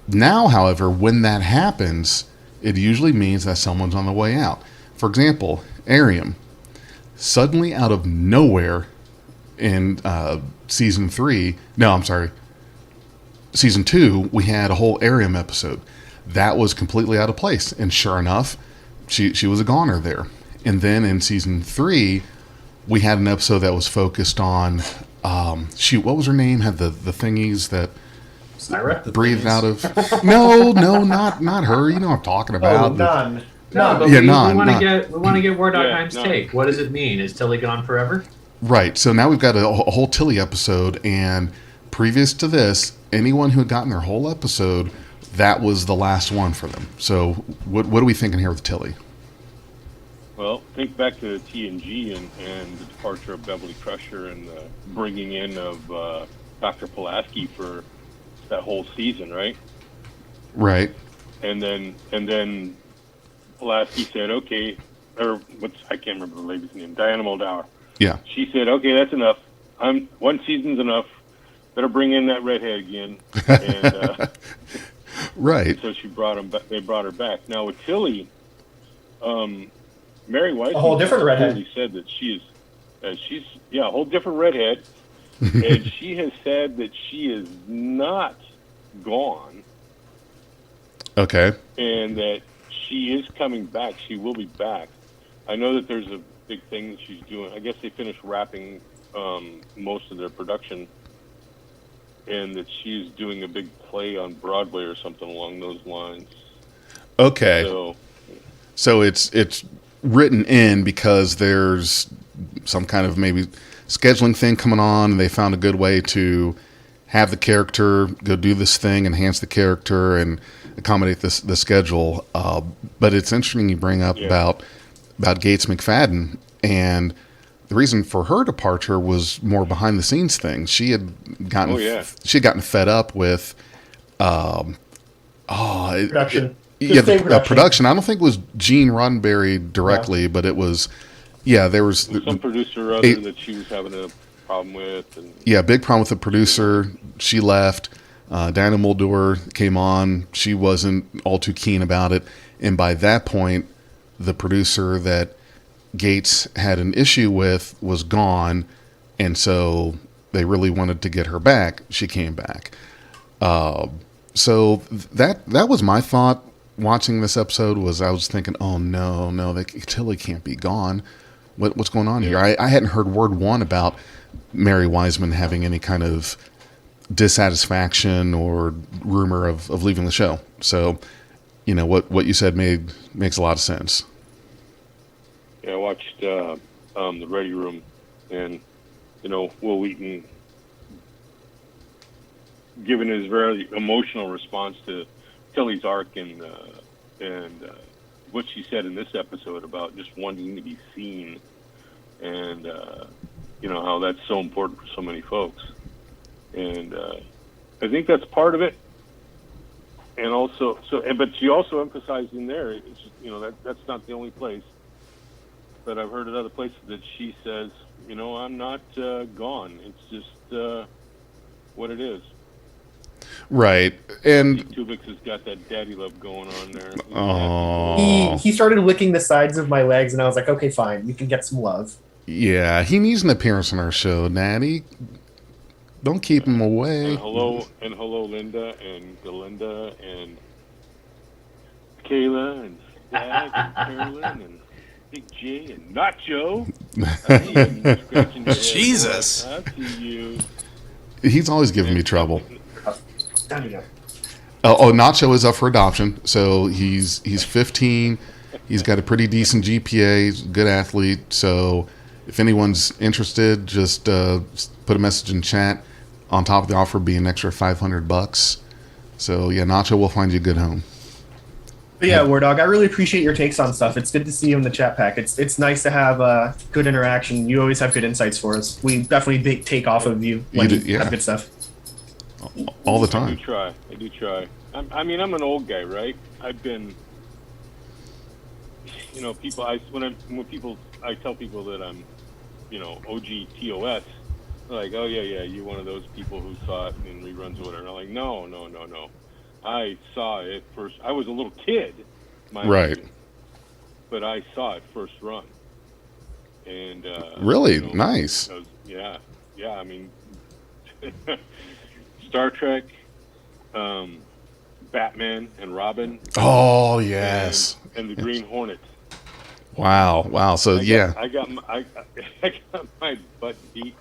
Speaker 3: Now, however, when that happens, it usually means that someone's on the way out. For example, Arium, suddenly out of nowhere in season 2, we had a whole Arium episode. That was completely out of place. And sure enough, she was a goner there. And then in season 3, we had an episode that was focused on, what was her name? Had the thingies that
Speaker 5: Syra?
Speaker 3: breathed out of. No, not her. You know what I'm talking about.
Speaker 4: None.
Speaker 5: No, but
Speaker 3: Yeah,
Speaker 5: we
Speaker 3: Nan.
Speaker 5: want to get War Dog
Speaker 7: Yeah,
Speaker 5: Heim's
Speaker 7: Nan.
Speaker 5: take. What does it mean? Is Tilly gone forever?
Speaker 3: Right. So now we've got a whole Tilly episode, and previous to this, anyone who had gotten their whole episode, that was the last one for them. So what are we thinking here with Tilly?
Speaker 7: Well, think back to TNG and the departure of Beverly Crusher and the bringing in of Dr. Pulaski for that whole season, right?
Speaker 3: Right.
Speaker 7: And then Pulaski said, okay, or I can't remember the lady's name, Diana Muldaur.
Speaker 3: Yeah.
Speaker 7: She said, okay, that's enough. One season's enough. Better bring in that redhead again. And
Speaker 3: Right.
Speaker 7: so they brought her back. Now with Tilly, Mary White,
Speaker 4: A whole different redhead.
Speaker 7: said that she's a whole different redhead, and she has said that she is not gone,
Speaker 3: Okay.
Speaker 7: and that she is coming back. She will be back. I know that there's a big thing that she's doing. I guess they finished wrapping most of their production, and that she's doing a big play on Broadway or something along those lines.
Speaker 3: Okay.
Speaker 7: So
Speaker 3: it's written in because there's some kind of maybe scheduling thing coming on, and they found a good way to have the character go do this thing, enhance the character, and accommodate the schedule. But it's interesting you bring up about Gates McFadden, and the reason for her departure was more behind the scenes things. She had gotten fed up with
Speaker 4: Production.
Speaker 3: production. I don't think it was Gene Roddenberry directly, but it was there was
Speaker 7: some producer or other that she was having a problem with. And
Speaker 3: big problem with the producer. She left. Diana Muldaur came on. She wasn't all too keen about it. And by that point, the producer that Gates had an issue with was gone, and so they really wanted to get her back. She came back. So that was my thought watching this episode. Was I was thinking, oh no, Tilly can't be gone. What's going on here? I hadn't heard word one about Mary Wiseman having any kind of dissatisfaction or rumor of leaving the show. So, what you said makes a lot of sense.
Speaker 7: Yeah, I watched the Ready Room, and Will Wheaton giving his very emotional response to Tilly's arc and what she said in this episode about just wanting to be seen, and how that's so important for so many folks. And I think that's part of it. And also, but she also emphasized in there, that's not the only place. But I've heard at other places that she says, I'm not gone. It's just what it is.
Speaker 3: Right. And
Speaker 7: Tubix has got that daddy love going on there.
Speaker 3: Oh,
Speaker 4: He started licking the sides of my legs, and I was like, okay, fine, you can get some love.
Speaker 3: yeah, he needs an appearance on our show, Natty. Don't keep him away.
Speaker 7: And hello, Linda and Galinda and Kayla and Dad and Carolyn and Big J and Nacho. I see you scratching your head,
Speaker 6: Jesus.
Speaker 7: boy. I see you.
Speaker 3: He's always giving me trouble.
Speaker 4: Down you go.
Speaker 3: Nacho is up for adoption. So he's 15. He's got a pretty decent GPA. He's a good athlete. So if anyone's interested, just put a message in chat. On top of the offer, be an extra $500. So yeah, Nacho will find you a good home.
Speaker 4: But yeah, War Dog, I really appreciate your takes on stuff. It's good to see you in the chat pack. It's nice to have good interaction. You always have good insights for us. We definitely take off of you when you have good stuff.
Speaker 3: All the time.
Speaker 7: I do try. I'm an old guy, right? I've been, people. I tell people that I'm, OG TOS. They're like, oh yeah, you one of those people who saw it in reruns or whatever. And I'm like, no. I saw it first. I was a little kid,
Speaker 3: Right.
Speaker 7: but I saw it first run. And
Speaker 3: Really nice.
Speaker 7: Yeah. I mean, Star Trek, Batman and Robin.
Speaker 3: Oh yes.
Speaker 7: And the Green Hornet.
Speaker 3: Wow. So
Speaker 7: I got my butt beat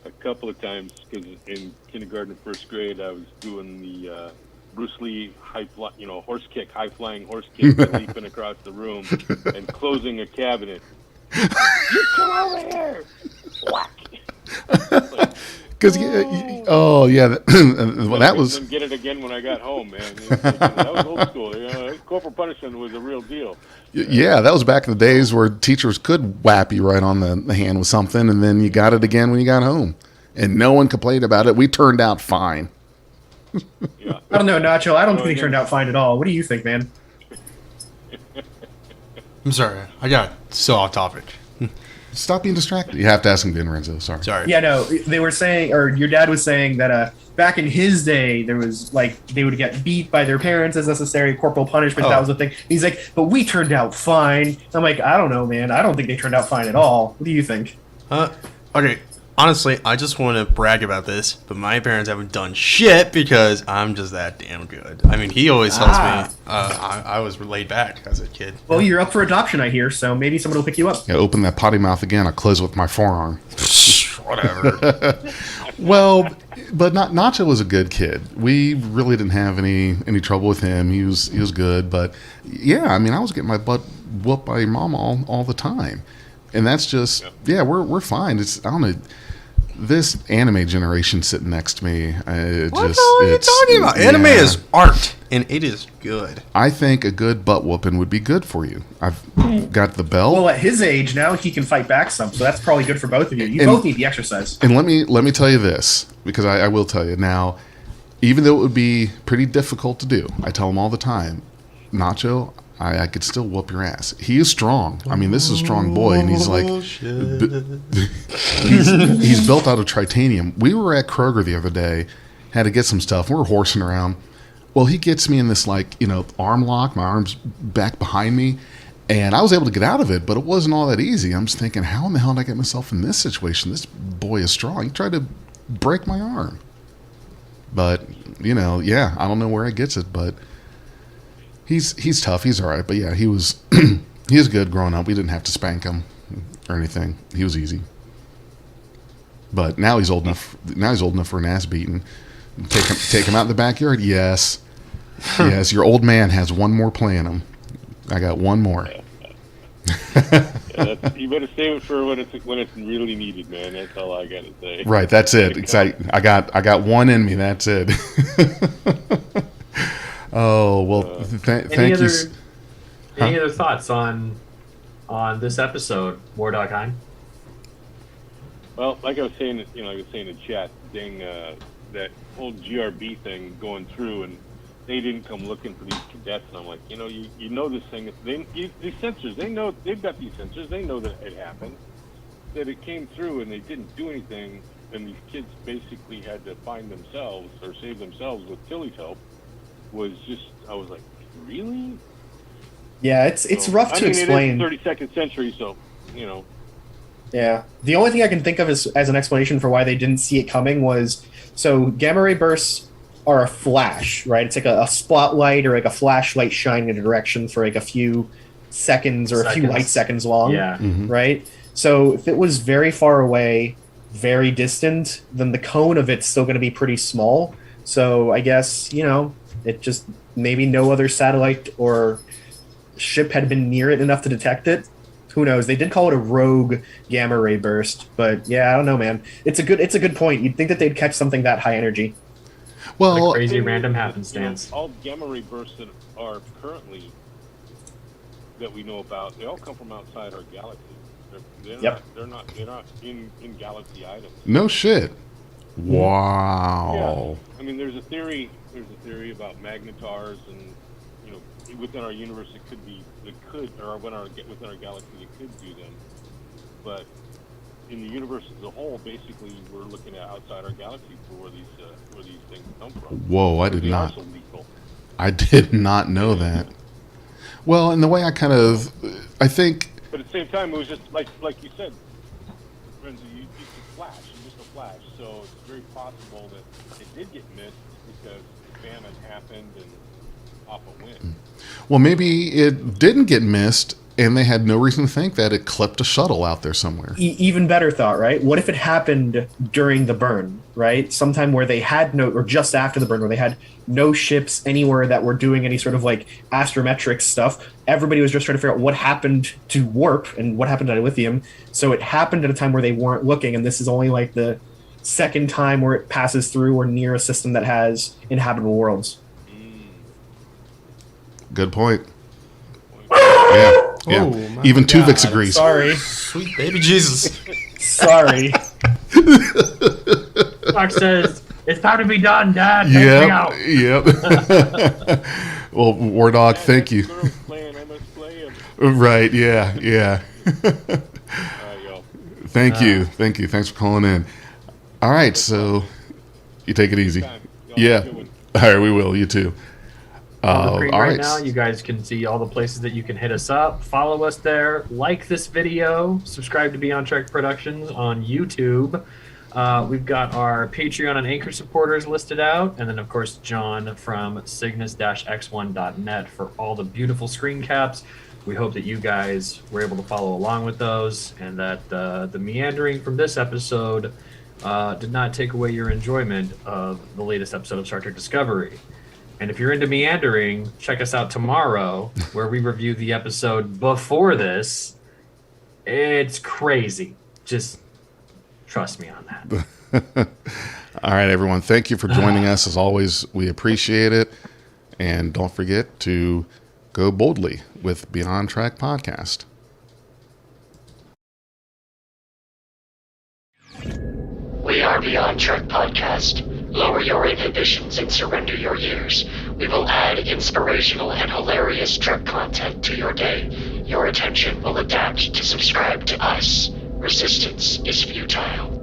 Speaker 7: a couple of times because in kindergarten and first grade I was doing the Bruce Lee high flying horse kick, leaping across the room and closing a cabinet. You come over here! Whack!
Speaker 3: Because that was.
Speaker 7: And get it again when I got home, man. That was old school. Corporal punishment was a real deal.
Speaker 3: Yeah, that was back in the days where teachers could whap you right on the hand with something, and then you got it again when you got home, and no one complained about it. We turned out fine.
Speaker 7: Yeah.
Speaker 4: I don't know, Nacho. I don't think they turned out fine at all. What do you think, man?
Speaker 6: I'm sorry. I got so off topic.
Speaker 3: Stop being distracted. You have to ask him again, Renzo. Sorry.
Speaker 6: Sorry.
Speaker 4: Yeah, no, they were saying, or your dad was saying that back in his day, there was they would get beat by their parents as necessary, corporal punishment. That was the thing. He's like, but we turned out fine. I'm like, I don't know, man. I don't think they turned out fine at all. What do you think?
Speaker 6: Okay. Honestly, I just want to brag about this, but my parents haven't done shit because I'm just that damn good. I mean, he always tells me I was laid back as a kid.
Speaker 4: Well, you're up for adoption, I hear, so maybe someone will pick you up.
Speaker 3: Yeah, open that potty mouth again. I'll close it with my forearm.
Speaker 6: Whatever.
Speaker 3: Well, but Nacho was a good kid. We really didn't have any trouble with him. He was good. But yeah, I mean, I was getting my butt whooped by your mom all the time, and that's just we're fine. It's I don't know. This anime generation sitting next to me.
Speaker 6: What the hell are you talking about? Anime is art, and it is good.
Speaker 3: I think a good butt whooping would be good for you. I've got the belt.
Speaker 4: Well, at his age now, he can fight back some, so that's probably good for both of you. You both need the exercise.
Speaker 3: And let me tell you this, because I will tell you now, even though it would be pretty difficult to do, I tell him all the time, Nacho, I could still whoop your ass. He is strong. I mean, this is a strong boy, and he's like, he's built out of titanium. We were at Kroger the other day, had to get some stuff. We were horsing around. Well, he gets me in this arm lock. My arm's back behind me, And I was able to get out of it, but it wasn't all that easy. I'm just thinking, how in the hell did I get myself in this situation? This boy is strong. He tried to break my arm. But, I don't know where he gets it, but he's tough. He's all right. But yeah, he was good growing up. We didn't have to spank him or anything. He was easy. But now he's old enough. Now he's old enough for an ass beating. Take him out in the backyard. Yes, yes. Your old man has one more play in him. I got one more.
Speaker 7: You better save it for when it's really needed, man. That's all I gotta say.
Speaker 3: Right. That's it. I got one in me. That's it. Oh well. Thank you.
Speaker 5: Any other thoughts on this episode, War Dog Hein?
Speaker 7: Well, like I was saying, in chat, that whole GRB thing going through, and they didn't come looking for these cadets, and I'm like, you know this thing. These sensors, they've got these sensors. They know that it happened, that it came through, and they didn't do anything, and these kids basically had to find themselves or save themselves with Tilly's help. I was like, really?
Speaker 4: Yeah, it's rough to explain.
Speaker 7: It is the 32nd century, so
Speaker 4: Yeah. The only thing I can think of as an explanation for why they didn't see it coming was, so gamma ray bursts are a flash, right? It's like a spotlight or like a flashlight shining in a direction for like a few seconds or a few light seconds long.
Speaker 5: Yeah.
Speaker 3: Mm-hmm.
Speaker 4: Right? So if it was very far away, very distant, then the cone of it's still going to be pretty small. So I guess, it just maybe no other satellite or ship had been near it enough to detect it. Who knows? They did call it a rogue gamma ray burst, but yeah, I don't know, man. It's a good point. You'd think that they'd catch something that high energy.
Speaker 3: Well,
Speaker 5: Like crazy random happenstance.
Speaker 7: All gamma ray bursts that are currently that we know about, they all come from outside our galaxy. They're not in galaxy items.
Speaker 3: no shit. Wow.
Speaker 7: Yeah. I mean, there's a theory about magnetars, and within our universe, within our galaxy, it could do them. But in the universe as a whole, basically, we're looking at outside our galaxy for where these things come from.
Speaker 3: Whoa, I
Speaker 7: They
Speaker 3: did
Speaker 7: are
Speaker 3: not.
Speaker 7: so lethal.
Speaker 3: I did not know that. Well, and the way I think.
Speaker 7: But at the same time, it was just like you said, Renzo, it's a flash. It's just a flash. So it's very possible that it did get missed because famine happened and off a wind.
Speaker 3: Well, maybe it didn't get missed, and they had no reason to think that it clipped a shuttle out there somewhere.
Speaker 4: Even better thought, right? What if it happened during the burn, right? Sometime where they had or just after the burn, where they had no ships anywhere that were doing any sort of like astrometric stuff. Everybody was just trying to figure out what happened to warp and what happened to dilithium. So it happened at a time where they weren't looking, and this is only like the second time where it passes through or near a system that has inhabitable worlds.
Speaker 3: Good point. Yeah.
Speaker 6: Oh, my
Speaker 3: Even
Speaker 6: God.
Speaker 3: Tuvix agrees.
Speaker 4: Sorry.
Speaker 6: Sweet baby Jesus.
Speaker 4: Sorry.
Speaker 5: Fox says, it's time to be done, Dad. Take me out.
Speaker 3: Yep. Well, War Dog, thank you.
Speaker 7: I must play him.
Speaker 3: Right, yeah.
Speaker 7: Yo.
Speaker 3: Thank you. Thanks for calling in. All right, so you take it easy.
Speaker 7: Y'all
Speaker 3: Yeah.
Speaker 7: have a good one.
Speaker 3: All right, we will. You too.
Speaker 5: On the screen right
Speaker 3: right.
Speaker 5: now, you guys can see all the places that you can hit us up. Follow us there. Like this video. Subscribe to Beyond Trek Productions on YouTube. We've got our Patreon and Anchor supporters listed out. And then, of course, John from Cygnus-X1.net for all the beautiful screen caps. We hope that you guys were able to follow along with those, and that the meandering from this episode did not take away your enjoyment of the latest episode of Star Trek Discovery. And if you're into meandering, check us out tomorrow, where we review the episode before this. It's crazy. Just trust me on that.
Speaker 3: All right, everyone. Thank you for joining us. As always, we appreciate it. And don't forget to go boldly with Beyond Track Podcast.
Speaker 8: We are Beyond Trek Podcast. Lower your inhibitions and surrender your years. We will add inspirational and hilarious Trek content to your day. Your attention will adapt to subscribe to us. Resistance is futile.